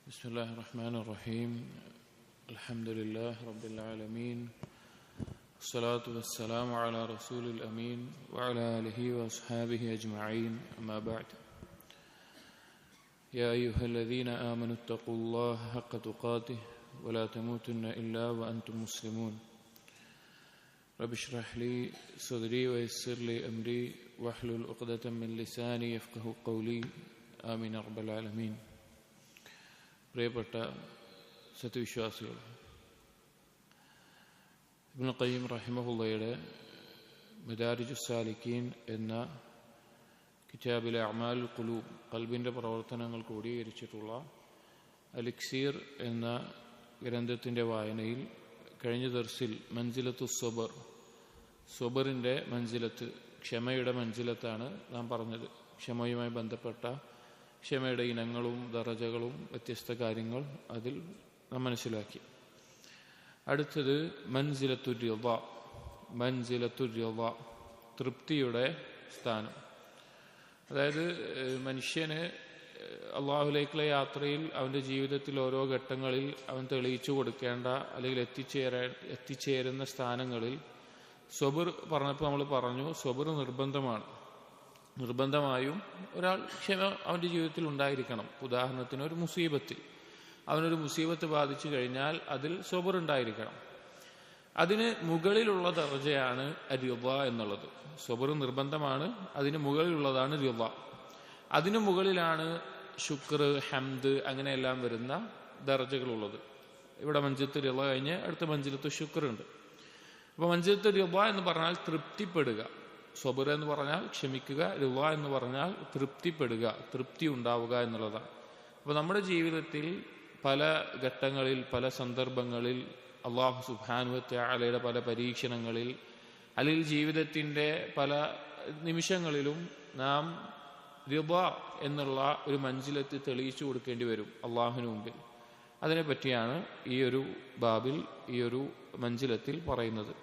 بسم الله الرحمن الرحيم الحمد لله رب العالمين والصلاة والسلام على رسول الأمين وعلى آله وأصحابه أجمعين أما بعد يا أيها الذين آمنوا اتقوا الله حق تقاته ولا تموتن إلا وأنتم مسلمون رب اشرح لي صدري ويسر لي أمري واحلل عقدة من لساني يفقهوا قولي آمين رب العالمين. പ്രിയപ്പെട്ട സത്യവിശ്വാസികൾ, ഇബ്നുൽ ഖയ്യിം റഹിമഹുള്ളയുടെ മദാരിജുസ് സാലിക്കീൻ എന്ന കിതാബിലെ അഅ്മാലുൽ ഖുലൂബ്, ഖൽബിന്റെ പ്രവർത്തനങ്ങൾ ക്രോഡീകരിച്ചിട്ടുള്ള അലിക്സീർ എന്ന ഗ്രന്ഥത്തിന്റെ വായനയിൽ കഴിഞ്ഞ ദർസിൽ മൻസിലത്തു സ്വബർ, സ്വബറിന്റെ മൻസിലത്ത്, ക്ഷമയുടെ മൻസിലത്താണ് നാം പറഞ്ഞത്. ക്ഷമയുമായി ബന്ധപ്പെട്ട ക്ഷമയുടെ ഇനങ്ങളും ദറജകളും വ്യത്യസ്ത കാര്യങ്ങൾ അതിൽ നാം മനസ്സിലാക്കി. അടുത്തത് മൻസിലത്തുർ റിള, മൻസിലത്തുർ റിള, തൃപ്തിയുടെ സ്ഥാനം. അതായത് മനുഷ്യന് അള്ളാഹുലേക്കുള്ള യാത്രയിൽ അവൻ്റെ ജീവിതത്തിൽ ഓരോ ഘട്ടങ്ങളിൽ അവൻ തെളിയിച്ചു കൊടുക്കേണ്ട അല്ലെങ്കിൽ എത്തിച്ചേരുന്ന സ്ഥാനങ്ങളിൽ സ്വബർ പറഞ്ഞപ്പോൾ നമ്മൾ പറഞ്ഞു, സ്വബർ നിർബന്ധമായും ഒരാൾ ക്ഷമ അവൻ്റെ ജീവിതത്തിൽ ഉണ്ടായിരിക്കണം. ഉദാഹരണത്തിന് ഒരു മുസീബത്തിൽ അവനൊരു മുസീബത്ത് ബാധിച്ചു കഴിഞ്ഞാൽ അതിൽ സ്വബർ ഉണ്ടായിരിക്കണം. അതിന് മുകളിലുള്ള ദർജയാണ് റിള എന്നുള്ളത്. സ്വബർ നിർബന്ധമാണ്, അതിന് മുകളിലുള്ളതാണ് റിള. അതിനു മുകളിലാണ് ശുക്ർ, ഹംദ്, അങ്ങനെയെല്ലാം വരുന്ന ദർജകളുള്ളത്. ഇവിടെ മൻസിലത്ത് റിള കഴിഞ്ഞ് അടുത്ത മൻസിലത്ത് ശുക്ർ ഉണ്ട്. അപ്പൊ മൻസിലത്ത് റിള എന്ന് പറഞ്ഞാൽ തൃപ്തിപ്പെടുക, സ്വബർ എന്ന് പറഞ്ഞാൽ ക്ഷമിക്കുക, റിള എന്ന് പറഞ്ഞാൽ തൃപ്തിപ്പെടുക, തൃപ്തി ഉണ്ടാവുക എന്നുള്ളതാണ്. അപ്പോൾ നമ്മുടെ ജീവിതത്തിൽ പല ഘട്ടങ്ങളിൽ പല സന്ദർഭങ്ങളിൽ അല്ലാഹു സുബ്ഹാനഹു വ തആലയുടെ പല പരീക്ഷണങ്ങളിൽ അല്ലെങ്കിൽ ജീവിതത്തിൻ്റെ പല നിമിഷങ്ങളിലും നാം റിള എന്നുള്ള ഒരു മൻസിലത്ത് തെളിയിച്ചു കൊടുക്കേണ്ടി വരും അള്ളാഹുവിന് മുമ്പിൽ. അതിനെപ്പറ്റിയാണ് ഈ ഒരു ബാബിൽ, ഈ ഒരു മൻസിലത്തിൽ പറയുന്നത്.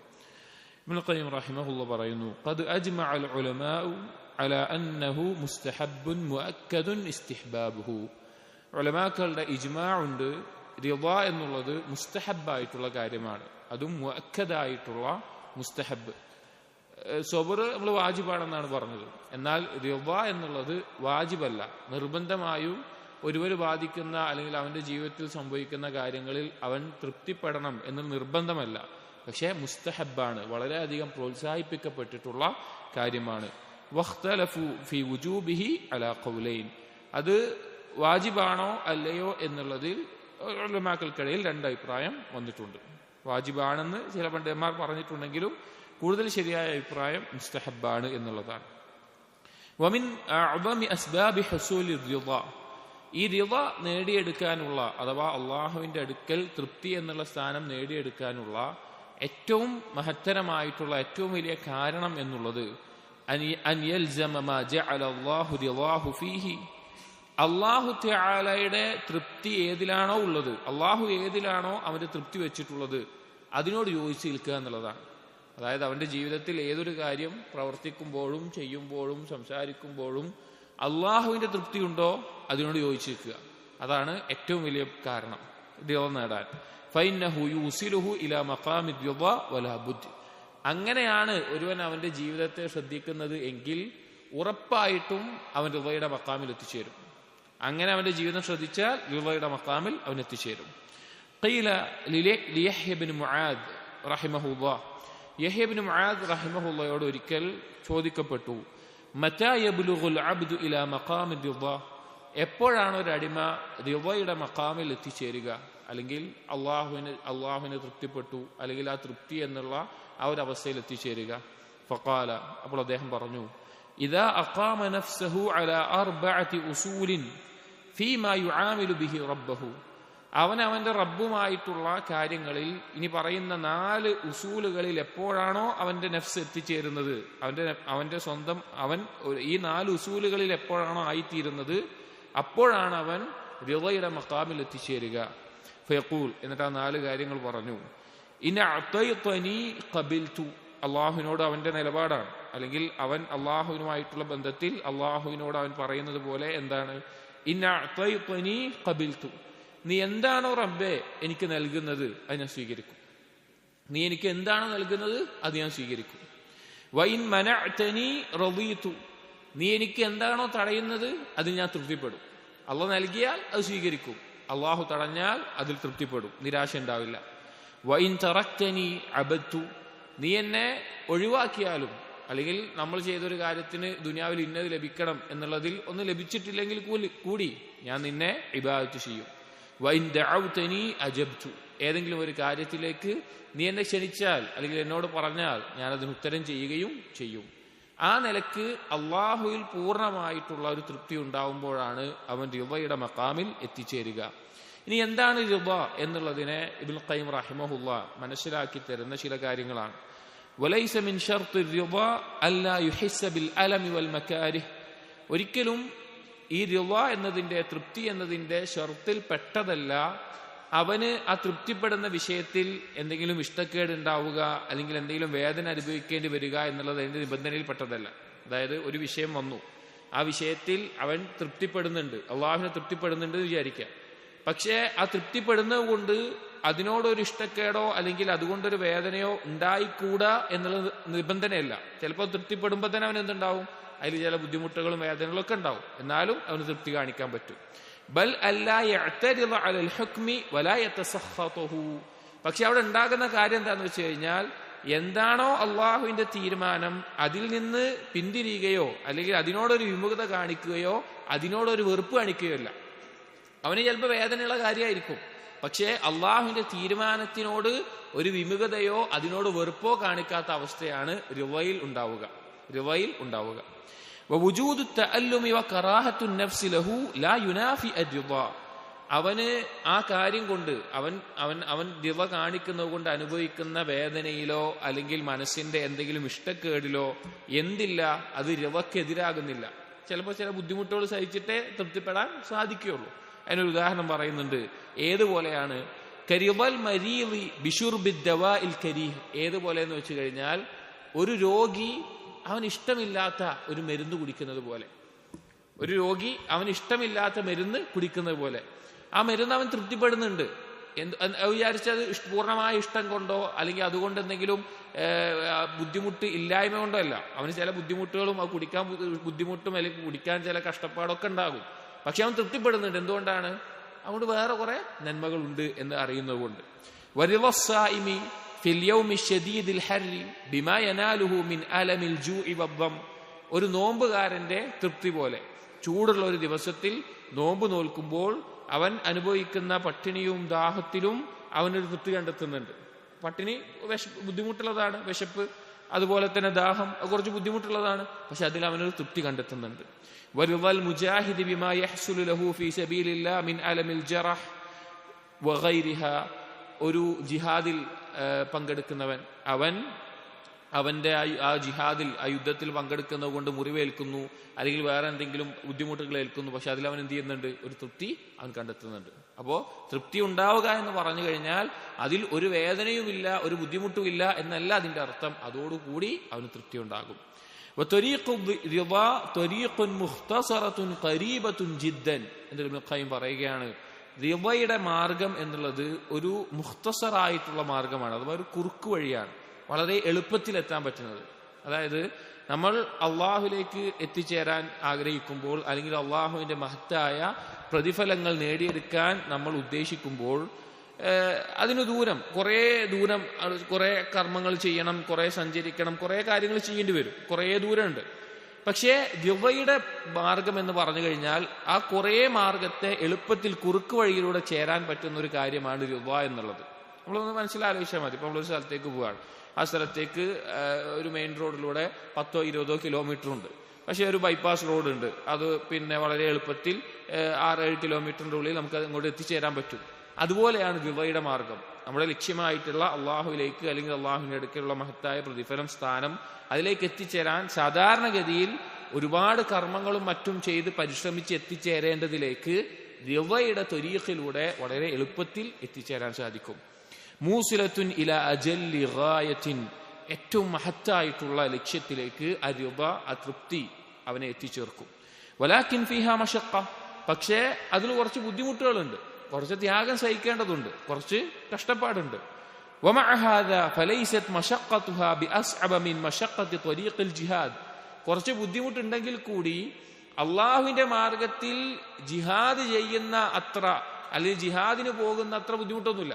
ഇബ്നുൽ ഖയ്യിം റഹിമഹുല്ലാഹ് പറയുന്നു, ഖദ് അജ്മഅൽ ഉലമാഉ അലാ അന്നഹു മുസ്തഹബ്ബുൻ മുഅക്കദുൻ ഇസ്തിഹ്ബാബുഹു. ഉലമാക്കളുടെ ഇജ്മാ ഉണ്ട്, റിള എന്നുള്ളത് മുസ്തഹബ്ബായിട്ടുള്ള കാര്യമാണ്, അതും മുഅക്കദായിട്ടുള്ള മുസ്തഹബ്. സ്വബർ നമ്മൾ വാജിബാണെന്നാണ് പറഞ്ഞത്, എന്നാൽ റിള എന്നുള്ളത് വാജിബല്ല. നിർബന്ധമായും ഒരുവർ ബാധിക്കുന്ന അല്ലെങ്കിൽ അവന്റെ ജീവിതത്തിൽ സംഭവിക്കുന്ന കാര്യങ്ങളിൽ അവൻ തൃപ്തിപ്പെടണം എന്ന് നിർബന്ധമല്ല, പക്ഷേ മുസ്തഹബാണ്, വളരെയധികം പ്രോത്സാഹിപ്പിക്കപ്പെട്ടിട്ടുള്ള കാര്യമാണ്. വഖ്തലഫു ഫി വുജൂബിഹി അലാ ഖൗലൈൻ, അത് വാജിബാണോ അല്ലയോ എന്നുള്ളതിൽ ഉലമാക്കൾക്കിടയിൽ രണ്ട് അഭിപ്രായം വന്നിട്ടുണ്ട്. വാജിബാണെന്ന് ചില പണ്ഡിതന്മാർ പറഞ്ഞിട്ടുണ്ടെങ്കിലും കൂടുതൽ ശരിയായ അഭിപ്രായം മുസ്തഹബാണ് എന്നുള്ളതാണ്. വമിൻ അഅ്ദമി അസ്ബാബി ഹുസൂലി റിള, ഈ റിള നേടിയെടുക്കാനുള്ള അഥവാ അള്ളാഹുവിന്റെ അടുക്കൽ തൃപ്തി എന്നുള്ള സ്ഥാനം നേടിയെടുക്കാനുള്ള ഏറ്റവും മഹത്തരമായിട്ടുള്ള ഏറ്റവും വലിയ കാരണം എന്നുള്ളത് അൻ യൽസമ മാ ജഅല അല്ലാഹു റിളാഹു ഫീഹി, അല്ലാഹു തആലയുടെ തൃപ്തി ഏതിലാണോ ഉള്ളത്, അള്ളാഹു ഏതിലാണോ അവന്റെ തൃപ്തി വെച്ചിട്ടുള്ളത് അതിനോട് യോജിച്ച് നിൽക്കുക എന്നുള്ളതാണ്. അതായത് അവന്റെ ജീവിതത്തിൽ ഏതൊരു കാര്യം പ്രവർത്തിക്കുമ്പോഴും ചെയ്യുമ്പോഴും സംസാരിക്കുമ്പോഴും അള്ളാഹുവിന്റെ തൃപ്തി ഉണ്ടോ അതിനോട് യോജിച്ച് നിൽക്കുക. അതാണ് ഏറ്റവും വലിയ കാരണം റിള നേടാൻ. ഫൈന്നഹു യൂസിലുഹു ഇലാ മഖാമി റിള വലാ ബുദ്. അങ്ങനെയാണ് ഒരുവൻ അവന്റെ ജീവിതത്തെ ശ്രദ്ധിക്കുന്നത് എങ്കിൽ ഉറപ്പായിട്ടും അവൻ റിളയുടെ മഖാമിൽ എത്തിച്ചേരും. അങ്ങനെ അവന്റെ ജീവിതം ശ്രദ്ധിച്ചാൽ റിളയുടെ മഖാമിൽ അവൻ എത്തിച്ചേരും. ഖീല ലിയഹ്യ ഇബ്നു മുആദ് റഹിമഹുല്ലാഹ്, യഹ്യ ഇബ്നു മുആദ് റഹിമഹുല്ലാഹയോട് ഒരിക്കൽ ചോദിക്കപ്പെട്ടു, മതാ യബ്ലുഗുൽ അബ്ദു ഇലാ മഖാമി റിള, എപ്പോഴാണ് ഒരു അടിമ റിളയുടെ മഖാമിൽ എത്തിച്ചേരുക, അല്ലെങ്കിൽ അള്ളാഹുവിനെ തൃപ്തിപ്പെട്ടു അല്ലെങ്കിൽ ആ തൃപ്തി എന്നുള്ള ആ ഒരു അവസ്ഥയിൽ എത്തിച്ചേരുക. ഫഖാല, അപ്പോൾ അദ്ദേഹം പറഞ്ഞു, ഇദാ അഖാമ നഫ്സഹു അലാ അർബഅതി ഉസൂലിൻ ഫീമാ യുആമിലു ബിഹി റബ്ബഹു, അവൻ അവന്റെ റബ്ബുമായിട്ടുള്ള കാര്യങ്ങളിൽ ഇനി പറയുന്ന 4 ഉസൂലുകളിൽ എപ്പോഴാണോ അവന്റെ നഫ്സ് എത്തിച്ചേരുന്നത്, അവന്റെ സ്വന്തം അവൻ ഈ 4 ഉസൂലുകളിൽ എപ്പോഴാണോ ആയിത്തീരുന്നത് അപ്പോഴാണ് അവൻ റിളയുടെ മഖാമിൽ എത്തിച്ചേരുക. ഫയഖൂൽ, എന്നിട്ട് ആ 4 കാര്യങ്ങൾ പറഞ്ഞു. ഇൻ അഅതൈതനി ഖബിൽതു, അള്ളാഹുവിനോട് അവന്റെ നിലപാടാണ്, അല്ലെങ്കിൽ അവൻ അള്ളാഹുവിനുമായിട്ടുള്ള ബന്ധത്തിൽ അള്ളാഹുവിനോട് അവൻ പറയുന്നത് പോലെ എന്താണ്, ഇന്ന അഅതൈതനി ഖബിൽതു, നീ എന്താണോ റബ്ബേ എനിക്ക് നൽകുന്നത് അത് ഞാൻ സ്വീകരിക്കും. നീ എനിക്ക് എന്താണോ നൽകുന്നത് അത് ഞാൻ സ്വീകരിക്കും. വഇൻ മനഅതനി റളീതു, നീ എനിക്ക് എന്താണോ തടയുന്നത് അതിൽ ഞാൻ തൃപ്തിപ്പെടും. അള്ളാഹു നൽകിയാൽ അത് സ്വീകരിക്കും, അള്ളാഹു തടഞ്ഞാൽ അതിൽ തൃപ്തിപ്പെടും, നിരാശ ഉണ്ടാവില്ല. വഇൻ തറക്തനി അബദ്തു, നീ എന്നെ ഒഴിവാക്കിയാലും, അല്ലെങ്കിൽ നമ്മൾ ചെയ്തൊരു കാര്യത്തിന് ദുനിയാവിൽ ഇന്നത് ലഭിക്കണം എന്നുള്ളതിൽ ഒന്ന് ലഭിച്ചിട്ടില്ലെങ്കിൽ കൂടി ഞാൻ നിന്നെ ഇബാദത്ത് ചെയ്യും. വഇൻ ദഅവതനി അജബ്തു, ഏതെങ്കിലും ഒരു കാര്യത്തിലേക്ക് നീ എന്നെ ക്ഷണിച്ചാൽ അല്ലെങ്കിൽ എന്നോട് പറഞ്ഞാൽ ഞാൻ അതിന് ഉത്തരം ചെയ്യുകയും ചെയ്യും. ആ നിലക്ക് അള്ളാഹുവിൽ പൂർണ്ണമായിട്ടുള്ള ഒരു തൃപ്തി ഉണ്ടാവുമ്പോഴാണ് അവൻ റിളയുടെ മഖാമിൽ എത്തിച്ചേരുക. ഇനി എന്താണ് റിള എന്നുള്ളതിനെ ഇബ്നുൽ ഖയ്യിം റഹിമഹുല്ലാ മനസ്സിലാക്കി തരുന്ന ചില കാര്യങ്ങളാണ്. വലൈസ മിൻ ശർത്തി റിള അല്ലാ യുഹിസ്സ ബിൽ അലമി വൽ മകാരിഹ്, ഒരിക്കലും ഈ റിള എന്നതിന്റെ, തൃപ്തി എന്നതിന്റെ ഷർത്തിൽ പെട്ടതല്ല അവന് ആ തൃപ്തിപ്പെടുന്ന വിഷയത്തിൽ എന്തെങ്കിലും ഇഷ്ടക്കേട് ഉണ്ടാവുക അല്ലെങ്കിൽ എന്തെങ്കിലും വേദന അനുഭവിക്കേണ്ടി വരിക എന്നുള്ളത് അതിന്റെ നിബന്ധനയിൽ പെട്ടതല്ല. അതായത് ഒരു വിഷയം വന്നു, ആ വിഷയത്തിൽ അവൻ തൃപ്തിപ്പെടുന്നുണ്ട്, അള്ളാഹുവിനെ തൃപ്തിപ്പെടുന്നുണ്ട് എന്ന് വിചാരിക്കുക. പക്ഷേ ആ തൃപ്തിപ്പെടുന്നത് കൊണ്ട് അതിനോടൊരു ഇഷ്ടക്കേടോ അല്ലെങ്കിൽ അതുകൊണ്ടൊരു വേദനയോ ഉണ്ടായിക്കൂടാ എന്നുള്ളത് നിബന്ധനയല്ല. ചിലപ്പോൾ തൃപ്തിപ്പെടുമ്പോൾ തന്നെ അവൻ എന്തുണ്ടാവും, അതിൽ ചില ബുദ്ധിമുട്ടുകളും വേദനകളും ഒക്കെ ഉണ്ടാവും, എന്നാലും അവന് തൃപ്തി കാണിക്കാൻ പറ്റും. ബൽ അല്ലാ യഅ്തരിദ അലൽ ഹുക്മി വലാ യതസഖതുഹു, പക്ഷെ അവിടെ ഉണ്ടാകുന്ന കാര്യം എന്താണെന്ന് വെച്ച് കഴിഞ്ഞാൽ എന്താണോ അള്ളാഹുവിന്റെ തീരുമാനം അതിൽ നിന്ന് പിന്തിരിയുകയോ അല്ലെങ്കിൽ അതിനോടൊരു വിമുഖത കാണിക്കുകയോ അതിനോടൊരു വെറുപ്പ് കാണിക്കുകയോ അല്ല. അവന് ചിലപ്പോൾ വേദനയുള്ള കാര്യമായിരിക്കും, പക്ഷേ അള്ളാഹുവിന്റെ തീരുമാനത്തിനോട് ഒരു വിമുഖതയോ അതിനോട് വെറുപ്പോ കാണിക്കാത്ത അവസ്ഥയാണ് റിളയിൽ ഉണ്ടാവുക. ووجود التألم وكراهة النفس له لا ينافي الرضا, അവന് ആ കാര്യം കൊണ്ട് അവൻ റിള കാണിക്കുന്നത് കൊണ്ട് അനുഭവിക്കുന്ന വേദനയിലോ അല്ലെങ്കിൽ മനസ്സിന്റെ എന്തെങ്കിലും ഇഷ്ടക്കേടിലോ എന്തില്ല, അത് റിളക്കെതിരാകുന്നില്ല. ചിലപ്പോൾ ചില ബുദ്ധിമുട്ടുകൾ സഹിച്ചിട്ടേ തൃപ്തിപ്പെടാൻ സാധിക്കുകയുള്ളൂ. അതിനൊരു ഉദാഹരണം പറയുന്നുണ്ട്. ഏതുപോലെയാണ് കരിവൽ മരീളി ബിഷുർബി ദവാഇൽ കരീഹ്, ഏതുപോലെ എന്ന് വെച്ച് കഴിഞ്ഞാൽ ഒരു രോഗി അവൻ ഇഷ്ടമില്ലാത്ത ഒരു മരുന്ന് കുടിക്കുന്നത് പോലെ, ഒരു രോഗി അവൻ ഇഷ്ടമില്ലാത്ത മരുന്ന് കുടിക്കുന്നത് പോലെ ആ മരുന്ന് അവൻ തൃപ്തിപ്പെടുന്നുണ്ട്. വിചാരിച്ചത് പൂർണ്ണമായ ഇഷ്ടം കൊണ്ടോ അല്ലെങ്കിൽ അതുകൊണ്ട് എന്തെങ്കിലും ബുദ്ധിമുട്ട് ഇല്ലായ്മ കൊണ്ടോ അല്ല. അവന് ചില ബുദ്ധിമുട്ടുകളും അത് കുടിക്കാൻ ബുദ്ധിമുട്ടും അല്ലെങ്കിൽ കുടിക്കാൻ ചില കഷ്ടപ്പാടൊക്കെ ഉണ്ടാകും, പക്ഷെ അവൻ തൃപ്തിപ്പെടുന്നുണ്ട്. എന്തുകൊണ്ടാണ്? അതുകൊണ്ട് വേറെ കുറെ നന്മകളുണ്ട് എന്ന് അറിയുന്നത് കൊണ്ട്. വരിളസ്സായിമി ഫിൽ യൗമി ശദീദിൽ ഹർരി ബിമാ യനാലുഹു മിൻ അലമിൽ ജൂഇ വദ്ദം, ഒരു നോമ്പുകാരന്റെ തൃപ്തി പോലെ ചൂടുള്ള ഒരു ദിവസത്തിൽ നോമ്പ് നോൽക്കുമ്പോൾ അവൻ അനുഭവിക്കുന്ന പട്ടിണിയും ദാഹത്തിലും അവനൊരു തൃപ്തി കണ്ടെത്തുന്നുണ്ട്. പട്ടിണി ബുദ്ധിമുട്ടുള്ളതാണ്, വിശപ്പ് അതുപോലെ തന്നെ ദാഹം കുറച്ച് ബുദ്ധിമുട്ടുള്ളതാണ്, പക്ഷെ അതിൽ അവനൊരു തൃപ്തി കണ്ടെത്തുന്നുണ്ട്. വറിളൽ മുജാഹിദി ബിമാ യഹ്സുലു ലഹു ഫീ സബീലില്ലാ മിൻ അലമിൽ ജറഹ് വഗൈരിഹ, ഒരു ജിഹാദിൽ പങ്കെടുക്കുന്നവൻ അവന്റെ ആ ജിഹാദിൽ ആ യുദ്ധത്തിൽ പങ്കെടുക്കുന്നത് കൊണ്ട് മുറിവേൽക്കുന്നു അല്ലെങ്കിൽ വേറെ എന്തെങ്കിലും ബുദ്ധിമുട്ടുകൾ ഏൽക്കുന്നു, പക്ഷെ അതിൽ അവൻ എന്ത് ചെയ്യുന്നുണ്ട്? ഒരു തൃപ്തി അവൻ കണ്ടെത്തുന്നുണ്ട്. അപ്പോ തൃപ്തി ഉണ്ടാവുക എന്ന് പറഞ്ഞു കഴിഞ്ഞാൽ അതിൽ ഒരു വേദനയുമില്ല, ഒരു ബുദ്ധിമുട്ടുമില്ല എന്നല്ല അതിന്റെ അർത്ഥം. അതോടുകൂടി അവന് തൃപ്തി ഉണ്ടാകും. പറയുകയാണ്, റിളയുടെ മാർഗം എന്നുള്ളത് ഒരു മുഖ്തസറായിട്ടുള്ള മാർഗമാണ്, അഥവാ ഒരു കുറുക്കു വഴിയാണ്, വളരെ എളുപ്പത്തിൽ എത്താൻ പറ്റുന്നത്. അതായത് നമ്മൾ അള്ളാഹുലേക്ക് എത്തിച്ചേരാൻ ആഗ്രഹിക്കുമ്പോൾ അല്ലെങ്കിൽ അള്ളാഹുവിന്റെ മഹത്തായ പ്രതിഫലങ്ങൾ നേടിയെടുക്കാൻ നമ്മൾ ഉദ്ദേശിക്കുമ്പോൾ അതിന് കുറെ കർമ്മങ്ങൾ ചെയ്യണം, കുറെ സഞ്ചരിക്കണം, കുറെ കാര്യങ്ങൾ ചെയ്യേണ്ടി വരും, കുറെ ദൂരമുണ്ട്. പക്ഷേ റിളയുടെ മാർഗം എന്ന് പറഞ്ഞു കഴിഞ്ഞാൽ ആ കുറെ മാർഗത്തെ എളുപ്പത്തിൽ കുറുക്ക് വഴിയിലൂടെ ചേരാൻ പറ്റുന്ന ഒരു കാര്യമാണ് റിള എന്നുള്ളത്. നമ്മളൊന്ന് മനസ്സിലാലോചിച്ചാൽ മതി. ഇപ്പൊ നമ്മളൊരു സ്ഥലത്തേക്ക് പോവാണ്, ആ സ്ഥലത്തേക്ക് ഒരു മെയിൻ റോഡിലൂടെ 10-20 കിലോമീറ്റർ ഉണ്ട്, പക്ഷെ ഒരു ബൈപ്പാസ് റോഡ് ഉണ്ട്. അത് പിന്നെ വളരെ എളുപ്പത്തിൽ 6-7 കിലോമീറ്ററിന്റെ ഉള്ളിൽ നമുക്ക് അങ്ങോട്ട് എത്തിച്ചേരാൻ പറ്റും. അതുപോലെയാണ് റിളയുടെ മാർഗം. നമ്മുടെ ലക്ഷ്യമായിട്ടുള്ള അള്ളാഹുവിലേക്ക് അല്ലെങ്കിൽ അള്ളാഹുവിന്റെ അടുക്കലുള്ള മഹത്തായ പ്രതിഫലം, സ്ഥാനം, അതിലേക്ക് എത്തിച്ചേരാൻ സാധാരണഗതിയിൽ ഒരുപാട് കർമ്മങ്ങളും മറ്റും ചെയ്ത് പരിശ്രമിച്ച് എത്തിച്ചേരേണ്ടതിലേക്ക് റിളയുടെ ത്വരീഖിലൂടെ വളരെ എളുപ്പത്തിൽ എത്തിച്ചേരാൻ സാധിക്കും. മൂസിലത്തുൻ ഇല അജല്ലി ഗായത്തിൻ, ഏറ്റവും മഹത്തായിട്ടുള്ള ലക്ഷ്യത്തിലേക്ക് ആ റിള, ആ തൃപ്തി അവനെ എത്തിച്ചേർക്കും. വലാകിൻ ഫീഹാ മശഖ്ഖ, പക്ഷേ അതിൽ കുറച്ച് ബുദ്ധിമുട്ടുകളുണ്ട്, കുറച്ച് ത്യാഗം സഹിക്കേണ്ടതുണ്ട്, കുറച്ച് കഷ്ടപ്പാടുണ്ട്. ومع هذا فليست مشقتها بأصعب من مشقة طريق الجهاد. കുറച്ച് ബുദ്ധിമുട്ടുണ്ടെങ്കിൽ കൂടി അള്ളാഹുവിന്റെ മാർഗത്തിൽ ജിഹാദ് ചെയ്യുന്ന അത്ര, അല്ലെങ്കിൽ ജിഹാദിന് പോകുന്ന അത്ര ബുദ്ധിമുട്ടൊന്നുമില്ല.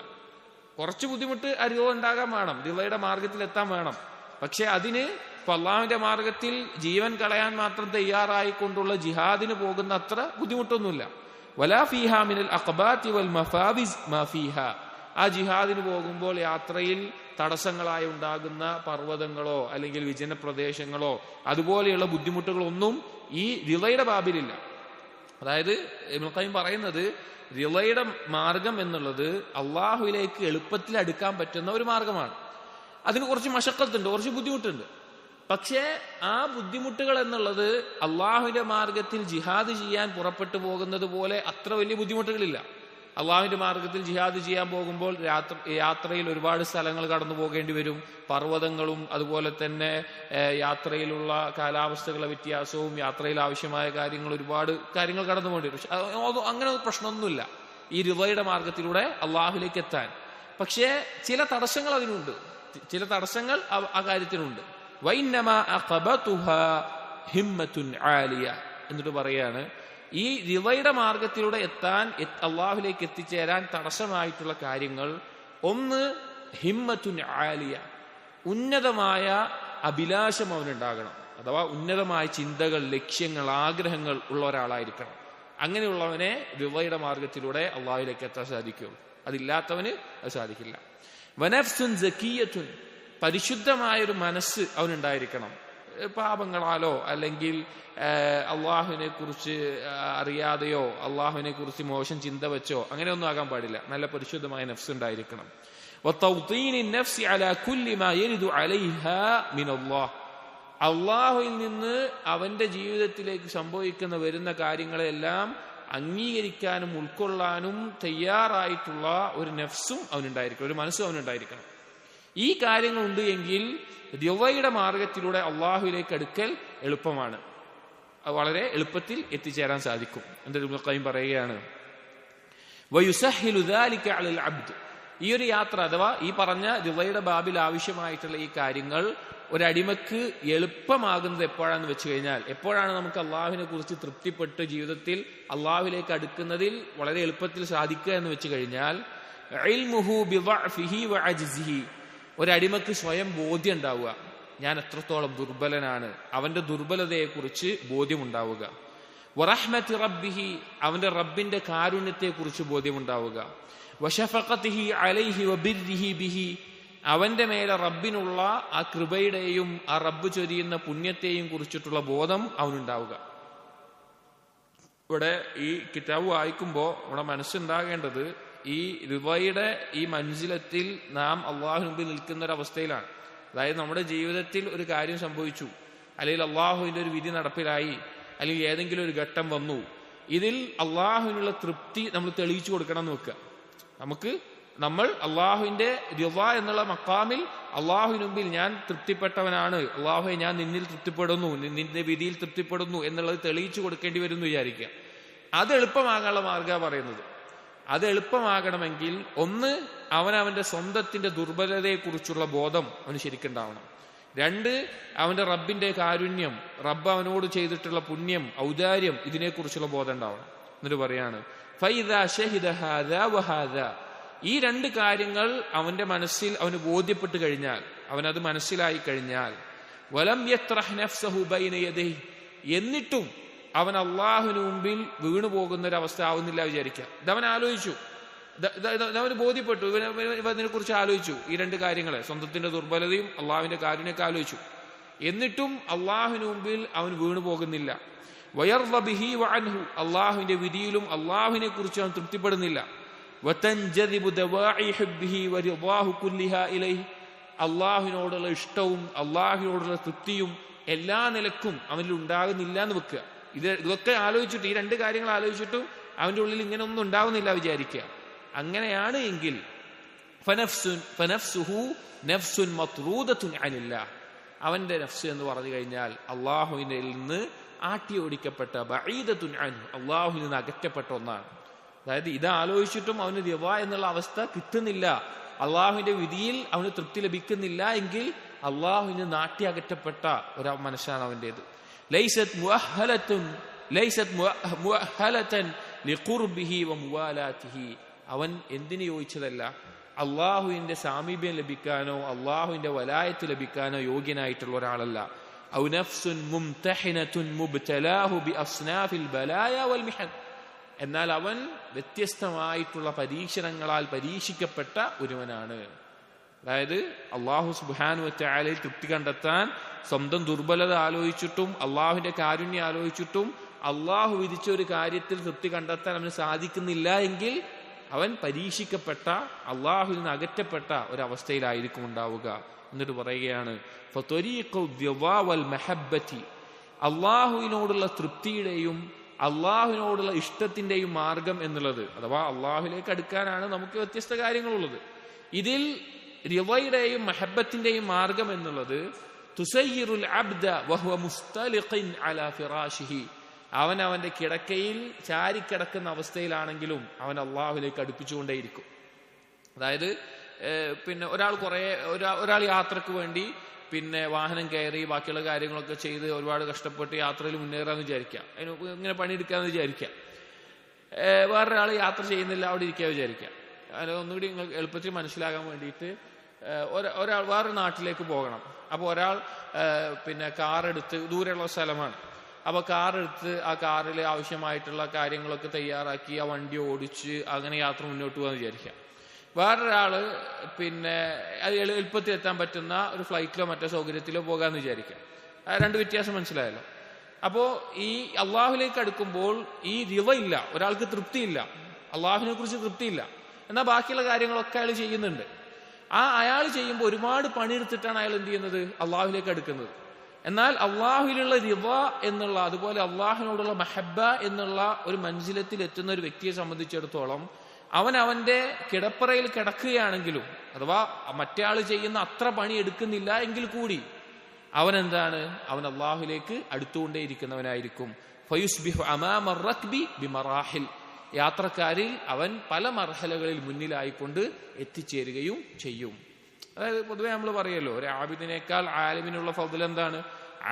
കുറച്ച് ബുദ്ധിമുട്ട് ഉണ്ടാകാൻ വേണം, ദിള്ളയുടെ മാർഗത്തിൽ എത്താൻ വേണം. പക്ഷെ അതിന് ഇപ്പൊ അള്ളാഹുവിന്റെ മാർഗത്തിൽ ജീവൻ കളയാൻ മാത്രം തയ്യാറായിക്കൊണ്ടുള്ള ജിഹാദിന് പോകുന്ന അത്ര ബുദ്ധിമുട്ടൊന്നുമില്ല. വലാ ഫീഹാ മിനൽ അഖബാതി വൽ മഫാവിസ് മാ ഫീഹാ. ആ ജിഹാദിന് പോകുമ്പോൾ യാത്രയിൽ തടസ്സങ്ങളായി ഉണ്ടാകുന്ന പർവ്വതങ്ങളോ അല്ലെങ്കിൽ വിജന പ്രദേശങ്ങളോ അതുപോലെയുള്ള ബുദ്ധിമുട്ടുകളൊന്നും ഈ റിളയുടെ ബാബിലില്ല. അതായത് ഇബ്നുൽ ഖയ്യിം പറയുന്നത് റിളയുടെ മാർഗം എന്നുള്ളത് അള്ളാഹുവിലേക്ക് എളുപ്പത്തിൽ അടുക്കാൻ പറ്റുന്ന ഒരു മാർഗമാണ്. അതിന് കുറച്ച് മശക്കത്തുണ്ട്, കുറച്ച് ബുദ്ധിമുട്ടുണ്ട്. പക്ഷേ ആ ബുദ്ധിമുട്ടുകൾ എന്നുള്ളത് അള്ളാഹുവിന്റെ മാർഗത്തിൽ ജിഹാദ് ചെയ്യാൻ പുറപ്പെട്ടു പോകുന്നത് പോലെ അത്ര വലിയ ബുദ്ധിമുട്ടുകളില്ല. അള്ളാഹുവിന്റെ മാർഗത്തിൽ ജിഹാദ് ചെയ്യാൻ പോകുമ്പോൾ യാത്രയിൽ ഒരുപാട് സ്ഥലങ്ങൾ കടന്നു പോകേണ്ടി വരും. പർവ്വതങ്ങളും അതുപോലെ തന്നെ യാത്രയിലുള്ള കാലാവസ്ഥകളുടെ വ്യത്യാസവും യാത്രയിൽ ആവശ്യമായ കാര്യങ്ങൾ, ഒരുപാട് കാര്യങ്ങൾ കടന്നു പോകേണ്ടി വരും. പക്ഷെ അങ്ങനെ പ്രശ്നമൊന്നുമില്ല ഈ റിളയുടെ മാർഗത്തിലൂടെ അള്ളാഹുലേക്ക് എത്താൻ. പക്ഷേ ചില തടസ്സങ്ങൾ അതിനുണ്ട്, ചില തടസ്സങ്ങൾ ആ കാര്യത്തിനുണ്ട്. വൈന്നമാ അഖബതുഹാ ഹിമ്മത്തുൻ ആലിയ എന്നിട്ട് പറയാണ്, ഈ റിളയുടെ മാർഗത്തിലൂടെ എത്താൻ, അള്ളാഹുലേക്ക് എത്തിച്ചേരാൻ തടസ്സമായിട്ടുള്ള കാര്യങ്ങൾ, ഒന്ന് ഹിമ്മത്തുൻ ആലിയ, ഉന്നതമായ അഭിലാഷം അവനുണ്ടാകണം. അഥവാ ഉന്നതമായ ചിന്തകൾ, ലക്ഷ്യങ്ങൾ, ആഗ്രഹങ്ങൾ ഉള്ള ഒരാളായിരിക്കണം. അങ്ങനെയുള്ളവനെ റിളയുടെ മാർഗത്തിലൂടെ അള്ളാഹുലേക്ക് എത്താൻ സാധിക്കുകയുള്ളൂ. അതില്ലാത്തവന് അത് സാധിക്കില്ല. വനഫ്സുൻ സകിയത്തുൻ, പരിശുദ്ധമായൊരു മനസ്സ് അവനുണ്ടായിരിക്കണം. പാപങ്ങളാലോ അല്ലെങ്കിൽ അള്ളാഹുവിനെ കുറിച്ച് അറിയാതെയോ അള്ളാഹുവിനെ കുറിച്ച് മോശം ചിന്ത വെച്ചോ അങ്ങനെയൊന്നും ആകാൻ പാടില്ല. നല്ല പരിശുദ്ധമായ നഫ്സ് ഉണ്ടായിരിക്കണം. അള്ളാഹുവിൽ നിന്ന് അവന്റെ ജീവിതത്തിലേക്ക് സംഭവിക്കുന്ന വരുന്ന കാര്യങ്ങളെല്ലാം അംഗീകരിക്കാനും ഉൾക്കൊള്ളാനും തയ്യാറായിട്ടുള്ള ഒരു നഫ്സും അവനുണ്ടായിരിക്കണം, ഒരു മനസ്സും അവനുണ്ടായിരിക്കണം. ഈ കാര്യങ്ങളുണ്ട് എങ്കിൽ റിളയുടെ മാർഗത്തിലൂടെ അള്ളാഹുവിലേക്ക് അടുക്കൽ എളുപ്പമാണ്, വളരെ എളുപ്പത്തിൽ എത്തിച്ചേരാൻ സാധിക്കും. എന്നിട്ട് ഇബ്നുൽ ഖയ്യിം പറയുകയാണ്, വയുസഹിലു ദാലിക അലൽ അബ്ദ്, ഈ ഒരു യാത്ര അഥവാ ഈ പറഞ്ഞ റിളയുടെ ബാബിൽ ആവശ്യമായിട്ടുള്ള ഈ കാര്യങ്ങൾ ഒരടിമക്ക് എളുപ്പമാകുന്നത് എപ്പോഴാന്ന് വെച്ച് കഴിഞ്ഞാൽ, എപ്പോഴാണ് നമുക്ക് അള്ളാഹുവിനെ കുറിച്ച് തൃപ്തിപ്പെട്ട് ജീവിതത്തിൽ അള്ളാഹുവിലേക്ക് അടുക്കുന്നതിൽ വളരെ എളുപ്പത്തിൽ സാധിക്കുക എന്ന് വെച്ച് കഴിഞ്ഞാൽ, ഇൽമുഹു ബിദഅഫിഹി വഅജ്സിഹി, ഒരടിമക്ക് സ്വയം ബോധ്യം ഉണ്ടാവുക, ഞാൻ എത്രത്തോളം ദുർബലനാണ്, അവന്റെ ദുർബലതയെക്കുറിച്ച് ബോധ്യമുണ്ടാവുക. വറഹ്മത്തി റബ്ബിഹി, അവന്റെ റബ്ബിന്റെ കാരുണ്യത്തെക്കുറിച്ച് ബോധ്യമുണ്ടാവുക. വശഫഖതിഹി അലൈഹി വബിർരിഹി ബിഹി, അവന്റെ മേലെ റബ്ബിനുള്ള ആ കൃപയുടെയും ആ റബ്ബ് ചൊരിയുന്ന പുണ്യത്തെയും കുറിച്ചിട്ടുള്ള ബോധം അവനുണ്ടാവുക. ഇവിടെ ഈ കിതാബ് വായിക്കുമ്പോൾ നമ്മുടെ മനസ്സുണ്ടാകേണ്ടത് ഈ റിളയുടെ ഈ മൻസിലത്തിൽ നാം അള്ളാഹു മുമ്പിൽ നിൽക്കുന്ന ഒരു അവസ്ഥയിലാണ്. അതായത് നമ്മുടെ ജീവിതത്തിൽ ഒരു കാര്യം സംഭവിച്ചു, അല്ലെങ്കിൽ അള്ളാഹുവിന്റെ ഒരു വിധി നടപ്പിലായി, അല്ലെങ്കിൽ ഏതെങ്കിലും ഒരു ഘട്ടം വന്നു, ഇതിൽ അള്ളാഹുവിനുള്ള തൃപ്തി നമ്മൾ തെളിയിച്ചു കൊടുക്കണം എന്ന് വെക്കുക. നമ്മൾ അള്ളാഹുവിന്റെ റിള എന്നുള്ള മക്കാമിൽ അള്ളാഹുവിന് മുമ്പിൽ ഞാൻ തൃപ്തിപ്പെട്ടവനാണ്, അള്ളാഹുവെ ഞാൻ നിന്നിൽ തൃപ്തിപ്പെടുന്നു, നിന്റെ വിധിയിൽ തൃപ്തിപ്പെടുന്നു എന്നുള്ളത് തെളിയിച്ചു കൊടുക്കേണ്ടി വരും എന്ന് വിചാരിക്കുക. അത് എളുപ്പമാകാനുള്ള മാർഗ്ഗമാണ് പറയുന്നത്. അത് എളുപ്പമാകണമെങ്കിൽ ഒന്ന്, അവനവന്റെ സ്വന്തത്തിന്റെ ദുർബലതയെക്കുറിച്ചുള്ള ബോധം അവന് ശരിക്കുണ്ടാവണം. രണ്ട്, അവന്റെ റബ്ബിന്റെ കാരുണ്യം, റബ്ബ് അവനോട് ചെയ്തിട്ടുള്ള പുണ്യം, ഔദാര്യം, ഇതിനെക്കുറിച്ചുള്ള ബോധം ഉണ്ടാവണം. എന്നിട്ട് പറയാണ്, ഫൈദാ ഷഹിദ ഹാദാ വഹാദാ, ഈ രണ്ട് കാര്യങ്ങൾ അവന്റെ മനസ്സിൽ അവന് ബോധ്യപ്പെട്ട് കഴിഞ്ഞാൽ, അവനത് മനസ്സിലായി കഴിഞ്ഞാൽ, വലം യത്രഹ് നഫ്സഹു ബൈന യദൈഹി, എന്നിട്ടും അവൻ അള്ളാഹുവിന് മുമ്പിൽ വീണുപോകുന്ന ഒരു അവസ്ഥ ആവുന്നില്ല വിചാരിക്കുക. ഇതവൻ ആലോചിച്ചു, ഇതവന് ബോധ്യപ്പെട്ടു, ഇതിനെ കുറിച്ച് ആലോചിച്ചു, ഈ രണ്ട് കാര്യങ്ങളെ, സ്വന്തത്തിന്റെ ദുർബലതയും അള്ളാഹുവിന്റെ കാര്യമൊക്കെ ആലോചിച്ചു. എന്നിട്ടും അള്ളാഹുവിന് മുമ്പിൽ അവൻ വീണു പോകുന്നില്ല. വയർള ബിഹി വഅൻഹു, അള്ളാഹുവിന്റെ വിധിയിലും അള്ളാഹുവിനെ കുറിച്ച് അവൻ തൃപ്തിപ്പെടുന്നില്ല. വതൻജദിബു ദവാഇ ഹുബ്ബിഹി വറിളാഹു കുല്ലിഹാ ഇലൈഹി, അള്ളാഹുവിനോടുള്ള ഇഷ്ടവും അള്ളാഹുവിനോടുള്ള തൃപ്തിയും എല്ലാ നിലക്കും അവനിൽ ഉണ്ടാകുന്നില്ല എന്ന് വെക്കുക. ഇതൊക്കെ ആലോചിച്ചിട്ട്, ഈ രണ്ട് കാര്യങ്ങൾ ആലോചിച്ചിട്ടും അവന്റെ ഉള്ളിൽ ഇങ്ങനെ ഒന്നും ഉണ്ടാവുന്നില്ല വിചാരിക്കുക. അങ്ങനെയാണ് എങ്കിൽ ഫനഫ്സുഹു നഫ്സുൻ മത്റൂദത്തുൻ അനില്ലാഹ്, അവന്റെ നഫ്സ് എന്ന് പറഞ്ഞു കഴിഞ്ഞാൽ അള്ളാഹുവിനിൽ നിന്ന് ആട്ടി ഓടിക്കപ്പെട്ട, ബഈദത്തുൻ അൻഹു, അള്ളാഹുവിൽ നിന്ന് അകറ്റപ്പെട്ട ഒന്നാണ്. അതായത് ഇത് ആലോചിച്ചിട്ടും അവന് റിള എന്നുള്ള അവസ്ഥ കിട്ടുന്നില്ല, അള്ളാഹുവിന്റെ വിധിയിൽ അവന് തൃപ്തി ലഭിക്കുന്നില്ല എങ്കിൽ അള്ളാഹുവിന് നാട്ടി അകറ്റപ്പെട്ട ഒരു മനസ്സാണ് അവൻ്റെത്. ലൈസത് മുഅഹ്ഹലതൻ ലിഖുർബിഹി വമുവാലാതിഹി. അവൻ എന്തിനു യോജിച്ചതല്ല, അള്ളാഹുവിന്റെ സാമീപ്യം ലഭിക്കാനോ അള്ളാഹുവിന്റെ വലായത്ത് ലഭിക്കാനോ യോഗ്യനായിട്ടുള്ള ഒരാളല്ല. ഔ നഫ്സുൻ മുംതഹിനതുൻ മുബ്തലാഹു ബിഅസ്നാഫിൽ ബലായ വൽ മിഹൻ. എന്നാൽ അവൻ വ്യത്യസ്തമായിട്ടുള്ള പരീക്ഷണങ്ങളാൽ പരീക്ഷിക്കപ്പെട്ട ഒരുവനാണ്. അതായത് അള്ളാഹു സുബ്ഹാനഹു വ തആലയിൽ തൃപ്തി കണ്ടെത്താൻ സ്വന്തം ദുർബലത ആലോചിച്ചിട്ടും അള്ളാഹുവിന്റെ കാരുണ്യം ആലോചിച്ചിട്ടും അള്ളാഹു വിധിച്ച ഒരു കാര്യത്തിൽ തൃപ്തി കണ്ടെത്താൻ അവന് സാധിക്കുന്നില്ല എങ്കിൽ അവൻ പരീക്ഷിക്കപ്പെട്ട, അള്ളാഹുവിൽ നിന്ന് അകറ്റപ്പെട്ട ഒരവസ്ഥയിലായിരിക്കും ഉണ്ടാവുക. എന്നിട്ട് പറയുകയാണ്, അള്ളാഹുവിനോടുള്ള തൃപ്തിയുടെയും അള്ളാഹുവിനോടുള്ള ഇഷ്ടത്തിന്റെയും മാർഗം എന്നുള്ളത്, അഥവാ അള്ളാഹുവിലേക്ക് അടുക്കാനാണ് നമുക്ക് വ്യത്യസ്ത കാര്യങ്ങളുള്ളത്. ഇതിൽ റിളയുടെയും മഹബത്തിന്റെയും മാർഗം എന്നുള്ളത് തുസയ്യിറുൽ അബ്ദ വഹുവ മുസ്തലിഖിൻ അലാ ഫിറാശിഹി. അവൻ അവന്റെ കിടക്കയിൽ ചാരിക്കിടക്കുന്ന അവസ്ഥയിലാണെങ്കിലും അവൻ അള്ളാഹുവിലേക്ക് അടുപ്പിച്ചുകൊണ്ടേയിരിക്കും. അതായത് പിന്നെ ഒരാൾ യാത്രക്ക് വേണ്ടി പിന്നെ വാഹനം കയറി ബാക്കിയുള്ള കാര്യങ്ങളൊക്കെ ചെയ്ത് ഒരുപാട് കഷ്ടപ്പെട്ട് യാത്രയിൽ മുന്നേറാന്ന് വിചാരിക്കാം, അതിന് ഇങ്ങനെ പണിയെടുക്കാന്ന് വിചാരിക്കാം. വേറൊരാൾ യാത്ര ചെയ്യുന്നില്ല, അവിടെ ഇരിക്കുക വിചാരിക്കാം. അതിന് ഒന്നുകൂടി നിങ്ങൾക്ക് എളുപ്പത്തിൽ മനസ്സിലാകാൻ വേണ്ടിയിട്ട് ഒരാൾ വേറൊരു നാട്ടിലേക്ക് പോകണം. അപ്പോൾ ഒരാൾ പിന്നെ കാറെടുത്ത്, ദൂരെയുള്ള സ്ഥലമാണ്, അപ്പോൾ കാറെടുത്ത് ആ കാറിൽ ആവശ്യമായിട്ടുള്ള കാര്യങ്ങളൊക്കെ തയ്യാറാക്കി ആ വണ്ടി ഓടിച്ച് അങ്ങനെ യാത്ര മുന്നോട്ട് പോകാന്ന് വിചാരിക്കാം. വേറൊരാള് പിന്നെ അത് എളുപ്പത്തിൽ എത്താൻ പറ്റുന്ന ഒരു ഫ്ലൈറ്റിലോ മറ്റോ സൗകര്യത്തിലോ പോകാന്ന് വിചാരിക്കാം. രണ്ട് വ്യത്യാസം മനസ്സിലായല്ലോ. അപ്പോ ഈ അള്ളാഹുലേക്ക് അടുക്കുമ്പോൾ ഈ റിള ഇല്ല, ഒരാൾക്ക് തൃപ്തിയില്ല, അള്ളാഹുവിനെ കുറിച്ച് തൃപ്തിയില്ല, എന്നാൽ ബാക്കിയുള്ള കാര്യങ്ങളൊക്കെ അയാൾ ചെയ്യുന്നുണ്ട്. അയാൾ ചെയ്യുമ്പോൾ ഒരുപാട് പണിയെടുത്തിട്ടാണ് അയാൾ എന്ത് ചെയ്യുന്നത്, അള്ളാഹുലേക്ക് അടുക്കുന്നത്. എന്നാൽ അള്ളാഹുവിലുള്ള റിള എന്നുള്ള, അതുപോലെ അള്ളാഹുവിനോടുള്ള മഹബ്ബ എന്നുള്ള ഒരു മൻസിലത്തിൽ എത്തുന്ന ഒരു വ്യക്തിയെ സംബന്ധിച്ചിടത്തോളം അവൻ അവന്റെ കിടപ്പറയിൽ കിടക്കുകയാണെങ്കിലും, അഥവാ മറ്റേ ആൾ ചെയ്യുന്ന അത്ര പണി എടുക്കുന്നില്ല എങ്കിൽ കൂടി അവൻ എന്താണ്, അവൻ അള്ളാഹുലേക്ക് അടുത്തുകൊണ്ടേയിരിക്കുന്നവനായിരിക്കും. ഫയുസ്ബിഹു അമാമ റക്ബി ബിമറാഹിൽ. യാത്രക്കാരിൽ അവൻ പല മർഹലകളിൽ മുന്നിലായിക്കൊണ്ട് എത്തിച്ചേരുകയും ചെയ്യും. അതായത് പൊതുവെ നമ്മൾ പറയല്ലോ, ഒരു ആബിദിനേക്കാൾ ആലിമിനുള്ള ഫضل എന്താണ്,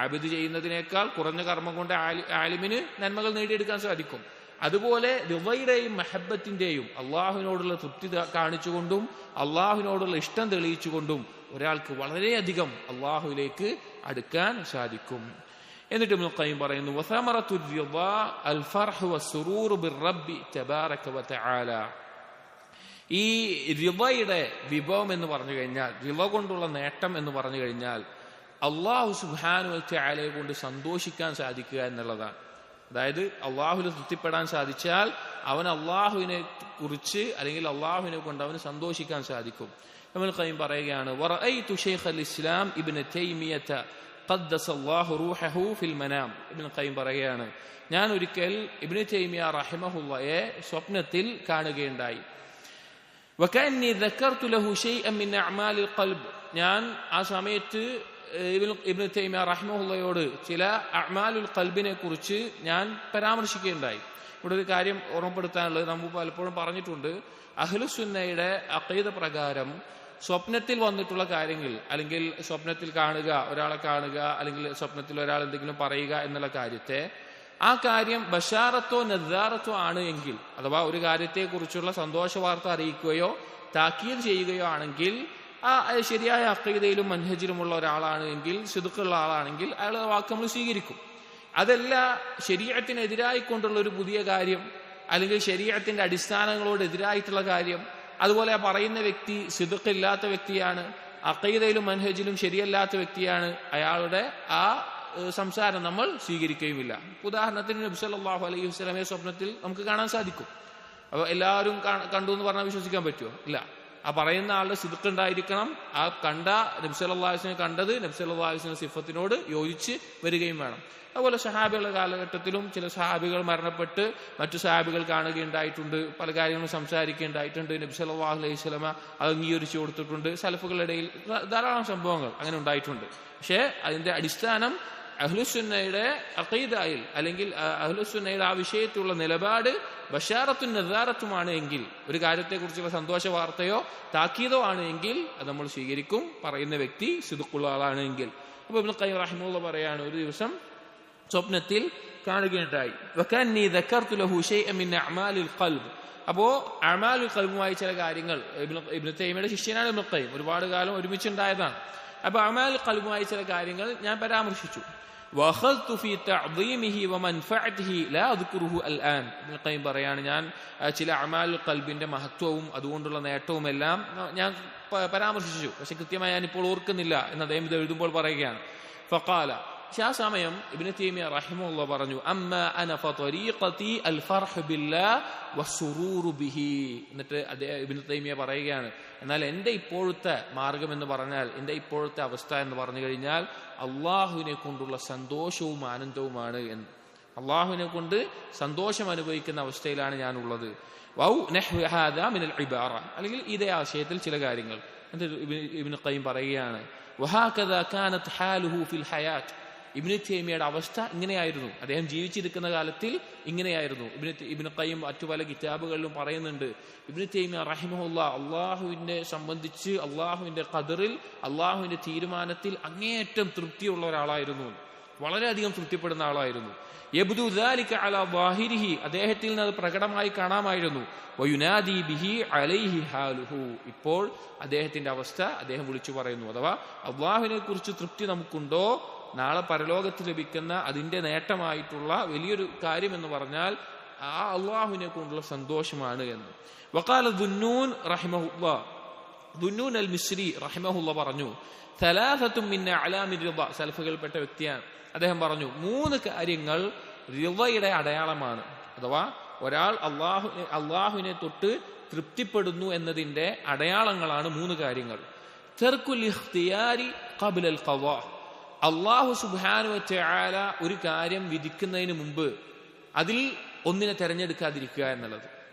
ആബിദ് ചെയ്യുന്നതിനേക്കാൾ കുറഞ്ഞ കർമ്മം കൊണ്ട് ആലിമിന് നന്മകൾ നേടിയെടുക്കാൻ സാധിക്കും. അതുപോലെ റിളയുടെയും മഹബത്തിന്റെയും അള്ളാഹുവിനോടുള്ള തൃപ്തി കാണിച്ചുകൊണ്ടും അള്ളാഹുവിനോടുള്ള ഇഷ്ടം തെളിയിച്ചുകൊണ്ടും ഒരാൾക്ക് വളരെയധികം അള്ളാഹുവിലേക്ക് അടുക്കാൻ സാധിക്കും. എന്നിട്ട് ഇബ്നുൽ ഖയ്യിം പറയുന്നു, വസമറത്തു റിള അൽ ഫർഹു വസ്സുറൂറു ബിർറബ്ബി തബാറക വതആല. ഈ റിളയുടെ വിഭവം എന്ന് പറഞ്ഞു കഴിഞ്ഞാൽ, റിള കൊണ്ടുള്ള നേട്ടം എന്ന് പറഞ്ഞു കഴിഞ്ഞാൽ അള്ളാഹു സുബ്ഹാനഹു വ തആലയെ കൊണ്ട് സന്തോഷിക്കാൻ സാധിക്കുക എന്നുള്ളതാണ്. അതായത് അള്ളാഹുവിനെ തൃപ്തിപ്പെടാൻ സാധിച്ചാൽ അവൻ അള്ളാഹുവിനെ കുറിച്ച് അല്ലെങ്കിൽ അള്ളാഹുവിനെ കൊണ്ട് അവന് സന്തോഷിക്കാൻ സാധിക്കും. ഇബ്നുൽ ഖയ്യിം പറയുകയാണ്, വറഅയ്തു ശൈഖൽ ഇസ്ലാം ഇബ്നു തൈമിയ്യത ഖദ്ദസല്ലാഹു റൂഹഹു ഫിൽ മനാം. ഇബ്നുൽ ഖയ്യിം പറയുകയാണ്, ഞാൻ ഒരിക്കൽ ഇബ്നു തൈമിയ റഹിമഹുള്ളയെ സ്വപ്നത്തിൽ കാണുകയുണ്ടായി. വകഅന്നി ദക്കർതു ലഹു ശൈഅൻ മിൻ അഅമാലിൽ ഖൽബ്. ഞാൻ ആ സമയത്ത് ഇബ്നു തൈമിയ റഹിമഹുള്ളയോട് ചില അഅമാലുൽ ഖൽബിനെ കുറിച്ച് ഞാൻ പരാമർശിക്കുകയുണ്ടായി. ഇവിടെ ഒരു കാര്യം ഓർമ്മപ്പെടുത്താനുള്ളത്, നമ്മൾ പലപ്പോഴും പറഞ്ഞിട്ടുണ്ട്, അഹ്ലുസുന്നയുടെ അഖീദ പ്രകാരം സ്വപ്നത്തിൽ വന്നിട്ടുള്ള കാര്യങ്ങൾ, അല്ലെങ്കിൽ സ്വപ്നത്തിൽ കാണുക, ഒരാളെ കാണുക, അല്ലെങ്കിൽ സ്വപ്നത്തിൽ ഒരാൾ എന്തെങ്കിലും പറയുക എന്നുള്ള കാര്യത്തെ, ആ കാര്യം ബശാറത്തോ നദ്ദാറത്തോ ആണ് എങ്കിൽ, അഥവാ ഒരു കാര്യത്തെക്കുറിച്ചുള്ള സന്തോഷ വാർത്ത അറിയിക്കുകയോ താക്കീത് ചെയ്യുകയോ ആണെങ്കിൽ, ആ ശരിയായ അഖീദയിലും മൻഹജിലുമുള്ള ഒരാളാണ് എങ്കിൽ, സിദ്ഖുള്ള ആളാണെങ്കിൽ അയാളുടെ വാക്ക് നമ്മൾ സ്വീകരിക്കും. അതല്ല ശരീഅത്തിനെതിരായിക്കൊണ്ടുള്ള ഒരു പുതിയ കാര്യം, അല്ലെങ്കിൽ ശരീഅത്തിന്റെ അടിസ്ഥാനങ്ങളോട് എതിരായിട്ടുള്ള കാര്യം, അതുപോലെ ആ പറയുന്ന വ്യക്തി സിദ്ഖില്ലാത്ത വ്യക്തിയാണ്, അഖീദയിലും മൻഹജിലും ശരിയല്ലാത്ത വ്യക്തിയാണ്, അയാളുടെ ആ സംസാരം നമ്മൾ സ്വീകരിക്കുകയുമില്ല. ഉദാഹരണത്തിന് നബി സല്ലല്ലാഹു അലൈഹി വസല്ലമയെ സ്വപ്നത്തിൽ നമുക്ക് കാണാൻ സാധിക്കും. അപ്പോൾ എല്ലാവരും കണ്ടു എന്ന് പറഞ്ഞാൽ വിശ്വസിക്കാൻ പറ്റുമോ? ഇല്ല. ആ പറയുന്ന ആളുടെ സിദ്ഖ് ഉണ്ടായിരിക്കണം. ആ കണ്ട നബി സല്ലല്ലാഹു അലൈഹി വസല്ലം കണ്ടത് നബി സല്ലല്ലാഹു അലൈഹി വസല്ലം സിഫത്തിനോട് യോജിച്ച് വരികയും വേണം. അതുപോലെ സഹാബികളുടെ കാലഘട്ടത്തിലും ചില സഹാബികൾ മരണപ്പെട്ട് മറ്റു സഹാബികൾ കാണുകയുണ്ടായിട്ടുണ്ട്, പല കാര്യങ്ങളും സംസാരിക്കുകയുണ്ടായിട്ടുണ്ട്, നബി സല്ലല്ലാഹു അലൈഹി വസല്ലം അത് അംഗീകരിച്ചു കൊടുത്തിട്ടുണ്ട്. സലഫുകളുടെ ഇടയിൽ ധാരാളം സംഭവങ്ങൾ അങ്ങനെ ഉണ്ടായിട്ടുണ്ട്. പക്ഷേ അതിന്റെ അടിസ്ഥാനം അഹ്ലുസുന്നയുടെ അഖീദയിൽ അല്ലെങ്കിൽ അഹ്ലുസുന്നയുടെ ആ വിഷയത്തിലുള്ള നിലപാട് ബശാറത്തും നദാറത്തുമാണ് എങ്കിൽ, ഒരു കാര്യത്തെക്കുറിച്ചുള്ള സന്തോഷ വാർത്തയോ താക്കീതോ ആണ് എങ്കിൽ അത് നമ്മൾ സ്വീകരിക്കും, പറയുന്ന വ്യക്തി സിദ്ഖുള്ള ആളാണ് എങ്കിൽ. അപ്പൊ ഇബ്നു ഖയ്യിം റഹിമഹുല്ലാഹ് പറയാണ്, ഒരു ദിവസം സ്വപ്നത്തിൽ കാണുകയുണ്ടായി, വകന്നി ദക്കർതു ലഹു ശൈഅൻ മിൻ അഅമാലിൽ ഖൽബ്. അപ്പോ അഅമാലുൽ ഖൽബുമായി ചില കാര്യങ്ങൾ, ഇബ്നു തൈമിയുടെ ശിഷ്യനാണ് ഇബ്നു ഖയ്യിം, ഒരുപാട് കാലം ഒരുമിച്ചുണ്ടായതാണ്. അപ്പൊ അഅമാലുൽ ഖൽബുമായി ചില കാര്യങ്ങൾ ഞാൻ പരാമർശിച്ചു. വഖൽതു ഫീ തഅദീമിഹി വമൻഫഅതിഹി ലാ അദ്കുറുഹു അൽആൻ. ഇബ്നു ഖയ്യിം പറയാണ്, ഞാൻ ചില അഅമാലുൽ ഖൽബിന്റെ മഹത്വവും അതുകൊണ്ടുള്ള നേട്ടവും എല്ലാം ഞാൻ പരാമർശിച്ചു, പക്ഷെ കൃത്യമായി ഞാൻ ഇപ്പോൾ ഓർക്കുന്നില്ല എന്ന് അദ്ദേഹം ഇത് എഴുതുമ്പോൾ പറയുകയാണ്. ഫഖാല, പക്ഷെ ആ സമയം ഇബ്നു തൈമിയ റഹിമഹുല്ലാഹ് പറഞ്ഞു, അമ്മാ അന ഫതരീഖതി അൽ ഫർഹ് ബില്ലാഹ് വസ്സുറൂറു ബിഹി. എന്നിട്ട് ഇബ്നു തൈമിയ പറയുകയാണ്, എന്നാൽ എൻ്റെ ഇപ്പോഴത്തെ മാർഗം എന്ന് പറഞ്ഞാൽ, എൻ്റെ ഇപ്പോഴത്തെ അവസ്ഥ എന്ന് പറഞ്ഞു കഴിഞ്ഞാൽ അള്ളാഹുവിനെ കൊണ്ടുള്ള സന്തോഷവും ആനന്ദവുമാണ് എന്ന്. അള്ളാഹുവിനെ കൊണ്ട് സന്തോഷം അനുഭവിക്കുന്ന അവസ്ഥയിലാണ് ഞാനുള്ളത്. വൗ നഹ്വ ഹാദാ മിനൽ ഇബാറ, അല്ലെങ്കിൽ ഇതേ ആശയത്തിൽ ചില കാര്യങ്ങൾ. എന്നിട്ട് ഇബ്നു ഖയ്യിം പറയുകയാണ്, വഹാകദാ കാനത് ഹാലുഹു ഫിൽ ഹയാത്ത്. ഇബ്നു തൈമിയയുടെ അവസ്ഥ ഇങ്ങനെയായിരുന്നു, അദ്ദേഹം ജീവിച്ചിരിക്കുന്ന കാലത്തിൽ ഇങ്ങനെയായിരുന്നു. ഇബ്നു ഖയ്യിം മറ്റു പല കിതാബുകളിലും പറയുന്നുണ്ട്, ഇബ്നു തൈമിയ റഹിമഹുല്ലാഹ് അള്ളാഹുവിനെ സംബന്ധിച്ച് അള്ളാഹുവിന്റെ ഖദറിൽ, അള്ളാഹുവിന്റെ തീരുമാനത്തിൽ അങ്ങേയറ്റം തൃപ്തിയുള്ള ഒരാളായിരുന്നു, വളരെയധികം തൃപ്തിപ്പെടുന്ന ആളായിരുന്നു. യബ്ദു ദാലിക അലാ ളാഹിരിഹി, അദ്ദേഹത്തിൽ നിന്ന് അത് പ്രകടമായി കാണാമായിരുന്നു. വയുനാദി ബിഹി അലൈഹി ഹാലുഹു, ഇപ്പോൾ അദ്ദേഹത്തിന്റെ അവസ്ഥ അദ്ദേഹം വിളിച്ചു പറയുന്നു. അഥവാ അള്ളാഹുവിനെ കുറിച്ച് തൃപ്തി നമുക്കുണ്ടോ, നാളെ പരലോകത്ത് ലഭിക്കുന്ന അതിന്റെ നേട്ടമായിട്ടുള്ള വലിയൊരു കാര്യം എന്ന് പറഞ്ഞാൽ ആ അള്ളാഹുവിനെ കൊണ്ടുള്ള സന്തോഷമാണ് എന്ന്. വഖാല ദുന്നൂൻ റഹിമഹുല്ലാഹ്, ദുന്നൂൻ അൽ മിസ്രി റഹിമഹുല്ലാഹ് പറഞ്ഞു, സലാസത്തും മിൻ അഅലാമിർ റിള, സലഫുകൾപ്പെട്ട വ്യക്തിയാണ്. അദ്ദേഹം പറഞ്ഞു, 3 കാര്യങ്ങൾ റിളയുടെ അടയാളമാണ്. അഥവാ ഒരാൾ അള്ളാഹുവിനെ തൊട്ട് തൃപ്തിപ്പെടുന്നു എന്നതിന്റെ അടയാളങ്ങളാണ് 3 കാര്യങ്ങൾ. തർക്കുൽ ഇഖ്തിയാരി ഖബ്ലൽ ഖളാ, അള്ളാഹു സുബ്ഹാനഹു വ തആല ഒരു കാര്യം വിധിക്കുന്നതിന് മുമ്പ് അതിൽ ഒന്നിനെ തെരഞ്ഞെടുക്കാതിരിക്കുക എന്നുള്ളത്.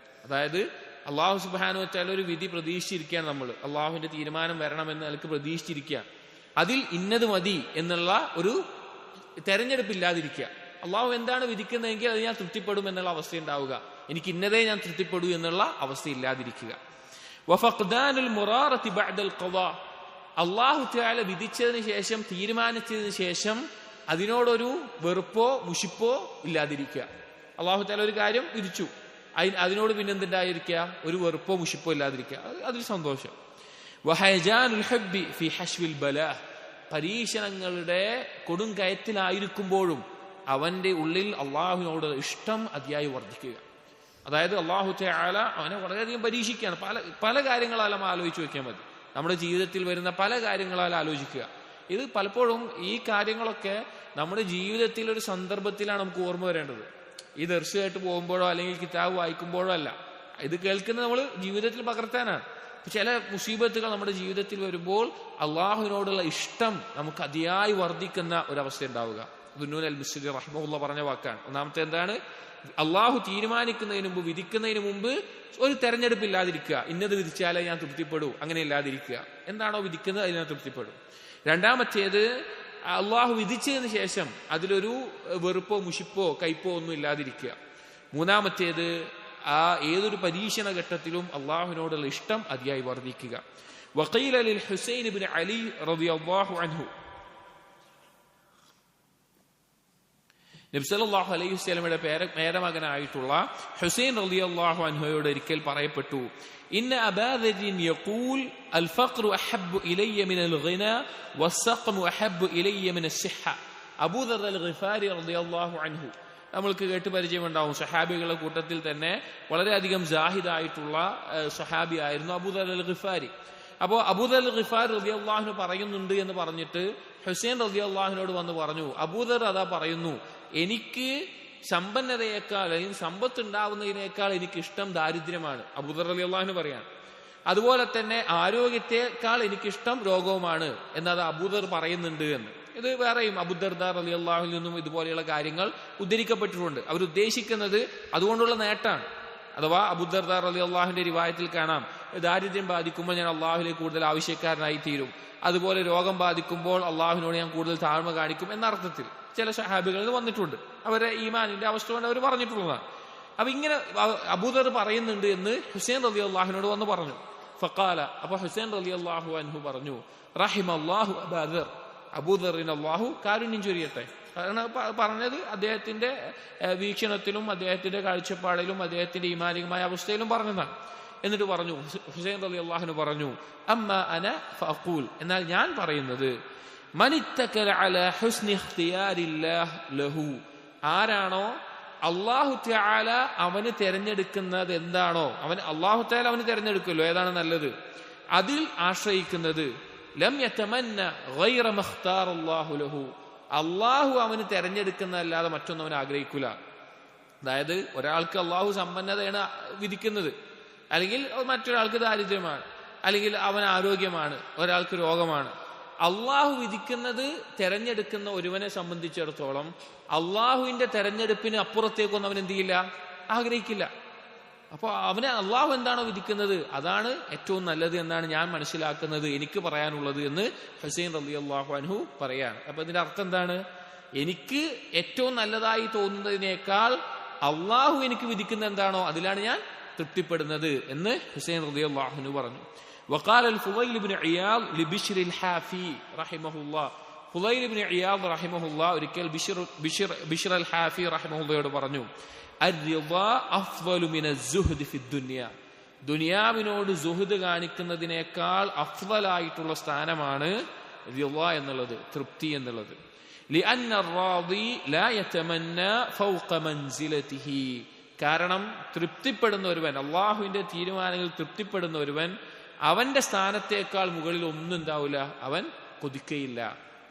അതായത് അള്ളാഹു സുബ്ഹാനഹു വ തആല ഒരു വിധി പ്രതീക്ഷിച്ചിരിക്കുകയാണ്, നമ്മൾ അള്ളാഹുവിന്റെ തീരുമാനം വരണമെന്ന് നിലക്ക് പ്രതീക്ഷിച്ചിരിക്കുക, അതിൽ ഇന്നത് മതി എന്നുള്ള ഒരു തെരഞ്ഞെടുപ്പില്ലാതിരിക്കുക. അള്ളാഹു എന്താണ് വിധിക്കുന്നതെങ്കിൽ അത് ഞാൻ തൃപ്തിപ്പെടും എന്നുള്ള അവസ്ഥ ഉണ്ടാവുക, എനിക്ക് ഇന്നതേ ഞാൻ തൃപ്തിപ്പെടൂ എന്നുള്ള അവസ്ഥ ഇല്ലാതിരിക്കുക. വഫഖ്ദാനുൽ മുറാറത്തി ബഅദൽ ഖളാ, അള്ളാഹു തആല വിധിച്ചതിന് ശേഷം, തീരുമാനിച്ചതിന് ശേഷം അതിനോടൊരു വെറുപ്പോ മുഷിപ്പോ ഇല്ലാതിരിക്കുക. അള്ളാഹു തആല ഒരു കാര്യം വിധിച്ചു, അതിനോട് പിന്നെന്തുണ്ടായിരിക്കുക, ഒരു വെറുപ്പോ മുഷിപ്പോ ഇല്ലാതിരിക്കുക, അതിൽ സന്തോഷം. വഹജാനുൽ ഹബ്ബി ഫി ഹശ്വിൽ ബലാ, പരീക്ഷണങ്ങളുടെ കൊടുങ്കയത്തിലായിരിക്കുമ്പോഴും അവന്റെ ഉള്ളിൽ അള്ളാഹുവിനോട് ഇഷ്ടം അതിയായി വർദ്ധിക്കുക. അതായത് അള്ളാഹു തആല അവനെ വളരെയധികം പരീക്ഷിക്കുകയാണ്, പല കാര്യങ്ങളാലും ആലോചിച്ച് വെക്കാൻ മതി. നമ്മുടെ ജീവിതത്തിൽ വരുന്ന പല കാര്യങ്ങളാൽ ആലോചിക്കുക. ഇത് പലപ്പോഴും ഈ കാര്യങ്ങളൊക്കെ നമ്മുടെ ജീവിതത്തിൽ ഒരു സന്ദർഭത്തിലാണ് നമുക്ക് ഓർമ്മ വരേണ്ടത്. ഈ ദർശനമായിട്ട് പോകുമ്പോഴോ അല്ലെങ്കിൽ കിതാബ് വായിക്കുമ്പോഴോ അല്ല. ഇത് കേൾക്കുന്നത് നമ്മൾ ജീവിതത്തിൽ പകർത്താനാണ്. ചില മുസീബത്തുകൾ നമ്മുടെ ജീവിതത്തിൽ വരുമ്പോൾ അള്ളാഹുവിനോടുള്ള ഇഷ്ടം നമുക്ക് അതിയായി വർദ്ധിക്കുന്ന ഒരവസ്ഥ ഉണ്ടാവുക. ദുന്നൂൻ അൽ മിസ്രി റഹിമഹുല്ലാഹ് പറഞ്ഞ വാക്കാണ്. ഒന്നാമത്തെ എന്താണ്, അള്ളാഹു തീരുമാനിക്കുന്നതിന് മുമ്പ്, വിധിക്കുന്നതിന് മുമ്പ് ഒരു തെരഞ്ഞെടുപ്പില്ലാതിരിക്കുക, ഇന്നത് വിധിച്ചാലേ ഞാൻ തൃപ്തിപ്പെടൂ, അങ്ങനെ ഇല്ലാതിരിക്കുക. എന്താണോ വിധിക്കുന്നത് അതിൽ ഞാൻ തൃപ്തിപ്പെടും. രണ്ടാമത്തേത്, അള്ളാഹു വിധിച്ചതിന് ശേഷം അതിലൊരു വെറുപ്പോ മുഷിപ്പോ കയ്പോ ഒന്നും ഇല്ലാതിരിക്കുക. മൂന്നാമത്തേത്, ആ ഏതൊരു പരീക്ഷണ ഘട്ടത്തിലും അള്ളാഹുവിനോടുള്ള ഇഷ്ടം അതിയായി വർദ്ധിക്കുക. വഖീല ലിൽ ഹുസൈൻ ഇബ്നു അലി റളിയല്ലാഹു അൻഹു, നബി സല്ലല്ലാഹു അലൈഹി വസല്ലമയുടെ പേരമകനായിട്ടുള്ള ഹുസൈൻ റളിയല്ലാഹു അൻഹുയോട് ഒരിക്കൽ പറയപ്പെട്ടു, ഇന്ന അബാ ദർരിൻ യഖൂൽ അൽ ഫഖ്റു അഹബ്ബു ഇലയ്യ മിനൽ ഗിനാ വസ്സഖ്മു അഹബ്ബു ഇലയ്യ മിനസ് സിഹ്ഹ. അബൂ ദർ അൽ ഗിഫാരി റളിയല്ലാഹു അൻഹു, നമ്മൾക്ക് കേട്ട് പരിചയമുണ്ടാവും, സഹാബികളുടെ കൂട്ടത്തിൽ തന്നെ വളരെയധികം ജാഹിദായിട്ടുള്ള സഹാബി ആയിരുന്നു അബൂ ദർ അൽ ഗിഫാരി. അപ്പോൾ അബൂ ദർ അൽ ഗിഫാരി റളിയല്ലാഹു അൻഹു പറയുന്നുണ്ട് എന്ന് പറഞ്ഞിട്ട് ഹുസൈൻ റളിയല്ലാഹു അൻഹുവിനോട് വന്ന് പറഞ്ഞു, അബൂ ദർ അതാ പറയുന്നു, എനിക്ക് സമ്പന്നതയേക്കാൾ അല്ലെങ്കിൽ സമ്പത്ത് ഉണ്ടാവുന്നതിനേക്കാൾ എനിക്ക് ഇഷ്ടം ദാരിദ്ര്യമാണ്. അബൂ ദർ റളിയല്ലാഹു അൻഹു പറയാണ്. അതുപോലെ തന്നെ ആരോഗ്യത്തെക്കാൾ എനിക്കിഷ്ടം രോഗവുമാണ് എന്നത് അബൂ ദർ പറയുന്നുണ്ട് എന്ന്. ഇത് വേറെയും അബൂ ദർദാ റളിയല്ലാഹു നിന്നും ഇതുപോലെയുള്ള കാര്യങ്ങൾ ഉദ്ധരിക്കപ്പെട്ടിട്ടുണ്ട്. അവരുദ്ദേശിക്കുന്നത് അതുകൊണ്ടുള്ള നേട്ടാണ്. അഥവാ അബൂ ദർദാ റളിയല്ലാഹുവിന്റെ റിവായത്തിൽ കാണാം, ദാരിദ്ര്യം ബാധിക്കുമ്പോൾ ഞാൻ അള്ളാഹുവിലേക്ക് കൂടുതൽ ആവശ്യക്കാരനായി തീരും, അതുപോലെ രോഗം ബാധിക്കുമ്പോൾ അള്ളാഹുവിനോട് ഞാൻ കൂടുതൽ താഴ്മ കാണിക്കും എന്നർത്ഥത്തിൽ. ചില സഹാബികളിൽ വന്നിട്ടുണ്ട്. അവരെ ഈമാനിന്റെ അവസ്ഥ കൊണ്ട് അവർ പറഞ്ഞിട്ടുള്ളതാണ്. അപ്പൊ ഇങ്ങനെ അബൂദർ പറയുന്നുണ്ട് എന്ന് ഹുസൈൻ റളിയല്ലാഹുവിനോട് വന്ന് പറഞ്ഞു. ഫഖാല, അപ്പൊ ഹുസൈൻ റളിയല്ലാഹു അൻഹു പറഞ്ഞു, റഹിമല്ലാഹു അബൂദർ, അബൂദറിന് അല്ലാഹു കാരുണ്യം ചൊരിയട്ടെ. കാരണം പറഞ്ഞത് അദ്ദേഹത്തിന്റെ വീക്ഷണത്തിലും അദ്ദേഹത്തിന്റെ കാഴ്ചപ്പാടിലും അദ്ദേഹത്തിന്റെ ഈമാനികമായ അവസ്ഥയിലും പറഞ്ഞതാണ്. എന്നിട്ട് പറഞ്ഞു, ഹുസൈൻ റളിയല്ലാഹു പറഞ്ഞു, അമ്മ അന ഫഅഖൂൽ, എന്നാൽ ഞാൻ പറയുന്നത്, മനിത്തകല അലാ ഹുസ്നി ഇഖ്തിയാരില്ലാഹ് ലഹു, ആരാണോ അല്ലാഹു തആല അവന് തിരഞ്ഞെടുക്കുന്നത് എന്താണോ, അല്ലാഹു തആല അവന് തിരഞ്ഞെടുക്കുമല്ലോ ഏതാണ് നല്ലത്, അതിൽ ആശ്രയിക്കുന്നത്, ലം യതമന്ന ഗൈറ മഖ്താറല്ലാഹു ലഹു, അല്ലാഹു അവന് തിരഞ്ഞെടുക്കുന്നതല്ലാതെ മറ്റൊന്നും അവൻ ആഗ്രഹിക്കൂല. അതായത് ഒരാൾക്ക് അല്ലാഹു സമ്പന്നതയാണ് വിധിക്കുന്നത്, അല്ലെങ്കിൽ മറ്റൊരാൾക്ക് ദാരിദ്ര്യമാണ്, അല്ലെങ്കിൽ അവൻ ആരോഗ്യമാണ്, ഒരാൾക്ക് രോഗമാണ്. അള്ളാഹു വിധിക്കുന്നത് തെരഞ്ഞെടുക്കുന്ന ഒരുവനെ സംബന്ധിച്ചിടത്തോളം അള്ളാഹുവിന്റെ തെരഞ്ഞെടുപ്പിന് അപ്പുറത്തേക്കൊന്നും അവൻ എന്ത് ചെയ്യില്ല, ആഗ്രഹിക്കില്ല. അപ്പോൾ അവന് അള്ളാഹു എന്താണോ വിധിക്കുന്നത് അതാണ് ഏറ്റവും നല്ലത് എന്നാണ് ഞാൻ മനസ്സിലാക്കുന്നത്, എനിക്ക് പറയാനുള്ളത് എന്ന് ഹുസൈൻ റളിയല്ലാഹു അൻഹു പറയാണ്. അപ്പൊ ഇതിന്റെ അർത്ഥം എന്താണ്? എനിക്ക് ഏറ്റവും നല്ലതായി തോന്നുന്നതിനേക്കാൾ അള്ളാഹു എനിക്ക് വിധിക്കുന്ന എന്താണോ അതിലാണ് ഞാൻ തൃപ്തിപ്പെടുന്നത് എന്ന് ഹുസൈൻ റളിയല്ലാഹു അൻഹു പറഞ്ഞു. وقال الفضيل بن عياض لبشر الحافي رحمه الله, ഫുളൈൽ ഇബ്നു ഇയാദ് റഹിമഹുല്ലാ ഒരിക്കൽ ബിശ്ർ അൽ ഹാഫി റഹിമഹുല്ലയോട് പറഞ്ഞു, അർറിദാ അഫ്ളലു മിനസ് സുഹ്ദി ഫി ദുനിയ, ദുനിയാവിനോട് സുഹ്ദ് കാണിക്കുന്നതിനേക്കാൾ അഫ്ളലായിട്ടുള്ള സ്ഥാനമാണ് റിളാ എന്നുള്ളത്, തൃപ്തി എന്നുള്ളത്. لأن الراضي لا يتمنى فوق منزلته, കാരണം തൃപ്തിപ്പെടുന്ന ഒരുവൻ, അള്ളാഹുവിന്റെ തീരുമാനങ്ങളിൽ തൃപ്തിപ്പെടുന്ന ഒരുവൻ അവന്റെ സ്ഥാനത്തേക്കാൾ മുകളിൽ ഒന്നും ഉണ്ടാവില്ല, അവൻ കൊതിക്കയില്ല.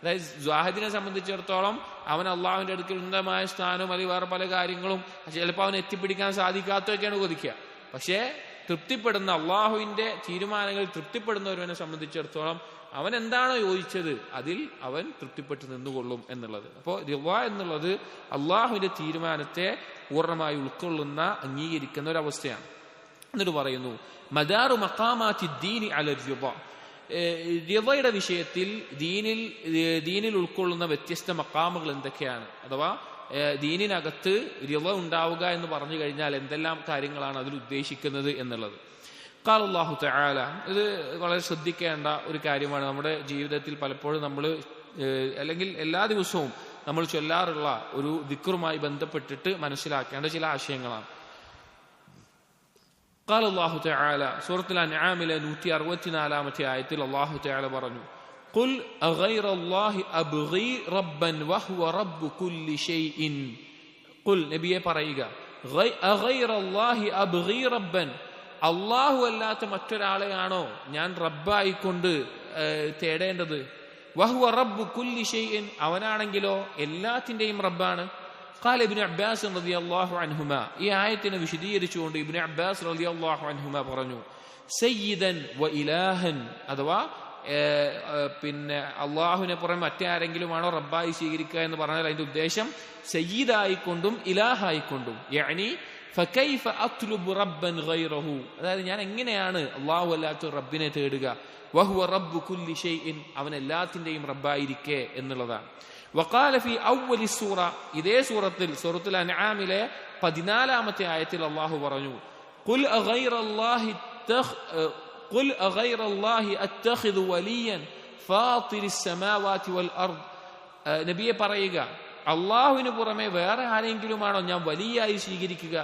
അതായത് ജാഹിദിനെ സംബന്ധിച്ചിടത്തോളം അവൻ അള്ളാഹുവിന്റെ അടുക്കൽ ഉന്നതമായ സ്ഥാനവും അല്ലെങ്കിൽ വേറെ പല കാര്യങ്ങളും ചിലപ്പോൾ അവൻ എത്തിപ്പിടിക്കാൻ സാധിക്കാത്തതൊക്കെയാണ് കൊതിക്കുക. പക്ഷേ തൃപ്തിപ്പെടുന്ന അള്ളാഹുവിന്റെ തീരുമാനങ്ങളിൽ തൃപ്തിപ്പെടുന്ന ഒരുവനെ സംബന്ധിച്ചിടത്തോളം അവൻ എന്താണോ യോജിച്ചത് അതിൽ അവൻ തൃപ്തിപ്പെട്ട് നിന്നുകൊള്ളും എന്നുള്ളത്. അപ്പോൾ റിളാ എന്നുള്ളത് അള്ളാഹുവിന്റെ തീരുമാനത്തെ പൂർണ്ണമായി ഉൾക്കൊള്ളുന്ന അംഗീകരിക്കുന്ന ഒരു അവസ്ഥയാണ്. എന്നിട്ട് പറയുന്നു, മദാറു മഖാമാത്തി ദീനി അല റിളാ, റിളയുടെ വിഷയത്തിൽ ദീനിൽ ഉൾക്കൊള്ളുന്ന വ്യത്യസ്ത മഖാമുകൾ എന്തൊക്കെയാണ്, അഥവാ ദീനിനകത്ത് റിള ഉണ്ടാവുക എന്ന് പറഞ്ഞു കഴിഞ്ഞാൽ എന്തെല്ലാം കാര്യങ്ങളാണ് അതിൽ ഉദ്ദേശിക്കുന്നത് എന്നുള്ളത്. ഖാല അല്ലാഹു തആല, ഇത് വളരെ ശ്രദ്ധിക്കേണ്ട ഒരു കാര്യമാണ്. നമ്മുടെ ജീവിതത്തിൽ പലപ്പോഴും നമ്മൾ അല്ലെങ്കിൽ എല്ലാ ദിവസവും നമ്മൾ ചൊല്ലാറുള്ള ഒരു ദിക്റുമായി ബന്ധപ്പെട്ടിട്ട് മനസ്സിലാക്കേണ്ട ചില ആശയങ്ങളാണ്. ഖാല അല്ലാഹു തആല, സൂറത്തുൽ അൻആമിലെ 164-ാമത്തെ ആയത്തിൽ അല്ലാഹു തആല പറഞ്ഞു, ഖുൽ അഗൈറല്ലാഹി അബ്ഗി റബ്ബൻ വഹുവ റബ്ബു കുല്ലി ഷൈഇൻ. ഖുൽ, നബിയെ പറയുക, അഗൈറല്ലാഹി അബ്ഗി റബ്ബൻ, അല്ലാഹു അല്ലാത്ത മറ്റൊരാളെയാണോ ഞാൻ റബ്ബായിക്കൊണ്ട് തേടേണ്ടത്? വഹുവ റബ്ബു കുല്ലി ഷൈഇൻ, അവനാണെങ്കിലോ എല്ലാത്തിന്റെയും റബ്ബാണ്. ഖാല ഇബ്നു അബ്ബാസ് റളിയല്ലാഹു അൻഹുമാ, ഈ ആയത്തിനെ വിശദീകരിച്ചുകൊണ്ട് ഇബ്നു അബ്ബാസ് റളിയല്ലാഹു അൻഹുമാ പറഞ്ഞു, സയ്യിദൻ വ ഇലാഹൻ, അഥവാ പിന്നെ അള്ളാഹുവിനെ പുറമെ മറ്റേ ആരെങ്കിലുമാണോ റബ്ബായി സ്വീകരിക്കുക എന്ന് പറഞ്ഞാൽ അതിന്റെ ഉദ്ദേശം സയ്യിദായിക്കൊണ്ടും ഇലാഹായിക്കൊണ്ടും, യഅനി ഫകൈഫ അത്ലുബു റബ്ബൻ ഗൈറഹു, അതായത് ഞാൻ എങ്ങനെയാണ് അള്ളാഹു അല്ലാത്ത റബ്ബിനെ തേടുക, വഹുവ റബ്ബു കുല്ലി ഷൈഇൻ, അവൻ എല്ലാത്തിന്റെയും റബ്ബായിരിക്കെ എന്നുള്ളതാണ്. വഖാല ഫി അവ്വലി സൂറ, ഇതേ സൂറത്തിൽ സൂറത്തുൽ അൻആമിലെ 14-ാമത്തെ ആയത്തിൽ അല്ലാഹു പറഞ്ഞു, ഖുൽ അഗൈറല്ലാഹി അത്തഖിദു വലിയൻ ഫാത്തിരിസ് സമാവാതി വൽ അർദ്, നബിയെ പറയുക, അള്ളാഹുവിന് പുറമെ വേറെ ആരെങ്കിലുമാണോ ഞാൻ വലിയായി സ്വീകരിക്കുക?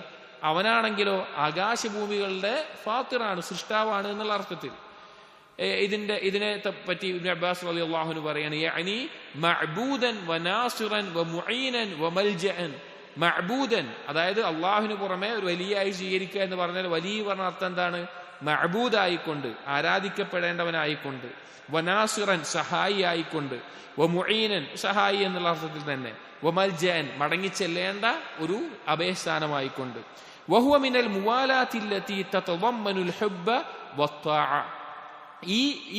അവനാണെങ്കിലോ ആകാശഭൂമികളുടെ ഫാത്തിറാണ്, സൃഷ്ടാവാണ് എന്നുള്ള അർത്ഥത്തിൽ. ഇതിനെ പറ്റി ഇബ്നു അബ്ബാസ് റളിയല്ലാഹു അൻഹു പറയാണ്, യഅനി മഅബൂദൻ വനാസിറൻ വമുഈനൻ വമൽജഅൻ. മഅബൂദൻ, അതായത് അള്ളാഹുവിന് പുറമെ ഒരു വലിയായി സ്വീകരിക്കുക എന്ന് പറഞ്ഞാൽ വലിയ പറഞ്ഞ അർത്ഥം എന്താണ്? മഅബൂദായിക്കൊണ്ട്, ആരാധിക്കപ്പെടേണ്ടവനായിക്കൊണ്ട്, വനാസിറൻ, സഹായി ആയിക്കൊണ്ട്, വമുഈനൻ, സഹായി എന്നുള്ള അർത്ഥത്തിൽ തന്നെ, വമൽജഅൻ, മടങ്ങിച്ചെല്ലേണ്ട ഒരു അഭയസ്ഥാനമായിക്കൊണ്ട്, വഹുവ മിനൽ മുവാലാത്തില്ലതി തതളമ്മനുൽ ഹുബ്ബ വത്വാഅ.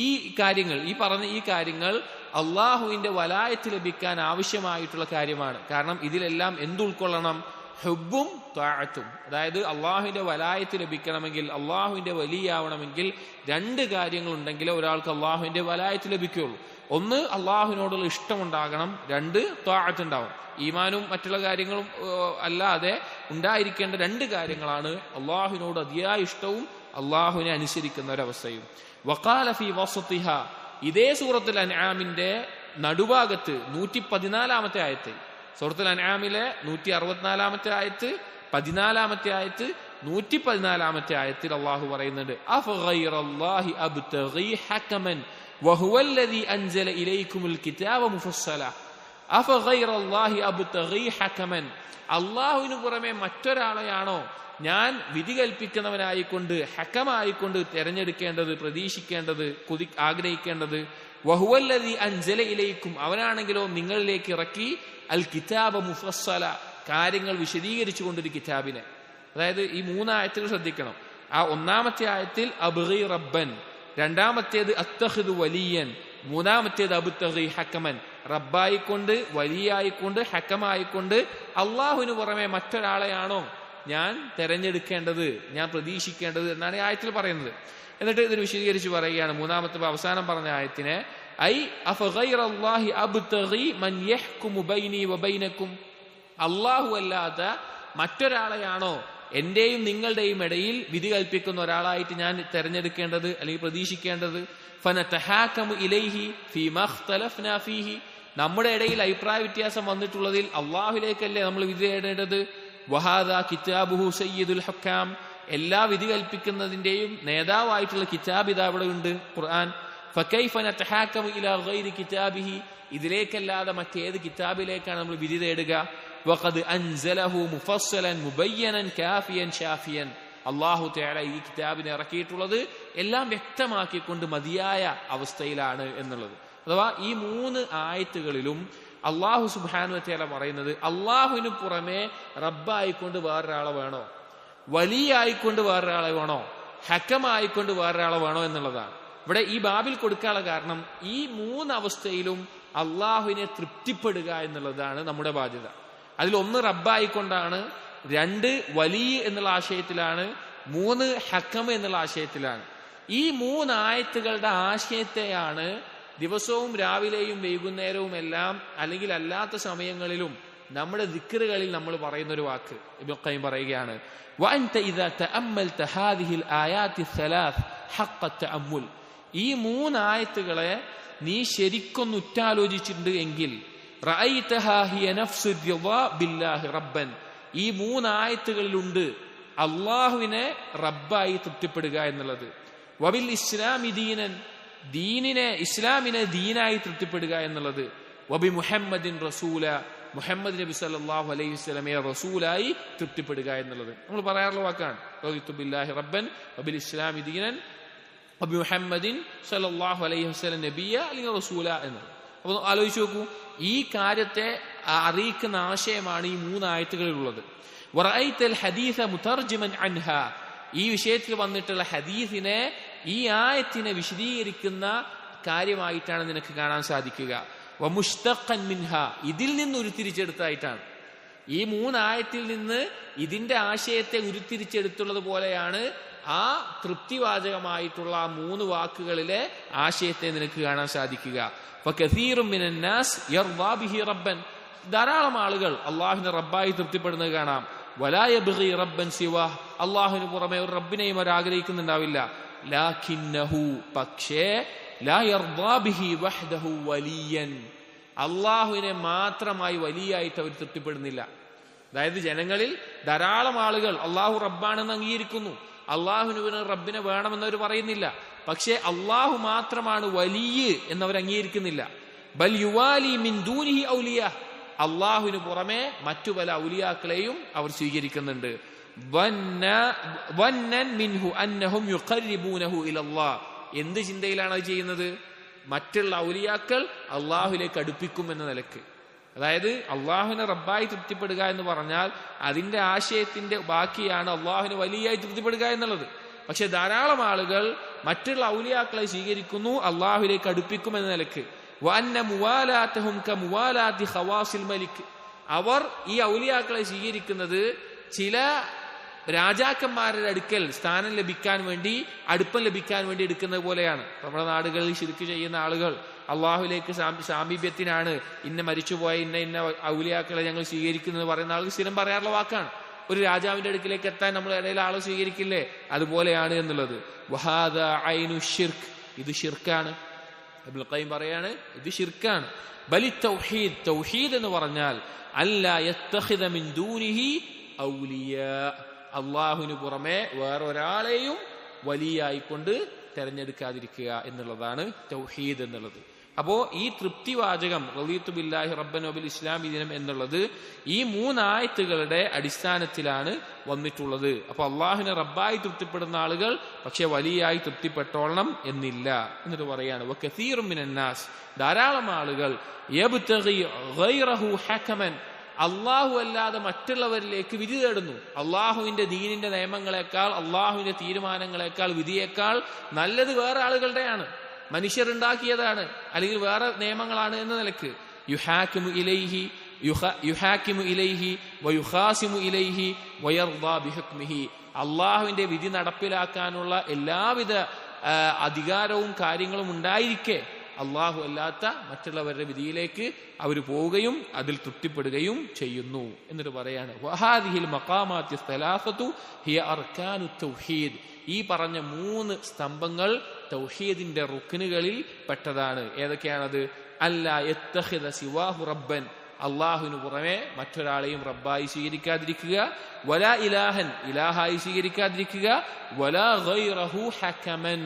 ഈ കാര്യങ്ങൾ, ഈ പറഞ്ഞ ഈ കാര്യങ്ങൾ അള്ളാഹുവിന്റെ വലായത്ത് ലഭിക്കാൻ ആവശ്യമായിട്ടുള്ള കാര്യമാണ്. കാരണം ഇതിലെല്ലാം എന്തുൾക്കൊള്ളണം? ഹുബ്ബും ത്വാഅത്തും. അതായത് അള്ളാഹുവിന്റെ വലായത്ത് ലഭിക്കണമെങ്കിൽ, അള്ളാഹുവിന്റെ വലിയാവണമെങ്കിൽ രണ്ട് കാര്യങ്ങൾ ഉണ്ടെങ്കിലേ ഒരാൾക്ക് അള്ളാഹുവിന്റെ വലായത്ത് ലഭിക്കുകയുള്ളൂ. ഒന്ന് അള്ളാഹുവിനോടുള്ള ഇഷ്ടമുണ്ടാകണം, രണ്ട് ത്വാഅത്ത് ഉണ്ടാവണം. ഈമാനും മറ്റുള്ള കാര്യങ്ങളും അല്ലാതെ ഉണ്ടായിരിക്കേണ്ട രണ്ട് കാര്യങ്ങളാണ് അള്ളാഹുവിനോട് അതിയായ ഇഷ്ടവും അള്ളാഹുവിനെ അനുസരിക്കുന്ന ഒരവസ്ഥയും. വഖാല ഫീ വസതിഹ, ഇതേ സൂറത്തുൽ അൻആമിന്റെ നടുഭാഗത്ത് 114-ാമത്തെ ആയത്ത്, സൂറത്തുൽ അൻആമിലെ 164-ാമത്തെ ആയത്ത്, 14-ാമത്തെ ആയത്ത്, 114-ാമത്തെ ആയത്തിൽ അള്ളാഹു പറയുന്നുണ്ട്, അഫഗൈറല്ലാഹി അബ്തഗി ഹകമൻ വഹുവല്ലദീ അൻസല ഇലൈക്കുമുൽ കിതാബ മുഫസ്സല. അഫഗൈറല്ലാഹി അബ്തഗി ഹകമൻ, അള്ളാഹുവിന് പുറമെ മറ്റൊരാളെയാണോ ഞാൻ വിധി കൽപ്പിക്കുന്നവനായിക്കൊണ്ട് ഹക്കമായിക്കൊണ്ട് തിരഞ്ഞെടുക്കേണ്ടത്, പ്രതീക്ഷിക്കേണ്ടത്, ആഗ്രഹിക്കേണ്ടത്? വഹുവല്ലദീ അൻസല ഇലൈക്കും, അവനാണെങ്കിലോ നിങ്ങളിലേക്ക് ഇറക്കി അൽ കിതാബ മുഫസ്സല, കാര്യങ്ങൾ വിശദീകരിച്ചു കൊണ്ടൊരു കിതാബിനെ. അതായത് ഈ 3 ആയത്തുകൾ ശ്രദ്ധിക്കണം. ആ 1-ാമത്തെ ആയത്തിൽ അബ്ഗി റബ്ബൻ, 2-ാമത്തേത് അത്തഖിദു വലിയൻ, 3-ാമത്തേത് അബ്തഗി ഹക്കമൻ. റബ്ബായിക്കൊണ്ട്, വലിയായിക്കൊണ്ട്, ഹക്കമായിക്കൊണ്ട് അള്ളാഹുവിന് പുറമെ മറ്റൊരാളെയാണോ ഞാൻ തെരഞ്ഞെടുക്കേണ്ടത്, ഞാൻ പ്രതീക്ഷിക്കേണ്ടത് എന്നാണ് ഈ ആയത്തിൽ പറയുന്നത്. എന്നിട്ട് ഇതിന് വിശദീകരിച്ച് പറയുകയാണ് 3-ാമത്തെ അവസാനം പറഞ്ഞ ആയത്തിനെ, ഐ അഫഗൈറല്ലാഹി അബ്തഗി മൻ യഹ്കുമു ബൈനി വബൈനക്കും, അള്ളാഹു അല്ലാത്ത മറ്റൊരാളെയാണോ എന്റെയും നിങ്ങളുടെയും ഇടയിൽ വിധി കൽപ്പിക്കുന്ന ഒരാളായിട്ട് ഞാൻ തെരഞ്ഞെടുക്കേണ്ടത് അല്ലെങ്കിൽ പ്രതീക്ഷിക്കേണ്ടത്? ഫനതഹാകമു ഇലൈഹി ഫീമാ ഇഖ്തലഫ്നാ ഫീഹി, നമ്മുടെ ഇടയിൽ അഭിപ്രായ വ്യത്യാസം വന്നിട്ടുള്ളതിൽ അള്ളാഹുലേക്കല്ലേ നമ്മൾ വിധി തേടേണ്ടത്? വഹാദാ കിതാബുഹു സയ്യിദുൽ ഹുക്കാം, എല്ലാ വിധി കൽപ്പിക്കുന്നതിന്റെയും നേതാവായിട്ടുള്ള കിതാബ് ഇതാ ഇവിടെ ഉണ്ട്, ഖുർആൻ. ഫകൈഫ നതഹാകമു ഇലാ ഗൈരി കിതാബിഹി, ഇതിലേക്കല്ലാതെ മറ്റേത് കിതാബിലേക്കാണ് നമ്മൾ വിധി തേടുക? വഖദ് അൻസലഹു മുഫസ്സലൻ മുബയ്യനൻ കാഫിയൻ ഷാഫിയൻ, അല്ലാഹു തആല ഈ കിതാബിനെ ഇറക്കിയിട്ടുള്ളത് എല്ലാം വ്യക്തമാക്കിക്കൊണ്ട് മതിയായ അവസ്ഥയിലാണ് എന്നുള്ളത്. അഥവാ ഈ 3 ആയത്തുകളിലും അള്ളാഹു സുബ്ഹാനഹു വ തആല പറയുന്നത് അള്ളാഹുവിന് പുറമെ റബ്ബായിക്കൊണ്ട് വേറൊരാളെ വേണോ, വലിയായിക്കൊണ്ട് വേറൊരാളെ വേണോ, ഹക്കമായിക്കൊണ്ട് വേറൊരാളെ വേണോ എന്നുള്ളതാണ്. ഇവിടെ ഈ ബാബിൽ കൊടുക്കാനുള്ള കാരണം ഈ 3 അവസ്ഥയിലും അള്ളാഹുവിനെ തൃപ്തിപ്പെടുക എന്നുള്ളതാണ് നമ്മുടെ ബാധ്യത. അതിലൊന്ന് റബ്ബായിക്കൊണ്ടാണ്, 2 വലിയ എന്നുള്ള ആശയത്തിലാണ്, 3 ഹക്കം എന്നുള്ള ആശയത്തിലാണ്. ഈ 3 ആയത്തുകളുടെ ആശയത്തെയാണ് ദിവസവും രാവിലെയും വൈകുന്നേരവും എല്ലാം അല്ലെങ്കിൽ അല്ലാത്ത സമയങ്ങളിലും നമ്മുടെ ദിക്റുകളിൽ നമ്മൾ പറയുന്ന ഒരു വാക്ക് ഇബ്നു ഖയ്യിം പറയുകയാണ്, വഅൻത ഇദാ തഅമ്മൽത ഹാദിഹിൽ ആയാതി الثلاث ഹഖ തഅമ്മുൽ, ഈ 3 ആയത്തുകളെ നീ ശരിക്കൊന്ന് ഉറ്റാലോചിച്ചിട്ടുണ്ട് എങ്കിൽ റഅയ്തഹാ ഹിയ നഫ്സു റിളാ ബില്ലാഹി റബ്ബൻ, ഈ 3 ആയത്തുകളിലുണ്ട് അള്ളാഹുവിനെ റബ്ബായി തൃപ്തിപ്പെടുക എന്നുള്ളത്. വബിൽ ഇസ്ലാമി ദീനൻ, ദീനിനെ ഇസ്ലാമിനെ ദീനായി തൃപ്തിപ്പെടുക എന്നുള്ളത്. വബി മുഹമ്മദിൻ റസൂല, മുഹമ്മദ് നബി സല്ലല്ലാഹു അലൈഹി വസല്ലമയെ റസൂലായി തൃപ്തിപ്പെടുക എന്നുള്ളത് നമ്മൾ പറയാറുള്ള വാക്കാണ്. റളിതു ബില്ലാഹി റബ്ബൻ വബിൽ ഇസ്ലാമി ദീനൻ വബി മുഹമ്മദിൻ സല്ലല്ലാഹു അലൈഹി വസല്ലം നബിയ അല്ലെങ്കിൽ റസൂല എന്നത്. അപ്പോൾ ആലോചിച്ച് നോക്കൂ, ഈ കാര്യത്തെ അറിയിക്കുന്ന ആശയമാണ് ഈ 3 ആയത്തുകളിലുള്ളത്. വറഅയ്തൽ ഹദീസ മുതർജിമൻ അൻഹാ, ഈ വിഷയത്തിൽ വന്നിട്ടുള്ള ഹദീസിനെ ഈ ആയത്തിനെ വിശദീകരിക്കുന്ന കാര്യമായിട്ടാണ് നിനക്ക് കാണാൻ സാധിക്കുക. വമുസ്തഖൻ മിൻഹ, ഇതിൽ നിന്ന് ഉരുത്തിരിച്ചെടുത്തായിട്ടാണ്. ഈ 3 ആയത്തിൽ നിന്ന് ഇതിന്റെ ആശയത്തെ ഉരുത്തിരിച്ചെടുത്തുള്ളത് പോലെയാണ് ആ തൃപ്തിവാചകമായിട്ടുള്ള 3 വാക്കുകളിലെ ആശയത്തെ നിനക്ക് കാണാൻ സാധിക്കുക. ഫകസീറും മിനൻ നാസ് യർദാ ബിഹി റബ്ബൻ, ധാരാളം ആളുകൾ അള്ളാഹുവിനെ റബ്ബായി തൃപ്തിപ്പെടുന്നത് കാണാം. വലാ യബ്ഗി റബ്ബൻ സിവാ, അള്ളാഹുവിന് പുറമെ ഒരു റബ്ബിനെയും അവർ ആഗ്രഹിക്കുന്നുണ്ടാവില്ല. ലാകിന്നഹു, പക്ഷേ ലാ യർദാ ബിഹി വഹ്ദഹു വലിയൻ, അള്ളാഹുവിനെ മാത്രമായി വലിയായിട്ട് അവർ തൃപ്തിപ്പെടുന്നില്ല. അതായത് ജനങ്ങളിൽ ധാരാളം ആളുകൾ അള്ളാഹു റബ്ബാണെന്ന് അംഗീകരിക്കുന്നു, അള്ളാഹുവിന് റബ്ബിനെ വേണമെന്നവർ പറയുന്നില്ല. പക്ഷെ അള്ളാഹു മാത്രമാണ് വലിയ എന്നവർ അംഗീകരിക്കുന്നില്ല. ബൽ യുവാലി മിൻ ദൂനിഹി ഔലിയ, അള്ളാഹുവിന് പുറമെ മറ്റു പല ഔലിയാക്കളെയും അവർ സ്വീകരിക്കുന്നുണ്ട്. വന്നൻ മിൻഹു അന്നഹും യുഖർരിബൂനഹു ഇലല്ലാഹ്, എന്ത് ചിന്തയിലാണ് അത് ചെയ്യുന്നത്? മറ്റുള്ള ഔലിയാക്കൾ അള്ളാഹുവിലേക്ക് അടുപ്പിക്കും എന്ന നിലക്ക്. അതായത് അള്ളാഹുവിനെ റബ്ബായി തൃപ്തിപ്പെടുക എന്ന് പറഞ്ഞാൽ അതിന്റെ ആശയത്തിന്റെ ബാക്കിയാണ് അള്ളാഹുവിനെ വലിയായി തൃപ്തിപ്പെടുക എന്നുള്ളത്. പക്ഷെ ധാരാളം ആളുകൾ മറ്റുള്ള ഔലിയാക്കളെ സ്വീകരിക്കുന്നു, അള്ളാഹുവിലേക്ക് അടുപ്പിക്കും എന്ന നിലക്ക്. വഅന്ന മുവാലാതഹും കമുവാലാതി ഖവാസിൽ മലിക്, അവർ ഈ ഔലിയാക്കളെ സ്വീകരിക്കുന്നത് ചില രാജാക്കന്മാരുടെ അടുക്കൽ സ്ഥാനം ലഭിക്കാൻ വേണ്ടി, അടുപ്പം ലഭിക്കാൻ വേണ്ടി എടുക്കുന്നത് പോലെയാണ്. നമ്മുടെ നാടുകളിൽ ശിർക്ക് ചെയ്യുന്ന ആളുകൾ അള്ളാഹുലേക്ക് സാമീപ്യത്തിനാണ് ഇന്ന മരിച്ചുപോയ ഇന്ന ഔലിയാക്കളെ ഞങ്ങൾ സ്വീകരിക്കുന്നത് പറയുന്ന ആളുകൾ സ്ഥിരം പറയാറുള്ള വാക്കാണ്. ഒരു രാജാവിന്റെ അടുക്കിലേക്ക് എത്താൻ നമ്മൾ ഇടയിൽ ആളെ സ്വീകരിക്കില്ലേ, അതുപോലെയാണ് എന്നുള്ളത്. വഹാദ ഐനു ഷിർക്ക്, ഇത് ഷിർക്കാണ്. ഇബ്നുൽ ഖയ്യിം പറയാണ് ഇത് ഷിർക്കാണ്. ബലി തൗഹീദ്, തൗഹീദ് എന്ന് പറഞ്ഞാൽ അല്ലാ യത്തഖിദ മിൻ ദൂനിഹി ഔലിയാ, അള്ളാഹുവിന് പുറമെ വേറൊരാളെയും വലിയായിക്കൊണ്ട് തെരഞ്ഞെടുക്കാതിരിക്കുക എന്നുള്ളതാണ് തൗഹീദ് എന്നുള്ളത്. അപ്പോ ഈ തൃപ്തിവാചകം റളീതു ബില്ലാഹി റബ്ബൻ വബിൽ ഇസ്ലാമി ദീനം എന്നുള്ളത് ഈ 3 ആയത്തുകളുടെ അടിസ്ഥാനത്തിലാണ് വന്നിട്ടുള്ളത്. അപ്പൊ അള്ളാഹുവിനെ റബ്ബായി തൃപ്തിപ്പെടുന്ന ആളുകൾ പക്ഷെ വലിയായി തൃപ്തിപ്പെട്ടോളണം എന്നില്ല. എന്നിട്ട് പറയാണ് വകസീറും മിനന്നാസ്, ധാരാളം ആളുകൾ യബ്തഗി ഗൈറഹു ഹകമൻ, അള്ളാഹു അല്ലാതെ മറ്റുള്ളവരിലേക്ക് വിധി തേടുന്നു. അള്ളാഹുവിന്റെ ദീനിന്റെ നിയമങ്ങളെക്കാൾ, അള്ളാഹുവിന്റെ തീരുമാനങ്ങളെക്കാൾ, വിധിയേക്കാൾ നല്ലത് വേറെ ആളുകളുടെയാണ്, മനുഷ്യരുണ്ടാക്കിയതാണ്, അല്ലെങ്കിൽ വേറെ നിയമങ്ങളാണ് എന്ന നിലക്ക്. യുഹാകിമു ഇലൈഹി വയുഖാസിമു ഇലൈഹി വയർദാ ബിഹുക്മിഹി, അള്ളാഹുവിന്റെ വിധി നടപ്പിലാക്കാനുള്ള എല്ലാവിധ അധികാരവും കാര്യങ്ങളും ഉണ്ടായിരിക്കെ അള്ളാഹു അല്ലാത്ത മറ്റുള്ളവരുടെ വിധിയിലേക്ക് അവർ പോവുകയും അതിൽ തൃപ്തിപ്പെടുകയും ചെയ്യുന്നു. എന്നിട്ട് പറയാണ് വഹാദിഹിൽ മഖാമാത്തി സലാസതു ഹിയ അർക്കാനു തൗഹീദ്, ഈ പറഞ്ഞ 3 സ്തംഭങ്ങൾ തൗഹീദിന്റെ റുക്നുകളിൽ പെട്ടതാണ്. ഏതൊക്കെയാണത്? അല്ലാ യത്തഖിദ സിവാഹു റബ്ബൻ, അള്ളാഹുവിന് പുറമെ മറ്റൊരാളെയും റബ്ബായി സ്വീകരിക്കാതിരിക്കുക, വലാ ഇലാഹൻ, ഇലാഹായി സ്വീകരിക്കാതിരിക്കുക, വലാ ഗൈറഹു ഹകമൻ,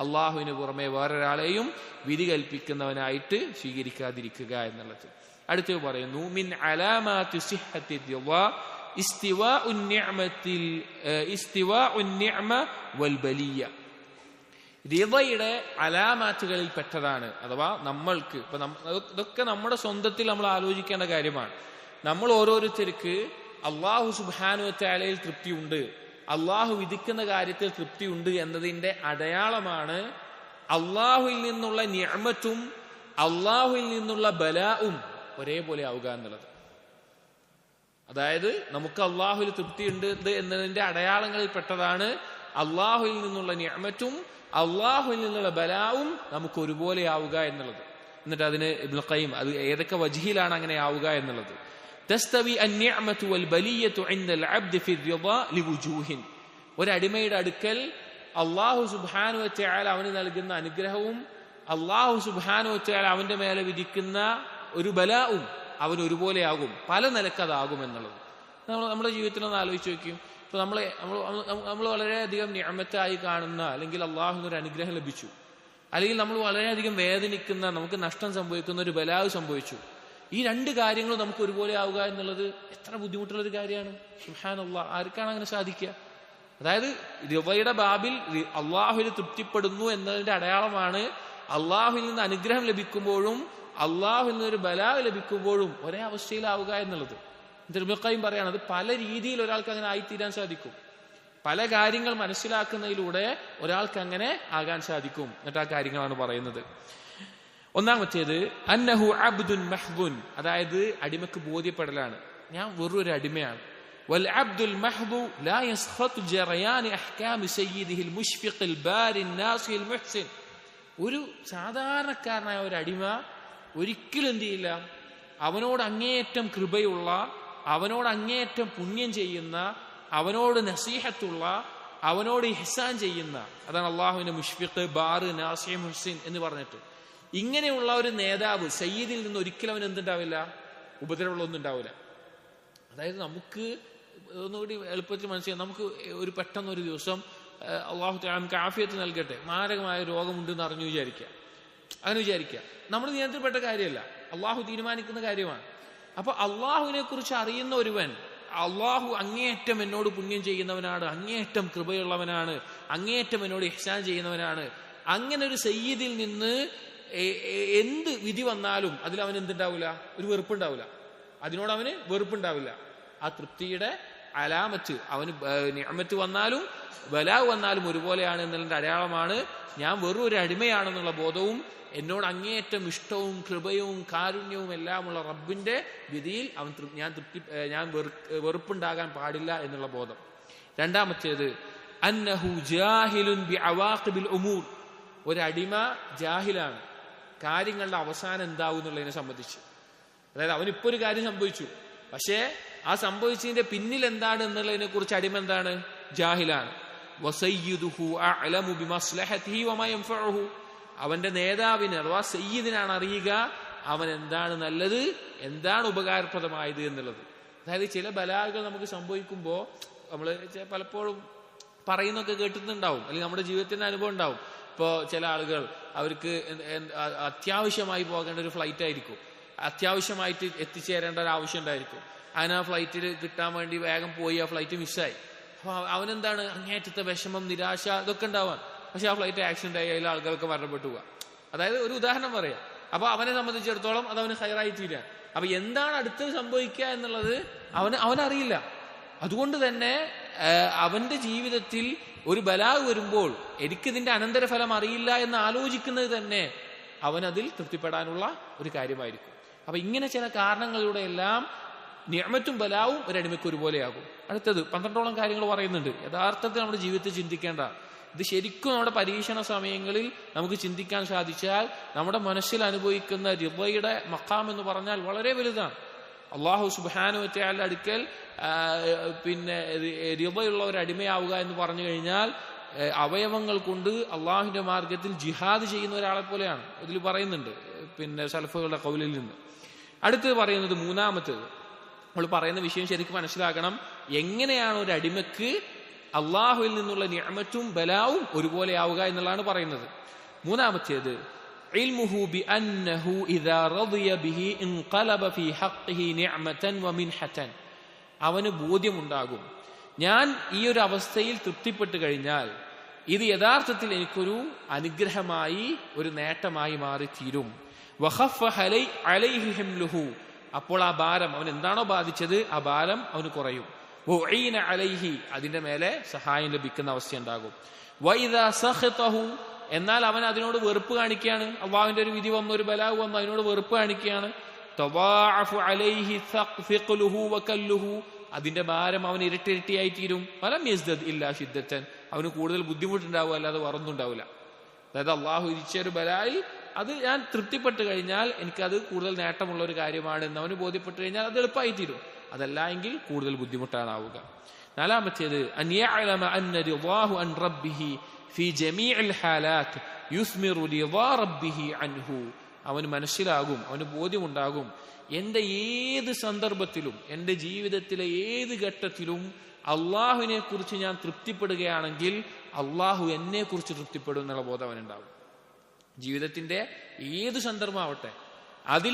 അള്ളാഹുവിന് പുറമെ വേറൊരാളെയും വിധി കൽപ്പിക്കുന്നവനായിട്ട് സ്വീകരിക്കാതിരിക്കുക എന്നുള്ളത്. അടുത്ത് പറയുന്നു മിൻ അലാമാത്തി സിഹ്ഹത്തി ദിവാ ഇസ്തിവാഉൻ നിഅമ വൽ ബലിയ, റിളയുടെ അലാമാറ്റുകളിൽ പെട്ടതാണ്. അഥവാ നമ്മൾക്ക് ഇപ്പൊ ഇതൊക്കെ നമ്മുടെ സ്വന്തത്തിൽ നമ്മൾ ആലോചിക്കേണ്ട കാര്യമാണ്. നമ്മൾ ഓരോരുത്തർക്ക് അള്ളാഹു സുബ്ഹാനഹു വ തആലയിൽ തൃപ്തിയുണ്ട്, അള്ളാഹു വിധിക്കുന്ന കാര്യത്തിൽ തൃപ്തിയുണ്ട് എന്നതിന്റെ അടയാളമാണ് അള്ളാഹുവിൽ നിന്നുള്ള നിഅമത്തും അള്ളാഹുവിൽ നിന്നുള്ള ബലാഉം ഒരേപോലെ ആവുക എന്നുള്ളത്. അതായത് നമുക്ക് അള്ളാഹുവിൽ തൃപ്തിയുണ്ട് എന്നതിന്റെ അടയാളങ്ങളിൽ പെട്ടതാണ് അള്ളാഹുവിൽ നിന്നുള്ള നിഅമത്തും അള്ളാഹുവിൽ നിന്നുള്ള ബലാവും നമുക്ക് ഒരുപോലെ ആവുക എന്നുള്ളത്. എന്നിട്ട് അതിന് ഇബ്നുൽ ഖയ്യിം അത് ഏതൊക്കെ വജ്ഹിലാണ് അങ്ങനെ ആവുക എന്നുള്ളത്. തസ്തവി അന്നിഅമതു വൽ ബലിയതു ഇൻദൽ അബ്ദി ഫി റിളാ ലിവുജൂഹിൻ, ഒരടിമയുടെ അടുക്കൽ അള്ളാഹു സുബ്ഹാനഹു വ തആല അവന് നൽകുന്ന അനുഗ്രഹവും അള്ളാഹു സുബ്ഹാനഹു വ തആല അവന്റെ മേലെ വിധിക്കുന്ന ഒരു ബലാവും അവൻ ഒരുപോലെ ആകും, പല നിലക്കതാകും എന്നുള്ളത്. നമ്മുടെ ജീവിതത്തിൽ ഒന്ന് ആലോചിച്ച് നോക്കും. ഇപ്പൊ നമ്മൾ വളരെയധികം നിഅമത്തായി കാണുന്ന, അല്ലെങ്കിൽ അള്ളാഹുവിനൊരു അനുഗ്രഹം ലഭിച്ചു, അല്ലെങ്കിൽ നമ്മൾ വളരെയധികം വേദനിക്കുന്ന, നമുക്ക് നഷ്ടം സംഭവിക്കുന്ന ഒരു ബലാവ് സംഭവിച്ചു. ഈ 2 കാര്യങ്ങളും നമുക്ക് ഒരുപോലെ ആവുക എന്നുള്ളത് എത്ര ബുദ്ധിമുട്ടുള്ളൊരു കാര്യമാണ്. സുബ്ഹാനല്ലാഹ്, ആർക്കാണ് അങ്ങനെ സാധിക്കുക? അതായത് റിളയുടെ ബാബിൽ അള്ളാഹുവിൽ തൃപ്തിപ്പെടുന്നു എന്നതിന്റെ അടയാളമാണ് അള്ളാഹുവിൽ നിന്ന് അനുഗ്രഹം ലഭിക്കുമ്പോഴും അള്ളാഹുവിൽ നിന്നൊരു ബലാവ് ലഭിക്കുമ്പോഴും ഒരേ അവസ്ഥയിലാവുക എന്നുള്ളത്. ഇബ്നുൽ ഖയ്യിം പറയാണ് അത് പല രീതിയിൽ ഒരാൾക്ക് അങ്ങനെ ആയിത്തീരാൻ സാധിക്കും. പല കാര്യങ്ങൾ മനസ്സിലാക്കുന്നതിലൂടെ ഒരാൾക്ക് അങ്ങനെ ആകാൻ സാധിക്കും. എന്നിട്ട് ആ കാര്യങ്ങളാണ് പറയുന്നത്. ഒന്നാമത്തേത് അന്നഹു അബ്ദുൻ മഹ്ദുൻ, അതായത് അടിമക്ക് ബോധ്യപ്പെടലാണ് ഞാൻ വെറൊരു അടിമയാണ്. വൽ അബ്ദുൽ മഹ്ദു ലാ യസ്ഖതു ജറയാൻ അഹ്കാം സയ്യിദിഹിൽ മുഷ്ഫിഖിൽ ബാരിൻ നാസിൽ മുഹ്സിൻ, ഒരു സാധാരണക്കാരനായ ഒരു അടിമ ഒരിക്കലും എന്ത് ചെയ്യില്ല, അവനോട് അങ്ങേയറ്റം കൃപയുള്ള, അവനോട് അങ്ങേയറ്റം പുണ്യം ചെയ്യുന്ന, അവനോട് നസീഹത്തുള്ള, അവനോട് ഇഹ്സാൻ ചെയ്യുന്ന, അതാണ് അള്ളാഹുവിന്റെ മുഷ്ഫിഖ്, ബാർ, നാസി, മുഹ്സിൻ എന്ന് പറഞ്ഞിട്ട്. ഇങ്ങനെയുള്ള ഒരു നേതാവ് സയ്യിദിൽ നിന്ന് ഒരിക്കലും അവൻ എന്തുണ്ടാവില്ല, ഉപദ്രവമുള്ളൊന്നും ഉണ്ടാവില്ല. അതായത് നമുക്ക് ഒന്നുകൂടി എളുപ്പത്തിൽ മനസ്സിലാക്കാം. നമുക്ക് ഒരു പെട്ടെന്നൊരു ദിവസം അള്ളാഹു തആല നമുക്ക് ആഫിയത്ത് നൽകട്ടെ, മാരകമായ രോഗമുണ്ടെന്ന് അറിഞ്ഞു അങ്ങനെ വിചാരിക്കുക. നമ്മൾ നിയന്ത്രിക്കപ്പെട്ട കാര്യമല്ല, അള്ളാഹു തീരുമാനിക്കുന്ന കാര്യമാണ്. അപ്പൊ അള്ളാഹുവിനെ കുറിച്ച് അറിയുന്ന ഒരുവൻ, അള്ളാഹു അങ്ങേയറ്റം എന്നോട് പുണ്യം ചെയ്യുന്നവനാണ്, അങ്ങേയറ്റം കൃപയുള്ളവനാണ്, അങ്ങേയറ്റം എന്നോട് ഇഹ്സാൻ ചെയ്യുന്നവനാണ്, അങ്ങനെ ഒരു സയ്യിദിൽ നിന്ന് എന്ത് വിധി വന്നാലും അതിൽ അവൻ എന്തുണ്ടാവില്ല, ഒരു വെറുപ്പുണ്ടാവില്ല, അതിനോട് അവന് വെറുപ്പുണ്ടാവില്ല. ആ തൃപ്തിയുടെ അലാമത്ത്, അവന് നിഅമത്ത് വന്നാലും ബലാവ് വന്നാലും ഒരുപോലെയാണ് എന്നതിന്റെ അടയാളമാണ് ഞാൻ വെറും ഒരു അടിമയാണെന്നുള്ള ബോധവും എന്നോട് അങ്ങേയറ്റം ഇഷ്ടവും കൃപയും കാരുണ്യവും എല്ലാമുള്ള റബ്ബിന്റെ വിധിയിൽ ഞാൻ വെറുപ്പുണ്ടാകാൻ പാടില്ല എന്നുള്ള ബോധം. രണ്ടാമത്തേത് അന്നഹു ജാഹിലുൻ ബിഅവാഖിബിൽ ഉമൂർ, ഒരടിമ ജാഹിലാണ് കാര്യങ്ങളുടെ അവസാനം എന്താവും എന്നുള്ളതിനെ സംബന്ധിച്ച്. അതായത് അവനിപ്പോ ഒരു കാര്യം സംഭവിച്ചു, പക്ഷേ ആ സംഭവിച്ചതിന്റെ പിന്നിൽ എന്താണ് എന്നുള്ളതിനെ കുറിച്ച് അടിമ എന്താണ്? ജാഹിലാണ്. വസയ്യിദുഹു അഅലമു ബിമസ്ലഹതിഹി വമാ യൻഫഉഹു, അവന്റെ നേതാവിന് അഥവാ സയ്യിദിനാണ് അറിയുക അവൻ എന്താണ് നല്ലത്, എന്താണ് ഉപകാരപ്രദമായത് എന്നുള്ളത്. അതായത് ചില ബലാകൾ നമുക്ക് സംഭവിക്കുമ്പോൾ നമ്മൾ പലപ്പോഴും പറയുന്നൊക്കെ കേട്ടിട്ടുണ്ടാവും, അല്ലെങ്കിൽ നമ്മുടെ ജീവിതത്തിന്റെ അനുഭവം ഉണ്ടാവും. ഇപ്പോൾ ചില ആളുകൾ അവർക്ക് അത്യാവശ്യമായി പോകേണ്ട ഒരു ഫ്ലൈറ്റ് ആയിരിക്കും, അത്യാവശ്യമായിട്ട് എത്തിച്ചേരേണ്ട ഒരു ആവശ്യം ഉണ്ടായിരിക്കും. അതിന് ആ ഫ്ലൈറ്റിൽ കിട്ടാൻ വേണ്ടി വേഗം പോയി ആ ഫ്ലൈറ്റ് മിസ്സായി. അപ്പൊ അവനെന്താണ് അങ്ങേറ്റത്തെ വിഷമം, നിരാശ ഇതൊക്കെ ഉണ്ടാവാൻ. പക്ഷെ ആ ഫ്ലൈറ്റ് ആക്സിഡന്റ് ആയി, അതിൽ ആളുകൾക്ക് മരണപ്പെട്ടു പോവുക. അതായത് ഒരു ഉദാഹരണം പറയാം. അപ്പൊ അവനെ സംബന്ധിച്ചിടത്തോളം അത് അവന് ഹൈറായി തീരാൻ. അപ്പൊ എന്താണ് അടുത്തത് സംഭവിക്കുക എന്നുള്ളത് അവനറിയില്ല. അതുകൊണ്ട് തന്നെ അവന്റെ ജീവിതത്തിൽ ഒരു ബലാവ് വരുമ്പോൾ എനിക്കിതിന്റെ അനന്തരഫലം അറിയില്ല എന്ന് ആലോചിക്കുന്നത് തന്നെ അവനതിൽ തൃപ്തിപ്പെടാനുള്ള ഒരു കാര്യമായിരിക്കും. അപ്പൊ ഇങ്ങനെ ചില കാരണങ്ങളിലൂടെ എല്ലാം നിഅമത്തും ബലാവും ഒരടിമയ്ക്ക് ഒരുപോലെയാകും. അടുത്തത് 12ഓളം കാര്യങ്ങൾ പറയുന്നുണ്ട്. യഥാർത്ഥത്തിൽ നമ്മുടെ ജീവിതത്തിൽ ചിന്തിക്കേണ്ട ഇത് ശരിക്കും നമ്മുടെ പരീക്ഷണ സമയങ്ങളിൽ നമുക്ക് ചിന്തിക്കാൻ സാധിച്ചാൽ നമ്മുടെ മനസ്സിൽ അനുഭവിക്കുന്ന റിളയുടെ മഖാം എന്ന് പറഞ്ഞാൽ വളരെ വലുതാണ്. അള്ളാഹു സുബ്ഹാനഹു വ തആലയുടെ അടുക്കൽ റിളയുള്ള ഒരു അടിമയാവുക എന്ന് പറഞ്ഞു കഴിഞ്ഞാൽ അവയവങ്ങൾ കൊണ്ട് അള്ളാഹുവിന്റെ മാർഗത്തിൽ ജിഹാദ് ചെയ്യുന്ന ഒരാളെ പോലെയാണ്. ഇതിൽ പറയുന്നുണ്ട് സലഫുകളുടെ ഖൗലിൽ നിന്ന്. അടുത്തത് പറയുന്നത് മൂന്നാമത്തേത്, നമ്മൾ പറയുന്ന വിഷയം ശരിക്കും മനസ്സിലാക്കണം. എങ്ങനെയാണ് ഒരു അടിമക്ക് അള്ളാഹുവിൽ നിന്നുള്ള നിഅമത്തും ബലാവും ഒരുപോലെ ആവുക എന്നുള്ളതാണ് പറയുന്നത്. മൂന്നാമത്തേത് ഇൽമുഹു ബിഅന്നഹു ഇദാ റളിയ ബിഹി ഇൻഖലബ ഫീ ഹഖ്ഖിഹി നിഅമതൻ വമിൻഹതൻ, അവന് ബോധ്യമുണ്ടാകും ഞാൻ ഈ ഒരു അവസ്ഥയിൽ തൃപ്തിപ്പെട്ട് കഴിഞ്ഞാൽ ഇത് യഥാർത്ഥത്തിൽ എനിക്കൊരു അനുഗ്രഹമായി ഒരു നേട്ടമായി മാറിത്തീരും. വഖഫ അലൈഹി ഹിംലുഹു, അപ്പോൾ ആ ഭാരം, അവൻ എന്താണോ ബാധിച്ചത് ആ ഭാരം അവന് കുറയും. വഉഈന അലൈഹി, അതിന്റെ മേലെ സഹായം ലഭിക്കുന്ന അവസ്ഥ ഉണ്ടാകും. വഇദാ സഖതഹു, എന്നാൽ അവൻ അതിനോട് വെറുപ്പ് കാണിക്കുകയാണ്, അള്ളാഹുവിന്റെ ഒരു വിധി വന്നു, ഒരു ബലാവ് വന്നു, അതിനോട് വെറുപ്പ് കാണിക്കുകയാണ്. തദാഅഫു അലൈഹി ഫിഖ്ലുഹു വകല്ലുഹു, അതിന്റെ ഭാരം അവൻ ഇരട്ടിയായി തീരും. ഫലം യസ്ദദ് ഇല്ലാ ശിദ്ദത്തൻ, അവന് കൂടുതൽ ബുദ്ധിമുട്ടുണ്ടാവും, അല്ലാതെ വേറൊന്നുണ്ടാവില്ല. അതായത് അള്ളാഹു വിധിച്ച ഒരു ബലായി അത് ഞാൻ തൃപ്തിപ്പെട്ട് കഴിഞ്ഞാൽ എനിക്കത് കൂടുതൽ നേട്ടമുള്ള ഒരു കാര്യമാണ് എന്ന് അവന് ബോധ്യപ്പെട്ട് കഴിഞ്ഞാൽ അത് എളുപ്പമായി തീരും. അതല്ല എങ്കിൽ കൂടുതൽ ബുദ്ധിമുട്ടാണാവുക. നാലാമത്തേത് അൻ യഅലമ അന്ന റിളാഹു അൻ റബ്ബിഹി ഫീ ജമീഇൽ ഹാലാത്ത് യുസ്മിറു റിളാ റബ്ബിഹി അൻഹു, അവന് മനസ്സിലാകും, അവന് ബോധ്യമുണ്ടാകും എന്റെ ഏത് സന്ദർഭത്തിലും എന്റെ ജീവിതത്തിലെ ഏത് ഘട്ടത്തിലും അള്ളാഹുവിനെ കുറിച്ച് ഞാൻ തൃപ്തിപ്പെടുകയാണെങ്കിൽ അള്ളാഹു എന്നെ കുറിച്ച് തൃപ്തിപ്പെടും എന്നുള്ള ബോധം അവനുണ്ടാവും. ജീവിതത്തിന്റെ ഏത് സന്ദർഭമാവട്ടെ അതിൽ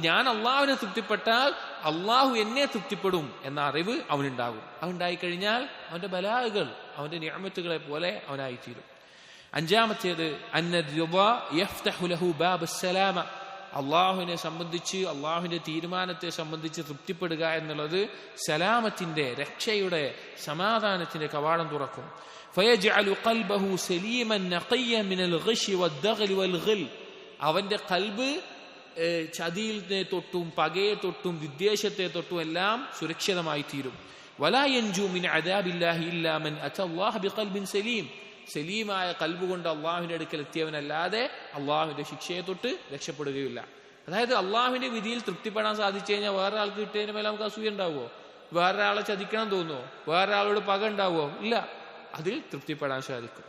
ഞാൻ അള്ളാഹുവിനെ തൃപ്തിപ്പെട്ടാൽ അള്ളാഹു എന്നെ തൃപ്തിപ്പെടും എന്ന അറിവ് അവനുണ്ടാകും. അവനുണ്ടായിക്കഴിഞ്ഞാൽ അവന്റെ ബലാകൾ അവന്റെ നിഅമത്തുകളെ പോലെ അവനായിത്തീരും. അഞ്ചാമത്തേത് അന്ന റിളാ യഫ്തഹു ലഹു ബാബസ് സലാമ, അള്ളാഹുവിനെ സംബന്ധിച്ച് അള്ളാഹുവിന്റെ തീരുമാനത്തെ സംബന്ധിച്ച് തൃപ്തിപ്പെടുക എന്നുള്ളത് സലാമത്തിന്റെ, രക്ഷയുടെ, സമാധാനത്തിന്റെ കവാടം തുറക്കും. ഫയജ്അലു ഖൽബഹു സലീമൻ നഖിയ്യൻ മിനൽ ഗിശ് വദ്ദഗ്ൽ വൽഗിൽ, അവന്റെ ഖൽബ് ചതിയിനെ തൊട്ടും പകയെ തൊട്ടും വിദ്വേഷത്തെ തൊട്ടും എല്ലാം സുരക്ഷിതമായി തീരും. വലാ യൻജു മിൻ അദാബില്ലാഹി ഇല്ലാ മൻ അത്തല്ലാഹ ബിഖൽബിൻ സലീം, സലീമായ കൽബ് കൊണ്ട് അള്ളാഹുവിന്റെ അടുക്കൽ എത്തിയവനല്ലാതെ അള്ളാഹുവിന്റെ ശിക്ഷയെ തൊട്ട് രക്ഷപ്പെടുകയില്ല. അതായത് അള്ളാഹുവിന്റെ വിധിയിൽ തൃപ്തിപ്പെടാൻ സാധിച്ചു കഴിഞ്ഞാൽ വേറെ ആൾക്ക് കിട്ടിയതിന് മേലെ നമുക്ക് അസൂയ ഉണ്ടാവുമോ? വേറെ ആളെ ചതിക്കണം തോന്നുമോ? വേറെ ആളോട് പക ഉണ്ടാവുമോ? ഇല്ല, അതിൽ തൃപ്തിപ്പെടാൻ സാധിക്കും.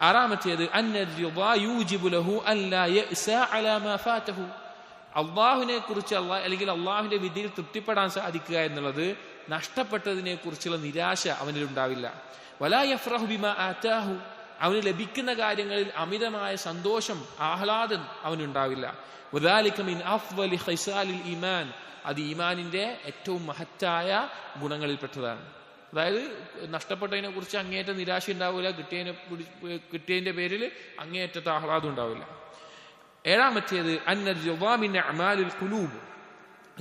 ആറാമത്തേത് അന്ന റിളാ യൂജിബു ലഹു അല്ലാ യഅ്സാ അലാ മാ ഫാതഹു, അള്ളാഹുവിനെ കുറിച്ച് അല്ലെങ്കിൽ അള്ളാഹുവിന്റെ വിധിയിൽ തൃപ്തിപ്പെടാൻ സാധിക്കുക എന്നുള്ളത് നഷ്ടപ്പെട്ടതിനെ കുറിച്ചുള്ള നിരാശ അവനിൽ ഉണ്ടാവില്ല. വലാ യഫ്റഹു ബിമാ ആതാഹു, അവന് ലഭിക്കുന്ന കാര്യങ്ങളിൽ അമിതമായ സന്തോഷം, ആഹ്ലാദം അവനുണ്ടാവില്ല. വദാലിക മിൻ അഫ്ളലി ഖിസാലിൽ ഈമാൻ, അത് ഈമാനിന്റെ ഏറ്റവും മഹത്തായ ഗുണങ്ങളിൽപ്പെട്ടതാണ്. അതായത് നഷ്ടപ്പെട്ടതിനെ കുറിച്ച് അങ്ങേയറ്റ നിരാശ ഉണ്ടാവില്ല, കിട്ടിയതിന്റെ പേരിൽ അങ്ങേയറ്റത്തെ ആഹ്ലാദം ഉണ്ടാവില്ല. ഏഴാമത്തേത് അന്ന റിളാ മിൻ അഅമാലിൽ ഖുലൂബ്,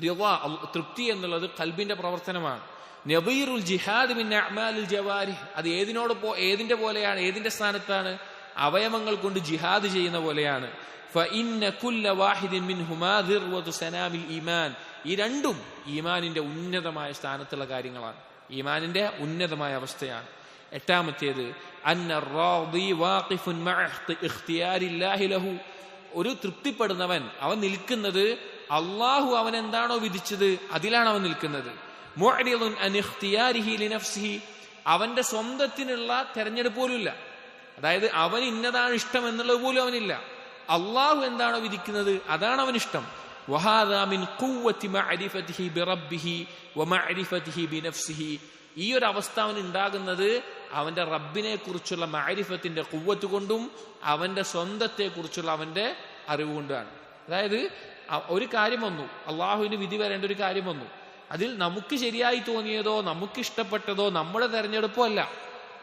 റിളാ തൃപ്തി എന്നുള്ളത് ഖൽബിന്റെ പ്രവർത്തനമാണ്. നദീറുൽ ജിഹാദ് മിൻ അഅമാലിൽ ജവാരിഹ്, അത് ഏതിന്റെ പോലെയാണ്, ഏതിന്റെ സ്ഥാനത്താണ്? അവയവങ്ങൾ കൊണ്ട് ജിഹാദ് ചെയ്യുന്ന പോലെയാണ്. ഫഇന്ന കുല്ല വാഹിദിൻ മിൻഹുമാ ദിർവതു സനാമിൽ ഈമാൻ, ഈ രണ്ടും ഈമാനിന്റെ ഉന്നതമായ സ്ഥാനത്തുള്ള കാര്യങ്ങളാണ്, ഈമാനിന്റെ ഉന്നതമായ അവസ്ഥയാണ്. എട്ടാമത്തേത് ഒരു തൃപ്തിപ്പെടുന്നവൻ അവൻ നിൽക്കുന്നത് അള്ളാഹു അവൻ എന്താണോ വിധിച്ചത് അതിലാണ് അവൻ നിൽക്കുന്നത്. അവന്റെ സ്വന്തത്തിനുള്ള തെരഞ്ഞെടുപ്പ് പോലും ഇല്ല. അതായത് അവൻ ഇന്നതാണ് ഇഷ്ടം എന്നുള്ളത് പോലും അവനില്ല. അള്ളാഹു എന്താണോ വിധിക്കുന്നത് അതാണ് അവൻ ഇഷ്ടം. ഈ ഒരു അവസ്ഥ അവൻ ഉണ്ടാകുന്നത് അവന്റെ റബ്ബിനെ കുറിച്ചുള്ള മഅരിഫത്തിന്റെ ഖുവ്വത്ത് കൊണ്ടും അവന്റെ സ്വന്തത്തെ കുറിച്ചുള്ള അവന്റെ അറിവ് കൊണ്ടാണ്. അതായത് ഒരു കാര്യം വന്നു, അള്ളാഹുവിന് വിധി വരേണ്ട ഒരു കാര്യം വന്നു, അതിൽ നമുക്ക് ശരിയായി തോന്നിയതോ നമുക്ക് ഇഷ്ടപ്പെട്ടതോ നമ്മുടെ തെരഞ്ഞെടുപ്പോ അല്ല,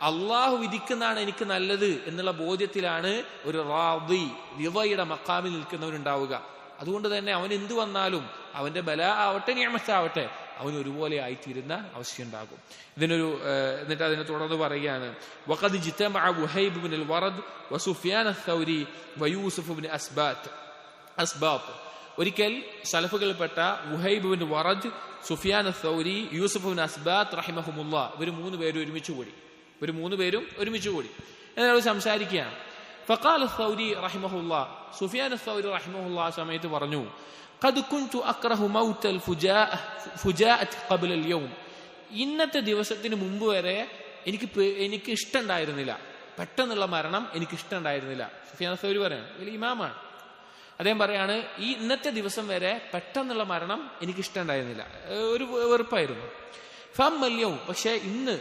അള്ളാഹു വിധിക്കുന്നതാണ് എനിക്ക് നല്ലത് എന്നുള്ള ബോധ്യത്തിലാണ് ഒരു റാദി റിളയുടെ മഖാമിൽ നിൽക്കുന്നവനുണ്ടാവുക. അതുകൊണ്ട് തന്നെ അവൻ എന്തു വന്നാലും അവന്റെ ബലാ ആവട്ടെ നിഅമത്താവട്ടെ അവൻ ഒരുപോലെ ആയിത്തീരുന്ന അവസ്ഥയുണ്ടാകും. എന്നിട്ട് അതിനെ തുടർന്ന് പറയുകയാണ്, വഖദ് ജിതമഅ വുഹൈബ് ഇബ്നുൽ വറദ് വസുഫിയാൻ അസ്സൗരി വയൂസുഫ് ഇബ്നു അസ്ബാത്ത്. ഒരിക്കൽ സലഫുകൾപ്പെട്ട വുഹൈബ് ഇബ്നു വറദ്, സുഫിയാൻ അസ്സൗരി, യൂസുഫ് ഇബ്നു അസ്ബാത്ത് റഹിമഹുമുല്ലാ ഇവർ മൂന്ന് പേരും ഒരുമിച്ച് കൂടി എന്നോട് സംസാരിക്കുകയാണ്. ഫഖാല അസ്സൗരി റഹിമഹുല്ലാ, സുഫിയാൻ അസ്സൗരി റഹിമഹുല്ലാ ആ സമയത്ത് പറഞ്ഞു, ഖദ് കുൻതു അക്റഹു മൗതൽ ഫുജാഅത്ത് ഖബ്ല അൽ യൗം. ഇന്നത്തെ ദിവസത്തിന് മുമ്പ് വരെ എനിക്ക് ഇഷ്ടമുണ്ടായിരുന്നില്ല, പെട്ടെന്നുള്ള മരണം എനിക്ക് ഇഷ്ടമുണ്ടായിരുന്നില്ല. സുഫിയാൻ അസ്സൗരി പറയാണ്, വലിയ ഇമാമാണ്, അദ്ദേഹം പറയാണ്, ഈ ഇന്നത്തെ ദിവസം വരെ പെട്ടെന്നുള്ള മരണം എനിക്ക് ഇഷ്ടമുണ്ടായിരുന്നില്ല, ഒരു വെറുപ്പായിരുന്നു. ഫമ്മല്യവും, പക്ഷെ ഇന്ന്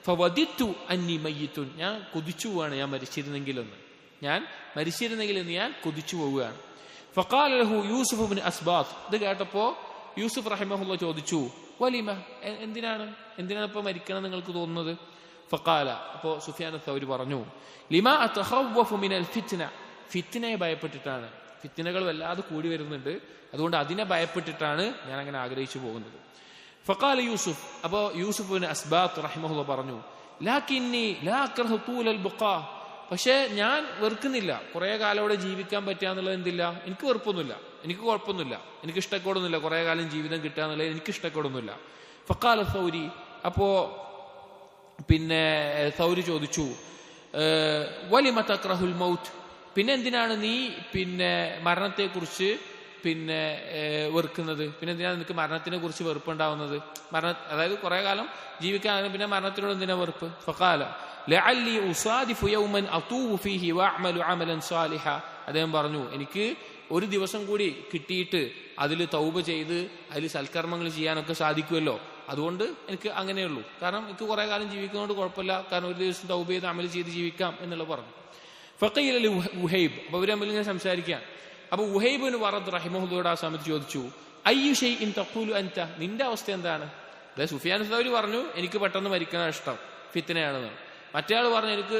ഫവദിത്തു അന്നി മയ്യിത്തുൻ, ഞാൻ കൊതിച്ചു പോവുകയാണ്, ഞാൻ മരിച്ചിരുന്നെങ്കിലെന്ന് ഞാൻ കൊതിച്ചു പോവുകയാണ്. ഫഖാല ലഹു യൂസുഫ് ഇബ്നു അസ്ബാത്ത്. ഇത് കേട്ടപ്പോ യൂസുഫ് റഹിമഹുല്ലാ ചോദിച്ചു, വലിമ, എന്തിനാണ് ഇപ്പൊ മരിക്കണം നിങ്ങൾക്ക് തോന്നുന്നത്? ഫഖാല, അപ്പോ സുഫിയാൻ അസ്സൗരി പറഞ്ഞു, ലിമാ അതഖവ്വഫു മിനൽ ഫിത്ന, ഫിത്നയെ ഭയപ്പെട്ടിട്ടാണ്. ഫിത്നകൾ വല്ലാതെ കൂടി വരുന്നുണ്ട്, അതുകൊണ്ട് അതിനെ ഭയപ്പെട്ടിട്ടാണ് ഞാൻ അങ്ങനെ ആഗ്രഹിച്ചു പോകുന്നത്. ഫഖാല യൂസുഫ്, അപ്പോ യൂസുഫ് ഇബ്നു അസ്ബാത്ത് റഹിമഹുല്ലാ പറഞ്ഞു, ലാകിന്നി ലാ അക്റഹു തൂലൽ ബുഖാ, പക്ഷെ ഞാൻ വെറുക്കുന്നില്ല കുറെ കാലം അവിടെ ജീവിക്കാൻ പറ്റുകയെന്നുള്ളത്. എന്തില്ല, എനിക്ക് വെറുപ്പൊന്നുമില്ല, എനിക്ക് കുഴപ്പമൊന്നുമില്ല, എനിക്ക് ഇഷ്ടക്കേടൊന്നുമില്ല കുറെ കാലം ജീവിതം കിട്ടുക എന്നുള്ളത് എനിക്ക് ഇഷ്ടക്കേടൊന്നുമില്ല. ഫഖാല സൗരി, അപ്പോ സൗരി ചോദിച്ചു, വലിമ തക്റഹുൽ മൗത്ത്, പിന്നെ എന്തിനാണ് നീ മരണത്തെക്കുറിച്ച് വെറുക്കുന്നത്? പിന്നെ എന്തിനാണ് നിനക്ക് മരണത്തിനെ കുറിച്ച് വെറുപ്പുണ്ടാവുന്നത്? അതായത് കുറെ കാലം ജീവിക്കാൻ, പിന്നെ മരണത്തിനോട് എന്തിനാ വെറുപ്പ്? ഫഖാല ലഅല്ലി ഉസാദിഫു യൗമൻ അതൂബു ഫീഹി വഅമലു അമലൻ സാലിഹ. അദ്ദേഹം പറഞ്ഞു, എനിക്ക് ഒരു ദിവസം കൂടി കിട്ടിയിട്ട് അതിൽ തൗബ ചെയ്ത് അതിൽ സൽക്കർമ്മങ്ങൾ ചെയ്യാനൊക്കെ സാധിക്കുമല്ലോ, അതുകൊണ്ട് എനിക്ക് അങ്ങനെയുള്ളൂ. കാരണം എനിക്ക് കുറെ കാലം ജീവിക്കുന്നതുകൊണ്ട് കുഴപ്പമില്ല, കാരണം ഒരു ദിവസം തൗബ ചെയ്ത് അമൽ ചെയ്ത് ജീവിക്കാം എന്നുള്ള പറഞ്ഞു. ഫഖീല ലി വുഹൈബ്, അപ്പൊ അവർ തമ്മിൽ ഇങ്ങനെ സംസാരിക്കാൻ. അപ്പൊ വുഹൈബ് ഇബ്നു വറദ് റഹിമഹുല്ലാഹു ആ സമയത്ത് ചോദിച്ചു, അയ്യു ഷൈഇൻ തഖൂലു അൻത, നിന്റെ അവസ്ഥ എന്താണ്? അതായത് സുഫിയാൻ അസ്സൗരി പറഞ്ഞു, എനിക്ക് പെട്ടെന്ന് മരിക്കാൻ ഇഷ്ടം, ഫിത്നയാണെന്ന്. മറ്റേ ആൾ പറഞ്ഞു, എനിക്ക്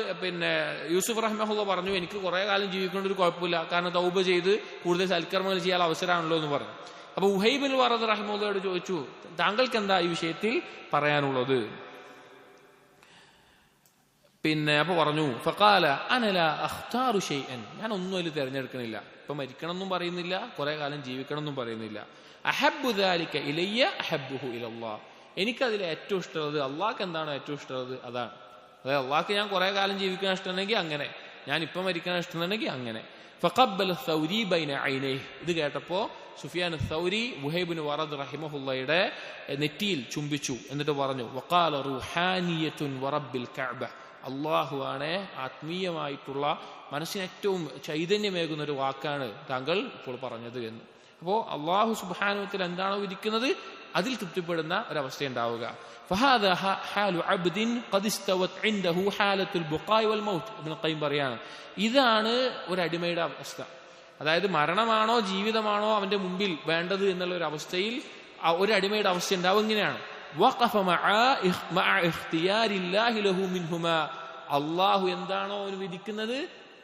യൂസുഫ് റഹിമഹുല്ലാഹു പറഞ്ഞു, എനിക്ക് കുറെ കാലം ജീവിക്കേണ്ട ഒരു കുഴപ്പമില്ല, കാരണം തൗബ ചെയ്ത് കൂടുതൽ സൽക്കർമ്മങ്ങൾ ചെയ്യാൻ അവസരമാണല്ലോ എന്ന് പറഞ്ഞു. അപ്പൊ വുഹൈബ് ഇബ്നു വറദ് റഹിമഹുല്ലാഹയോട് ചോദിച്ചു, താങ്കൾക്ക് എന്താ ഈ വിഷയത്തിൽ പറയാനുള്ളത്? അപ്പൊ പറഞ്ഞു, ഫഖാല അനല അഖ്താറു ഷൈഅൻ, ഞാൻ ഒന്നും അതിൽ തിരഞ്ഞെടുക്കണില്ല, ഇപ്പൊ മരിക്കണം എന്നും പറയുന്നില്ല, കുറെ കാലം ജീവിക്കണം എന്നും പറയുന്നില്ല. അഹബ്ബു ദാലിക ഇലയ്യ അഹബ്ബുഹു ഇലല്ലാഹ്, എനിക്കതിൽ ഏറ്റവും ഇഷ്ടമുള്ളത്, അള്ളാഹ്ക്ക് എന്താണോ ഏറ്റവും ഇഷ്ടമുള്ളത് അതാണ്. അതായത് അള്ളാഹ്ക്ക് ഞാൻ കുറെ കാലം ജീവിക്കാൻ ഇഷ്ടമുണ്ടെങ്കിൽ അങ്ങനെ, ഞാൻ ഇപ്പം മരിക്കാൻ ഇഷ്ടമുണ്ടെങ്കിൽ അങ്ങനെ. ഫഖബ്ബല സൗരി ബൈന ഐനൈഹി, ഇത് കേട്ടപ്പോ സുഫിയാൻ സൗരി വുഹൈബ് ഇബ്നു വറദ് റഹിമഹുല്ലാഹയുടെ നെറ്റിയിൽ ചുംബിച്ചു. എന്നിട്ട് പറഞ്ഞു, വഖാല റുഹാനിയത്തുൻ വറബ്ബിൽ കഅബ, അള്ളാഹു ആണ്, ആത്മീയമായിട്ടുള്ള മനസ്സിന് ഏറ്റവും ചൈതന്യമേകുന്ന ഒരു വാക്കാണ് താങ്കൾ ഇപ്പോൾ പറഞ്ഞത് എന്ന്. അപ്പോ അള്ളാഹു സുബ്ഹാനഹു വ തആല എന്താണോ വിധിക്കുന്നത് അതിൽ തൃപ്തിപ്പെടുന്ന ഒരവസ്ഥയുണ്ടാവുക. ഫഹാദാ ഹാലു അബ്ദിൻ ഖദ് ഇസ്തവത് ഇൻദഹു ഹാലത്തുൽ ബുഖാഇ വൽ മൗത്ത്. ഇബ്നു ഖയ്യിം പറയാണ്, ഇതാണ് ഒരു അടിമയുടെ അവസ്ഥ. അതായത് മരണമാണോ ജീവിതമാണോ അവന്റെ മുമ്പിൽ വേണ്ടത് എന്നുള്ള ഒരു അവസ്ഥയിൽ ഒരു അടിമയുടെ അവസ്ഥ ഉണ്ടാവും. ഇങ്ങനെയാണ്, വഖഫ മഅ ഇഖ്തിയാരില്ലാഹി ലഹു മിൻഹുമാ, അള്ളാഹു എന്താണോ അവന് വിധിക്കുന്നത്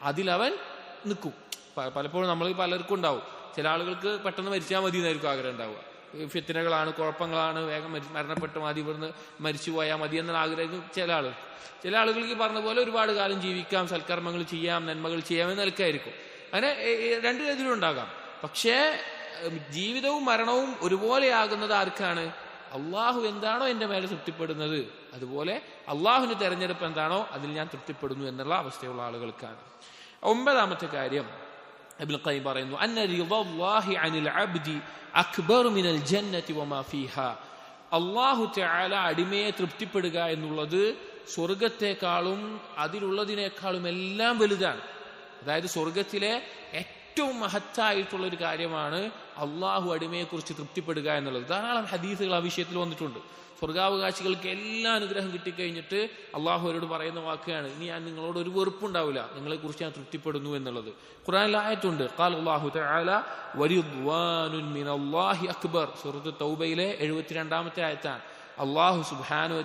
അതിലവൻ നിൽക്കും. പലപ്പോഴും നമ്മൾ പലർക്കും ഉണ്ടാവും, ചില ആളുകൾക്ക് പെട്ടെന്ന് മരിച്ചാൽ മതി എന്നായിരിക്കും ആഗ്രഹം ഉണ്ടാവുക. ഫിത്നകളാണ്, കുഴപ്പങ്ങളാണ്, വേഗം മരണപ്പെട്ട് മതി, ഇവിടുന്ന് മരിച്ചു പോയാൽ മതി എന്നുള്ള ആഗ്രഹം ചില ആളുകൾക്ക് പറഞ്ഞ പോലെ ഒരുപാട് കാലം ജീവിക്കാം, സൽക്കർമ്മങ്ങൾ ചെയ്യാം, നന്മകൾ ചെയ്യാം എന്ന് നിൽക്കായിരിക്കും. അങ്ങനെ രണ്ടു രീതിയിലും ഉണ്ടാകാം. പക്ഷേ ജീവിതവും മരണവും ഒരുപോലെയാകുന്നത് ആർക്കാണ്? അള്ളാഹു എന്താണോ എന്റെ മേലെ തൃപ്തിപ്പെടുന്നത് അതുപോലെ അള്ളാഹുവിന്റെ തെരഞ്ഞെടുപ്പ് എന്താണോ അതിൽ ഞാൻ തൃപ്തിപ്പെടുന്നു എന്നുള്ള അവസ്ഥയുള്ള ആളുകൾക്കാണ്. 9ാമത്തെ കാര്യം ഇബ്നുൽ ഖയ്യിം പറയുന്നു, അന്ന റിളല്ലാഹി അനിൽ അബ്ദി അക്ബറു മിനൽ ജന്നതി വമാ ഫീഹാ. അല്ലാഹു തആല അടിമയെ തൃപ്തിപ്പെടുക എന്നുള്ളത് സ്വർഗത്തെക്കാളും അതിലുള്ളതിനേക്കാളും എല്ലാം വലുതാണ്. അതായത് സ്വർഗത്തിലെ ഏറ്റവും മഹത്തായിട്ടുള്ള ഒരു കാര്യമാണ് അള്ളാഹു അടിമയെക്കുറിച്ച് തൃപ്തിപ്പെടുക എന്നുള്ളത്. ധാരാളം ഹദീസുകൾ ആ വിഷയത്തിൽ വന്നിട്ടുണ്ട്. സ്വർഗാവകാശികൾക്ക് എല്ലാ അനുഗ്രഹം കിട്ടിക്കഴിഞ്ഞിട്ട് അള്ളാഹു അവരോട് പറയുന്ന വാക്കാണ്, ഇനി ഞാൻ നിങ്ങളോട് ഒരു വെറുപ്പുണ്ടാവില്ല, നിങ്ങളെ കുറിച്ച് ഞാൻ തൃപ്തിപ്പെടുന്നു എന്നുള്ളത്. ഖുർആനിൽ ആയത്തുണ്ട്, ഖാല അല്ലാഹു തആല വരിദ്വാനുൻ മിനല്ലാഹി അക്ബർ. സൂറത്ത് തൗബയിലെ 72ാമത്തെ ആയത്താണ്. അള്ളാഹു സുബ്ഹാനഹു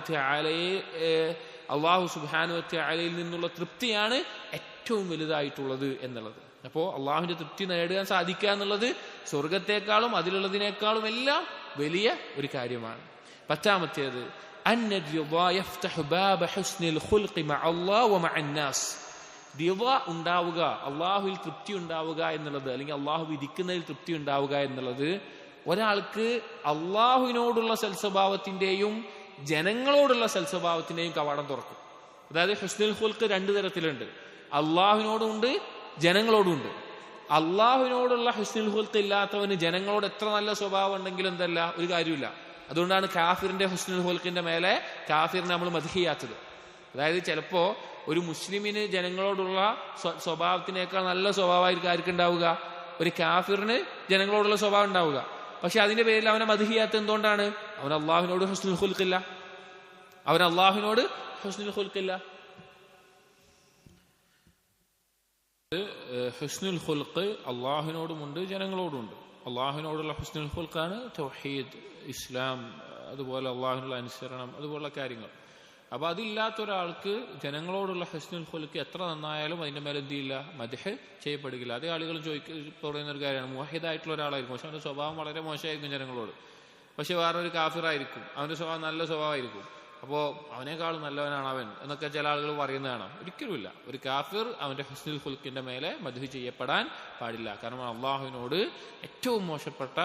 വ തആലയിൽ നിന്നുള്ള തൃപ്തിയാണ് ഏറ്റവും വലുതായിട്ടുള്ളത് എന്നുള്ളത്. അപ്പോൾ അള്ളാഹുവിന്റെ തൃപ്തി നേടാൻ സാധിക്കുക എന്നുള്ളത് സ്വർഗത്തെക്കാളും അതിലുള്ളതിനേക്കാളും എല്ലാം വലിയ ഒരു കാര്യമാണ്. 10ാമത്തേത് ഉണ്ടാവുക, അള്ളാഹുവിൽ തൃപ്തി ഉണ്ടാവുക എന്നുള്ളത്, അല്ലെങ്കിൽ അള്ളാഹു വിധിക്കുന്നതിൽ തൃപ്തി ഉണ്ടാവുക എന്നുള്ളത് ഒരാൾക്ക് അള്ളാഹുവിനോടുള്ള സൽസ്വഭാവത്തിന്റെയും ജനങ്ങളോടുള്ള സൽസ്വഭാവത്തിന്റെയും കവാടം തുറക്കും. അതായത് ഹുസ്നുൽ ഖുൽഖ് 2 തരത്തിലുണ്ട്, അള്ളാഹുവിനോടുണ്ട് ജനങ്ങളോടുണ്ട്. അള്ളാഹുവിനോടുള്ള ഹുസ്നുൽ ഖുൽഖ് ഇല്ലാത്തവന് ജനങ്ങളോട് എത്ര നല്ല സ്വഭാവം ഉണ്ടെങ്കിലും എന്തല്ല, ഒരു കാര്യമില്ല. അതുകൊണ്ടാണ് കാഫിറിന്റെ ഹുസ്നുൽ ഖുൽഖിന്റെ മേലെ കാഫിറിനെ നമ്മൾ മദ്ഹ് ചെയ്യാത്തത്. അതായത് ചിലപ്പോ ഒരു മുസ്ലിമിന് ജനങ്ങളോടുള്ള സ്വഭാവത്തിനേക്കാൾ നല്ല സ്വഭാവമായിരിക്കും ആർക്കുണ്ടാവുക, ഒരു കാഫിറിന് ജനങ്ങളോടുള്ള സ്വഭാവം ഉണ്ടാവുക. പക്ഷെ അതിന്റെ പേരിൽ അവനെ മദ്ഹ് ചെയ്യാത്ത എന്തുകൊണ്ടാണ്? അവൻ അള്ളാഹുവിനോട് ഹുസ്നുൽ ഖുൽഖില്ല, ഹുസ്നുൽ ഖുൽഖ് അള്ളാഹുവിനോടുമുണ്ട് ജനങ്ങളോടുമുണ്ട്. അള്ളാഹുവിനോടുള്ള ഹുസ്നുൽ ഖുൽഖാണ് തൗഹീദ്, ഇസ്ലാം, അതുപോലെ അള്ളാഹുവിനുള്ള അനുസരണം, അതുപോലുള്ള കാര്യങ്ങൾ. അപ്പൊ അതില്ലാത്ത ഒരാൾക്ക് ജനങ്ങളോടുള്ള ഹുസ്നുൽ ഖുൽഖ് എത്ര നന്നായാലും അതിന്റെ മേലെ എന്ത് ചെയ്യില്ല, മദ്ഹ് ചെയ്യപ്പെടുകയില്ല. അതേ ആളുകൾ പറയുന്ന ഒരു കാര്യമാണ്, മുവഹിദായിട്ടുള്ള ഒരാളായിരിക്കും, പക്ഷെ അവന്റെ സ്വഭാവം വളരെ മോശമായിരിക്കും ജനങ്ങളോട്. പക്ഷെ വേറൊരു കാഫിറായിരിക്കും, അവന്റെ സ്വഭാവം നല്ല സ്വഭാവമായിരിക്കും, അപ്പോ അവനേക്കാളും നല്ലവനാണ് അവൻ എന്നൊക്കെ ചില ആളുകൾ പറയുന്നതാണ്. ഒരിക്കലുമില്ല. ഒരു കാഫിർ അവന്റെ ഹുസ്നുൽ ഖുൽഖിന്റെ മേലെ മദ്ഹ് ചെയ്യപ്പെടാൻ പാടില്ല. കാരണം അള്ളാഹുവിനോട് ഏറ്റവും മോശപ്പെട്ട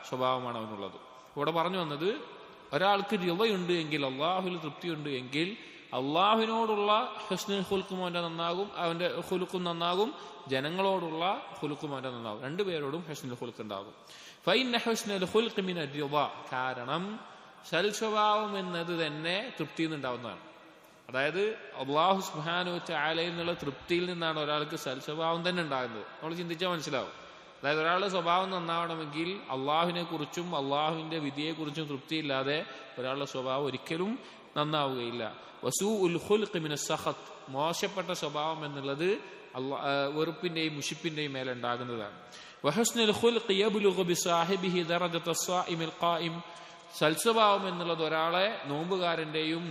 സ്വഭാവമാണ് അവനുള്ളത്. ഇവിടെ പറഞ്ഞു വന്നത്, ഒരാൾക്ക് റിളയുണ്ട് എങ്കിൽ, അള്ളാഹുവിൽ തൃപ്തിയുണ്ട് എങ്കിൽ അള്ളാഹുവിനോടുള്ള ഹുസ്നുൽ ഖുൽഖും അവന്റെ നന്നാകും, അവന്റെ ഖുൽഖും നന്നാകും, ജനങ്ങളോടുള്ള ഖുൽഖും അവന്റെ നന്നാകും. രണ്ടുപേരോടും ഹുസ്നുൽ ഖുൽഖ് ഉണ്ടാകും. ഫഇന്ന ഹുസ്നുൽ ഖുൽഖ് മിനർ റിള. കാരണം സൽസ്വഭാവം എന്നത് തന്നെ തൃപ്തിയിൽ നിന്നുണ്ടാവുന്നതാണ്. അതായത് അല്ലാഹു സുബ്ഹാനഹു വ തആലയിൽ നിന്നുള്ള തൃപ്തിയിൽ നിന്നാണ് ഒരാൾക്ക് സൽസ്വഭാവം തന്നെ ഉണ്ടാകുന്നത്. നമ്മൾ ചിന്തിച്ചാൽ മനസ്സിലാവും. അതായത് ഒരാളുടെ സ്വഭാവം നന്നാവണമെങ്കിൽ അള്ളാഹുവിനെ കുറിച്ചും അള്ളാഹുവിന്റെ വിധിയെക്കുറിച്ചും തൃപ്തിയില്ലാതെ ഒരാളുടെ സ്വഭാവം ഒരിക്കലും നന്നാവുകയില്ല. വസൂഉൽ ഖുൽഖ് മിനസ് സഖത്ത്. മോശപ്പെട്ട സ്വഭാവം എന്നുള്ളത് വെറുപ്പിന്റെയും മുഷിപ്പിന്റെയും മേലെ ഉണ്ടാകുന്നതാണ്. വഹുസ്നുൽ ഖുൽഖ് യബ്ലുഗു ബിസാഹിബിഹി ദറജത സ്വാഇമിൽ ഖായിം. സൽസ്വഭാവം എന്നുള്ളത് ഒരാളെ നോമ്പുകാരന്റെയും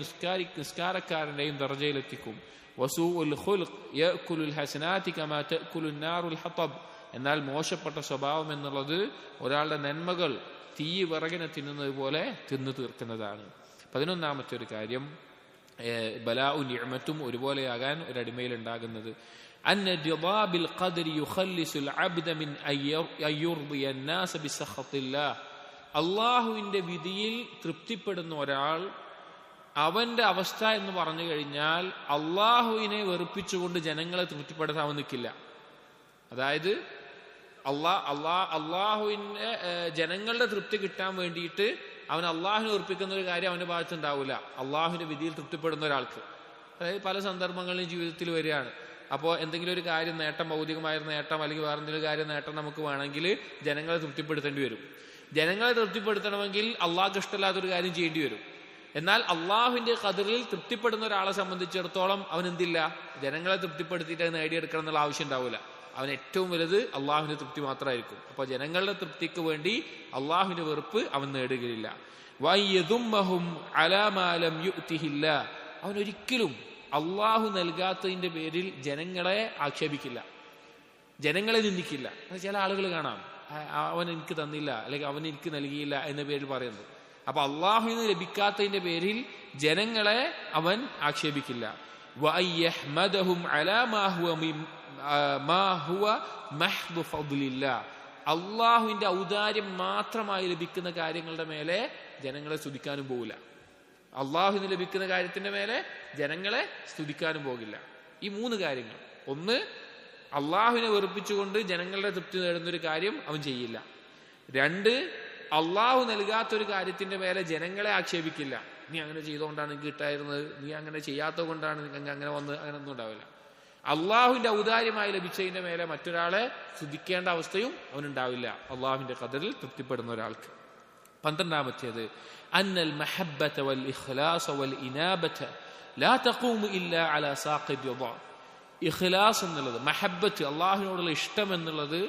നിസ്കാരക്കാരന്റെയും ദർജയിലെത്തിക്കും. വസൂഉൽ ഖുൽഖ് യഅകുലുൽ ഹസനാതി കമാ തഅകുലുൻ നാറുൽ ഹതബ്. എന്നാൽ മോശപ്പെട്ട സ്വഭാവം എന്നുള്ളത് ഒരാളുടെ നന്മകൾ തീ വിറകിനെ തിന്നുന്നത് പോലെ തിന്നു തീർക്കുന്നതാണ്. 11ാമത്തെ ഒരു കാര്യം, ബലാഉ നിഅമത്തും ഒരുപോലെയാകാൻ ഒരു അടിമയിൽ ഉണ്ടാകുന്നത്. അന്ന റിളാ ബിൽ ഖദ്രി യുഖല്ലിസുൽ അബ്ദ മിൻ അയ്യുർദിയ അന്നാസ ബിസഖത്തില്ലാഹ്. അള്ളാഹുവിന്റെ വിധിയിൽ തൃപ്തിപ്പെടുന്ന ഒരാൾ, അവന്റെ അവസ്ഥ എന്ന് പറഞ്ഞു കഴിഞ്ഞാൽ അള്ളാഹുവിനെ വെറുപ്പിച്ചുകൊണ്ട് ജനങ്ങളെ തൃപ്തിപ്പെടുത്താൻ അവൻ നിൽക്കില്ല. അതായത് അള്ളാഹുവിന്റെ ജനങ്ങളുടെ തൃപ്തി കിട്ടാൻ വേണ്ടിയിട്ട് അവൻ അള്ളാഹുവിനെ വെറുപ്പിക്കുന്ന ഒരു കാര്യം അവന്റെ ഭാഗത്ത് ഉണ്ടാവില്ല. അള്ളാഹുവിന്റെ വിധിയിൽ തൃപ്തിപ്പെടുന്ന ഒരാൾക്ക്, അതായത് പല സന്ദർഭങ്ങളിലും ജീവിതത്തിൽ വരികയാണ്. അപ്പോൾ എന്തെങ്കിലും ഒരു കാര്യം നേട്ടം, ഭൗതികമായ നേട്ടം അല്ലെങ്കിൽ വേറെ എന്തെങ്കിലും കാര്യം നേട്ടം നമുക്ക് വേണമെങ്കിൽ ജനങ്ങളെ തൃപ്തിപ്പെടുത്തേണ്ടി വരും. ജനങ്ങളെ തൃപ്തിപ്പെടുത്തണമെങ്കിൽ അള്ളാഹ്ക്ക് ഇഷ്ടമില്ലാത്തൊരു കാര്യം ചെയ്യേണ്ടി വരും. എന്നാൽ അള്ളാഹുവിന്റെ ഖദറിൽ തൃപ്തിപ്പെടുന്ന ഒരാളെ സംബന്ധിച്ചിടത്തോളം അവൻ എന്തില്ല, ജനങ്ങളെ തൃപ്തിപ്പെടുത്തിയിട്ട് നേടിയെടുക്കണം എന്നുള്ള ആവശ്യം ഉണ്ടാവില്ല. അവൻ ഏറ്റവും വലുത് അള്ളാഹുവിന്റെ തൃപ്തി മാത്രമായിരിക്കും. അപ്പൊ ജനങ്ങളുടെ തൃപ്തിക്ക് വേണ്ടി അള്ളാഹുവിന്റെ വെറുപ്പ് അവൻ നേടുകയില്ല. അവൻ ഒരിക്കലും അള്ളാഹു നൽകാത്തതിന്റെ പേരിൽ ജനങ്ങളെ ആക്ഷേപിക്കില്ല, ജനങ്ങളെ നിന്ദിക്കില്ല. ചില ആളുകൾ കാണാം, അവൻ എനിക്ക് തന്നില്ല അല്ലെങ്കിൽ അവൻ എനിക്ക് നൽകിയില്ല എന്ന പേരിൽ പറയുന്നത്. അപ്പൊ അള്ളാഹുവിന് ലഭിക്കാത്തതിന്റെ പേരിൽ ജനങ്ങളെ അവൻ ആക്ഷേപിക്കില്ല. അള്ളാഹുവിന്റെ ഔദാര്യം മാത്രമായി ലഭിക്കുന്ന കാര്യങ്ങളുടെ മേലെ ജനങ്ങളെ സ്തുതിക്കാനും പോവില്ല. അള്ളാഹുവിന് ലഭിക്കുന്ന കാര്യത്തിന്റെ മേലെ ജനങ്ങളെ സ്തുതിക്കാനും പോകില്ല. ഈ 3 കാര്യങ്ങൾ. ഒന്ന്, അള്ളാഹുവിനെ വെറുപ്പിച്ചുകൊണ്ട് ജനങ്ങളുടെ തൃപ്തി നേടുന്നൊരു കാര്യം അവൻ ചെയ്യില്ല. 2, അള്ളാഹു നൽകാത്തൊരു കാര്യത്തിന്റെ മേലെ ജനങ്ങളെ ആക്ഷേപിക്കില്ല. നീ അങ്ങനെ ചെയ്തുകൊണ്ടാണ് എനിക്ക് കിട്ടായിരുന്നത്, നീ അങ്ങനെ ചെയ്യാത്തത് കൊണ്ടാണ് നിങ്ങൾക്ക് അങ്ങനെ വന്ന്, അങ്ങനെയൊന്നും ഉണ്ടാവില്ല. അള്ളാഹുവിന്റെ ഔദാര്യമായി ലഭിച്ചതിന്റെ മേലെ മറ്റൊരാളെ സ്തുതിക്കേണ്ട അവസ്ഥയും അവനുണ്ടാവില്ല, അള്ളാഹുവിന്റെ ഖദറിൽ തൃപ്തിപ്പെടുന്ന ഒരാൾക്ക്. 12-ാമത്തേത്, അന്നൽ മഹബ്ബത വൽ ഇഖ്ലാസ വൽ ഇനാബത ലാ തഖൂമു ഇല്ലാ അലാ സാഖി റിദാ. ഇഖ്ലാസ് എന്നുള്ളത്, മഹബ്ബത്ത് അള്ളാഹുവിനോടുള്ള ഇഷ്ടം എന്നുള്ളത്,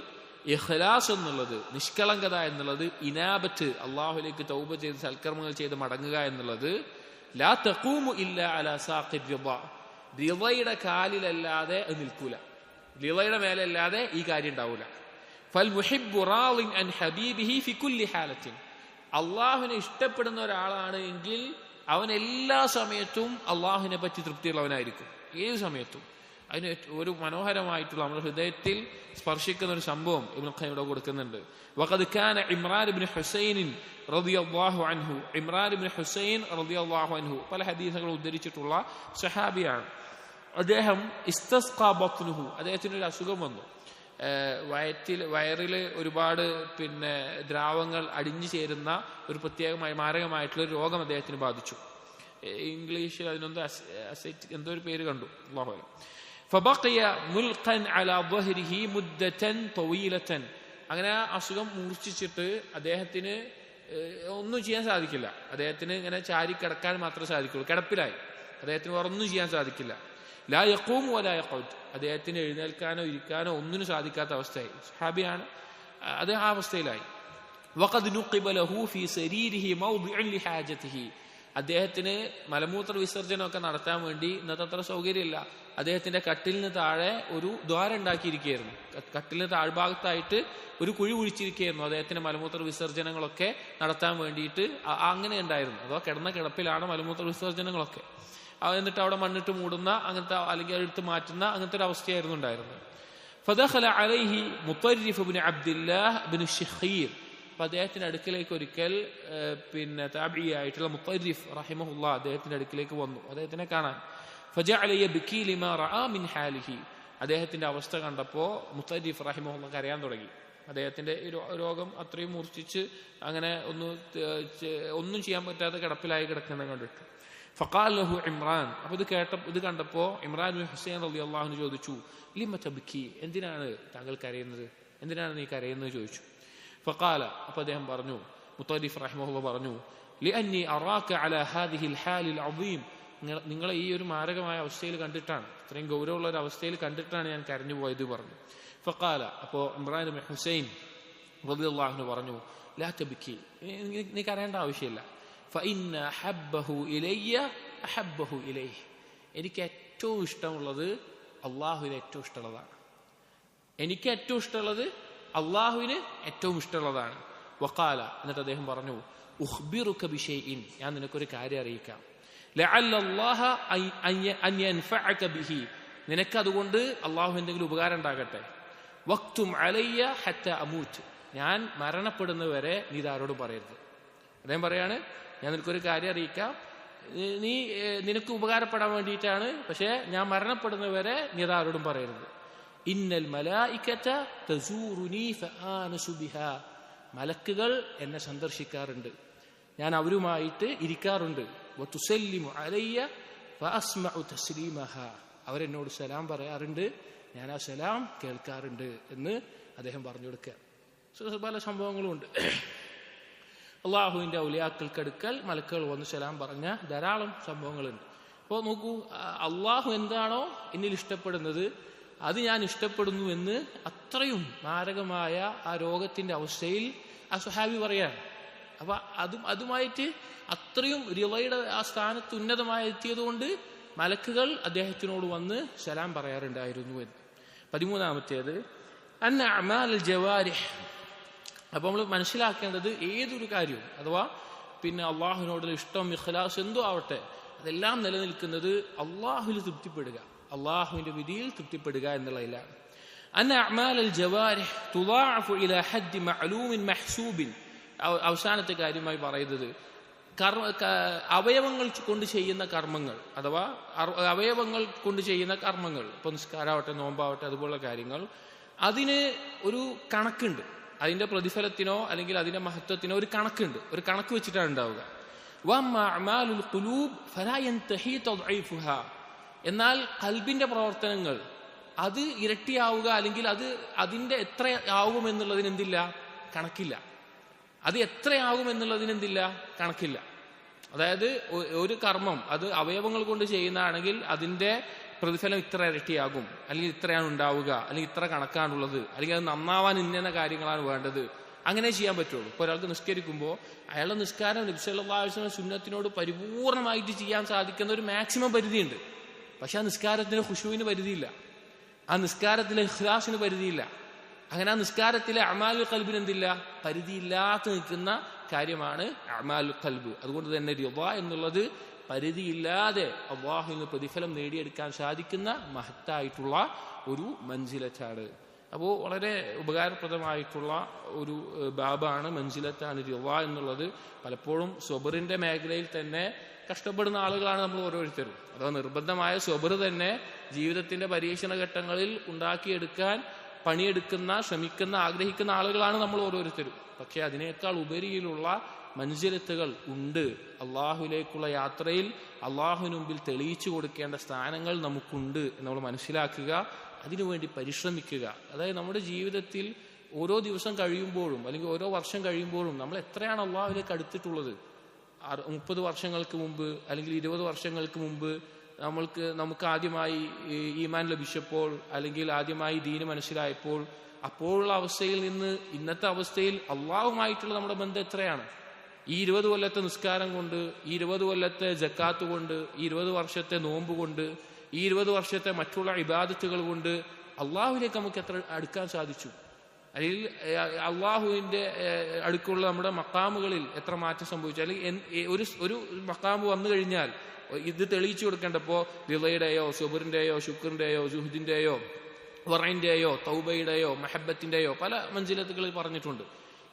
ഇഖ്ലാസ് എന്നുള്ളത് നിഷ്കളങ്കത എന്നുള്ളത്, ഇനാബത്ത് അള്ളാഹുലേക്ക് തൗബ ചെയ്ത് സൽക്കർമ്മങ്ങൾ ചെയ്ത് മടങ്ങുക എന്നുള്ളത്, ലാ തഖൂമു ഇല്ലാ അലാ സാഖി റിദാ, റിളയുടെ കാലിലല്ലാതെ അത് നിൽക്കൂല, റിളയുടെ മേലല്ലാതെ ഈ കാര്യം ഉണ്ടാവൂല. ഫൽ മുഹിബ്ബു റാളിൻ അൻ ഹബീബിഹി ഫി കുല്ലി ഹാലത്തിൻ. അള്ളാഹുവിനെ ഇഷ്ടപ്പെടുന്ന ഒരാളാണ് എങ്കിൽ അവൻ എല്ലാ സമയത്തും അള്ളാഹുവിനെ പറ്റി തൃപ്തിയുള്ളവനായിരിക്കും, ഏത് സമയത്തും. അതിന് ഒരു മനോഹരമായിട്ടുള്ള നമ്മുടെ ഹൃദയത്തിൽ സ്പർശിക്കുന്ന ഒരു സംഭവം ഇബ്നു ഖയ്യിം ഇവിടെ കൊടുക്കുന്നുണ്ട്. വഖദ് കാന ഇമ്രാൻ ഇബ്നു ഹുസൈൻ റളിയല്ലാഹു അൻഹു, ഇമ്രാൻ ഇബ്നു ഹുസൈൻ റളിയല്ലാഹു അൻഹു പല ഹദീസുകൾ ഉദ്ധരിച്ചിട്ടുള്ള സഹാബിയാണ്. അദ്ദേഹം ഇസ്തസ്ഖാ ബത്നുഹു, അദ്ദേഹത്തിന് ഒരു അസുഖം വന്നു. വയറിൽ ഒരുപാട് ദ്രാവങ്ങൾ അടിഞ്ഞു ചേരുന്ന ഒരു പ്രത്യേകമായ മാരകമായിട്ടുള്ള ഒരു രോഗം അദ്ദേഹത്തിന് ബാധിച്ചു. ഇംഗ്ലീഷിൽ എന്തോ ഒരു പേര് കണ്ടു, അല്ലാഹു അലം. ഫബഖിയ മുൽഖൻ അലാ ളഹ്രിഹി മുദ്ദതൻ തവീലതൻ. അങ്ങനെ ആ അസുഖം മൂർച്ഛിച്ചിട്ട് അദ്ദേഹത്തിന് ഒന്നും ചെയ്യാൻ സാധിക്കില്ല. അദ്ദേഹത്തിന് ഇങ്ങനെ ചാരി കിടക്കാൻ മാത്രമേ സാധിക്കുള്ളൂ, കിടപ്പിലായി. അദ്ദേഹത്തിന് വേറൊന്നും ചെയ്യാൻ സാധിക്കില്ല. ലാ യഖൂമു വലാ യഖഉദ്, അദ്ദേഹത്തിന് എഴുന്നേൽക്കാനോ ഇരിക്കാനോ ഒന്നിനും സാധിക്കാത്ത അവസ്ഥയായി. സഹാബിയാണ്, അത് ആ അവസ്ഥയിലായി. വഖദ് നുഖിബ ലഹു ഫീ സരീരിഹി മൗദിഉൻ ലിഹാജതിഹി, അദ്ദേഹത്തിന് മലമൂത്ര വിസർജനമൊക്കെ നടത്താൻ വേണ്ടി ഇന്നത്തെ അത്ര സൗകര്യമില്ല. അദ്ദേഹത്തിന്റെ കട്ടിലിന് താഴെ ഒരു ദ്വാരം ഉണ്ടാക്കിയിരിക്കുകയായിരുന്നു. കട്ടിലിന് താഴ്ഭാഗത്തായിട്ട് ഒരു കുഴി കുഴിച്ചിരിക്കുകയായിരുന്നു അദ്ദേഹത്തിന്റെ മലമൂത്ര വിസർജനങ്ങളൊക്കെ നടത്താൻ വേണ്ടിയിട്ട്. അങ്ങനെ ഉണ്ടായിരുന്നു, അഥവാ കിടന്ന കിടപ്പിലാണ് മലമൂത്ര വിസർജനങ്ങളൊക്കെ. എന്നിട്ട് അവിടെ മണ്ണിട്ട് മൂടുന്ന അങ്ങനത്തെ, അല്ലെങ്കിൽ എടുത്ത് മാറ്റുന്ന അങ്ങനത്തെ ഒരു അവസ്ഥയായിരുന്നു ഉണ്ടായിരുന്നത്. ഫദഖല അലൈഹി മുത്തരിഫ് ഇബ്നു അബ്ദില്ലാഹ് ഇബ്നു ശഖീർ. അപ്പൊ അദ്ദേഹത്തിന്റെ അടുക്കിലേക്ക് ഒരിക്കൽ താബിഈയായിട്ടുള്ള മുത്തരിഫ് റഹിമഹുല്ലാ അദ്ദേഹത്തിന്റെ അടുക്കിലേക്ക് വന്നു, അദ്ദേഹത്തിനെ കാണാൻ. ഫജഅല യബ്കി ലിമാ റആ മിൻ ഹാലിഹി, അദ്ദേഹത്തിന്റെ അവസ്ഥ കണ്ടപ്പോൾ മുത്തരിഫ് റഹിമഹുല്ലാ കരയാൻ തുടങ്ങി. അദ്ദേഹത്തിന്റെ രോഗം അത്രയും മൂർച്ഛിച്ച് അങ്ങനെ ഒന്നും ചെയ്യാൻ പറ്റാതെ കിടപ്പിലായി കിടക്കുന്നത് കണ്ടിട്ട്. ഫഖാല ലഹു ഇമ്രാൻ, അപ്പൊ ഇത് കണ്ടപ്പോ ഇമ്രാൻ ബിൻ ഹുസൈൻ റളിയല്ലാഹു അൻഹു ചോദിച്ചു, ലിമ തബ്കി, എന്തിനാണ് താങ്കൾ കരയുന്നത്, എന്തിനാണ് നീ കരയുന്നത് ചോദിച്ചു. ഫഖാല, അപ്പൊ അദ്ദേഹം പറഞ്ഞു, മുത്തരിഫ് റഹിമഹുല്ലാ പറഞ്ഞു, ലിഅന്നി അറാക അലാ ഹാദിഹിൽ ഹാലിൽ അദീം, നിങ്ങളെ ഈ ഒരു മാരകമായ അവസ്ഥയിൽ കണ്ടിട്ടാണ്, ഇത്രയും ഗൗരവമുള്ള ഒരു അവസ്ഥയിൽ കണ്ടിട്ടാണ് ഞാൻ കരഞ്ഞു പോയത് പറഞ്ഞു. ഫഖാല, അപ്പോ ഇമ്രാൻ ബിൻ ഹുസൈൻ റളിയല്ലാഹു അൻഹു പറഞ്ഞു, ലാ തബ്കി, നീ കരയേണ്ട ആവശ്യമില്ല. ഫഇന്ന അഹബ്ബഹു ഇലയ്യ അഹബ്ബഹു ഇലൈഹി, എനിക്ക് ഏറ്റവും ഇഷ്ടമുള്ളത് അള്ളാഹുവിന് ഏറ്റവും ഇഷ്ടമുള്ളതാണ്, എനിക്ക് ഏറ്റവും ഇഷ്ടമുള്ളത് അള്ളാഹുവിന് ഏറ്റവും ഇഷ്ടമുള്ളതാണ്. വഖാല, എന്നിട്ട് അദ്ദേഹം പറഞ്ഞു, ഉഖ്ബിറുക ബിശൈഇൻ, ഞാൻ നിനക്കൊരു കാര്യം അറിയിക്കാം. ലഅല്ല അല്ലാഹ അൻ യൻഫഅക ബിഹി, നിനക്ക് അതുകൊണ്ട് അള്ളാഹു എന്തെങ്കിലും ഉപകാരം ഉണ്ടാകട്ടെ. വക്തും അലയ്യ ഹത്ത അമൂത്ത്, ഞാൻ മരണപ്പെടുന്നവരെ നീ ഇതാരോടും പറയരുത്. അദ്ദേഹം പറയാണ്, ഞാൻ നിനക്കൊരു കാര്യം അറിയിക്കാം, നിനക്ക് ഉപകാരപ്പെടാൻ വേണ്ടിയിട്ടാണ്, പക്ഷെ ഞാൻ മരണപ്പെടുന്നവരെ നീ അതാരോടും പറയരുത്. ഇന്നൽ മലായികത തസൂറുനി ഫആനസു ബിഹാ, മലക്കുകൾ എന്നെ സന്ദർശിക്കാറുണ്ട്, ഞാൻ അവരുമായിട്ട് ഇരിക്കാറുണ്ട്. വതുസല്ലിമു അലയ്യ ഫഅസ്മഉ തസ്ലീമഹാ, അവരെന്നോട് സലാം പറയാറുണ്ട്, ഞാൻ ആ സലാം കേൾക്കാറുണ്ട് എന്ന് അദ്ദേഹം പറഞ്ഞു കൊടുക്കുക. പല സംഭവങ്ങളുമുണ്ട്. അള്ളാഹുവിന്റെ ഔലിയാക്കൾക്കടുക്കൽ മലക്കുകൾ വന്ന് സലാം പറഞ്ഞ ധാരാളം സംഭവങ്ങളുണ്ട്. അപ്പോൾ നോക്കൂ, അള്ളാഹു എന്താണോ എന്നിൽ ഇഷ്ടപ്പെടുന്നത് അത് ഞാൻ ഇഷ്ടപ്പെടുന്നു എന്ന് അത്രയും മാരകമായ ആ രോഗത്തിന്റെ അവസ്ഥയിൽ ആ സ്വഹാബി പറയാണ്. അപ്പൊ അതുമായിട്ട് അത്രയും റിളയുടെ ആ സ്ഥാനത്ത് ഉന്നതമായി എത്തിയതുകൊണ്ട് മലക്കുകൾ അദ്ദേഹത്തിനോട് വന്ന് സലാം പറയാറുണ്ടായിരുന്നു എന്ന്. 13-ാമത്തേത് അന്ന അഅ്മാൽ ജവാരിഹ്. അപ്പൊ നമ്മൾ മനസ്സിലാക്കേണ്ടത് ഏതൊരു കാര്യവും, അഥവാ അള്ളാഹുവിനോടുള്ള ഇഷ്ടം, ഇഖ്ലാസ് എന്തോ ആവട്ടെ, അതെല്ലാം നിലനിൽക്കുന്നത് അള്ളാഹുവിൽ തൃപ്തിപ്പെടുക, അള്ളാഹുവിന്റെ വിധിയിൽ തൃപ്തിപ്പെടുക എന്നുള്ളതിലാണ്. അന്ന അഅ്മാൽ ജവാരിഹ് തുളാഅഫു ഇലാ ഹദ്ദി മഅലൂമിൻ മഹ്സൂബിൻ. അവസാനത്തെ കാര്യമായി പറയുന്നത് അവയവങ്ങൾ കൊണ്ട് ചെയ്യുന്ന കർമ്മങ്ങൾ, അഥവാ അവയവങ്ങൾ കൊണ്ട് ചെയ്യുന്ന കർമ്മങ്ങൾ, ഇപ്പൊ നിസ്കാരമാവട്ടെ, നോമ്പാവട്ടെ, അതുപോലുള്ള കാര്യങ്ങൾ, അതിന് ഒരു കണക്കുണ്ട്. അതിന്റെ പ്രതിഫലത്തിനോ അല്ലെങ്കിൽ അതിന്റെ മഹത്വത്തിനോ ഒരു കണക്കുണ്ട്. ഒരു കണക്ക് വെച്ചിട്ടാണ് ഉണ്ടാവുക. എന്നാൽ ഖൽബിന്റെ പ്രവർത്തനങ്ങൾ അത് ഇരട്ടിയാവുക അല്ലെങ്കിൽ അതിന്റെ എത്ര ആവുമെന്നുള്ളതിന് എന്തില്ല, കണക്കില്ല. അത് എത്രയാകും എന്നുള്ളതിനെന്തില്ല, കണക്കില്ല. അതായത് ഒരു കർമ്മം അത് അവയവങ്ങൾ കൊണ്ട് ചെയ്യുന്നതാണെങ്കിൽ അതിന്റെ പ്രതിഫലം ഇത്ര ഇരട്ടിയാകും, അല്ലെങ്കിൽ ഇത്രയാണ് ഉണ്ടാവുക, അല്ലെങ്കിൽ ഇത്ര കണക്കാണുള്ളത്, അല്ലെങ്കിൽ അത് നന്നാവാൻ ഇന്ന കാര്യങ്ങളാണ് വേണ്ടത്, അങ്ങനെ ചെയ്യാൻ പറ്റുള്ളൂ. ഇപ്പൊ ഒരാൾക്ക് നിസ്കരിക്കുമ്പോൾ അയാളുടെ നിസ്കാരം നബി സല്ലല്ലാഹു അലൈഹി വസല്ലം സുന്നത്തിനോട് പരിപൂർണമായിട്ട് ചെയ്യാൻ സാധിക്കുന്ന ഒരു മാക്സിമം പരിധിയുണ്ട്. പക്ഷെ ആ നിസ്കാരത്തിന് ഖുശൂഇന് പരിധിയില്ല, ആ നിസ്കാരത്തിലെ ഇഖ്ലാസിന് പരിധിയില്ല. അങ്ങനെ ആ നിസ്കാരത്തിലെ അഅ്മാലുൽ ഖൽബിന് എന്തില്ല, പരിധിയില്ലാത്ത നിൽക്കുന്ന കാര്യമാണ് അഅ്മാലുൽ ഖൽബ്. അതുകൊണ്ട് തന്നെ റിളാ എന്നുള്ളത് പരിധിയില്ലാതെ അല്ലാഹുവിന് പ്രതിഫലം നേടിയെടുക്കാൻ സാധിക്കുന്ന മഹത്തായിട്ടുള്ള ഒരു മൻസിലത്താണ്. അപ്പോൾ വളരെ ഉപകാരപ്രദമായിട്ടുള്ള ഒരു ബാബാണ്, മൻസിലത്താണ് റിളാ എന്നുള്ളത്. പലപ്പോഴും സ്വബറിന്റെ മേഖലയിൽ തന്നെ കഷ്ടപ്പെടുന്ന ആളുകളാണ് നമ്മൾ ഓരോരുത്തരും. അഥവാ നിർബന്ധമായ സ്വബർ തന്നെ ജീവിതത്തിന്റെ പരീക്ഷണ ഘട്ടങ്ങളിൽ ഉണ്ടാക്കിയെടുക്കാൻ പണിയെടുക്കുന്ന, ശ്രമിക്കുന്ന, ആഗ്രഹിക്കുന്ന ആളുകളാണ് നമ്മൾ ഓരോരുത്തരും. പക്ഷെ അതിനേക്കാൾ ഉപരിയിലുള്ള മൻസിലത്തുകൾ ഉണ്ട്. അള്ളാഹുലേക്കുള്ള യാത്രയിൽ അള്ളാഹുവിന് മുമ്പിൽ തെളിയിച്ചു കൊടുക്കേണ്ട സ്ഥാനങ്ങൾ നമുക്കുണ്ട് എന്ന് നമ്മൾ മനസ്സിലാക്കുക, അതിനുവേണ്ടി പരിശ്രമിക്കുക. അതായത് നമ്മുടെ ജീവിതത്തിൽ ഓരോ ദിവസം കഴിയുമ്പോഴും അല്ലെങ്കിൽ ഓരോ വർഷം കഴിയുമ്പോഴും നമ്മൾ എത്രയാണ് അള്ളാഹുവിലേക്ക് അടുത്തിട്ടുള്ളത്. 30 വർഷങ്ങൾക്ക് മുമ്പ് അല്ലെങ്കിൽ 20 വർഷങ്ങൾക്ക് മുമ്പ് നമുക്ക് ആദ്യമായി ഈമാൻ ലഭിച്ചപ്പോൾ അല്ലെങ്കിൽ ആദ്യമായി ദീന് മനസ്സിലായപ്പോൾ അപ്പോഴുള്ള അവസ്ഥയിൽ നിന്ന് ഇന്നത്തെ അവസ്ഥയിൽ അള്ളാഹുമായിട്ടുള്ള നമ്മുടെ ബന്ധം എത്രയാണ്? ഈ 20 കൊല്ലത്തെ നിസ്കാരം കൊണ്ട്, ഈ 20 കൊല്ലത്തെ ജക്കാത്ത് കൊണ്ട്, ഈ 20 വർഷത്തെ നോമ്പ് കൊണ്ട്, ഈ 20 വർഷത്തെ മറ്റുള്ള ഇബാദത്തുകൾ കൊണ്ട് അള്ളാഹുവിലേക്ക് നമുക്ക് എത്ര അടുക്കാൻ സാധിച്ചു? അല്ലെങ്കിൽ അള്ളാഹുവിന്റെ അടുക്കുള്ള നമ്മുടെ മക്കാമുകളിൽ എത്ര മാറ്റം സംഭവിച്ചു? അല്ലെങ്കിൽ ഒരു മക്കാമ് വന്നു കഴിഞ്ഞാൽ ഇത് തെളിയിച്ചു കൊടുക്കേണ്ടപ്പോ റിളയുടെയോ സുബറിന്റെയോ ശുക്റിന്റെയോ ജുഹദിന്റെയോ വറൈന്റെയോ തൗബയുടെയോ മഹബത്തിന്റെയോ പല മൻസിലത്തുകളിൽ പറഞ്ഞിട്ടുണ്ട്.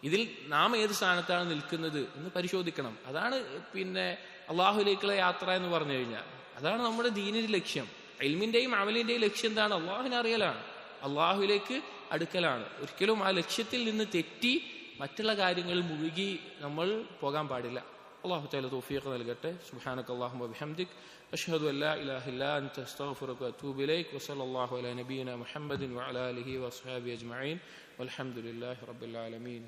ഇതിൽ നാം ഏത് സ്ഥാനത്താണ് നിൽക്കുന്നത് എന്ന് പരിശോധിക്കണം. അതാണ് പിന്നെ അള്ളാഹുലേക്കുള്ള യാത്ര എന്ന് പറഞ്ഞു കഴിഞ്ഞാൽ. അതാണ് നമ്മുടെ ദീനിന്റെ ലക്ഷ്യം. ഇൽമിന്റെയും അമലിന്റെയും ലക്ഷ്യം എന്താണ്? അള്ളാഹുവിനെ അറിയലാണ്, അള്ളാഹുലേക്ക് അടുക്കലാണ്. ഒരിക്കലും ആ ലക്ഷ്യത്തിൽ നിന്ന് തെറ്റി മറ്റുള്ള കാര്യങ്ങളിൽ മുഴുകി നമ്മൾ പോകാൻ പാടില്ല. അല്ലാഹു തആല തൗഫീഖ് നൽകട്ടെ. സുബ്ഹാനകല്ലാഹുമ്മ വബിഹംദിക് അഷ്ഹദു അൻ ലാ ഇലാഹ ഇല്ലാ അൻത അസ്തഗ്ഫിറുക വഅതൂബു ഇലൈക് വസല്ലല്ലാഹു അലാ നബിയിന മുഹമ്മദിൻ വഅലാ ആലിഹി വഅസ്ഹാബിഹി അജ്മഈൻ വൽഹംദുലില്ലാഹി റബ്ബിൽ ആലമീൻ.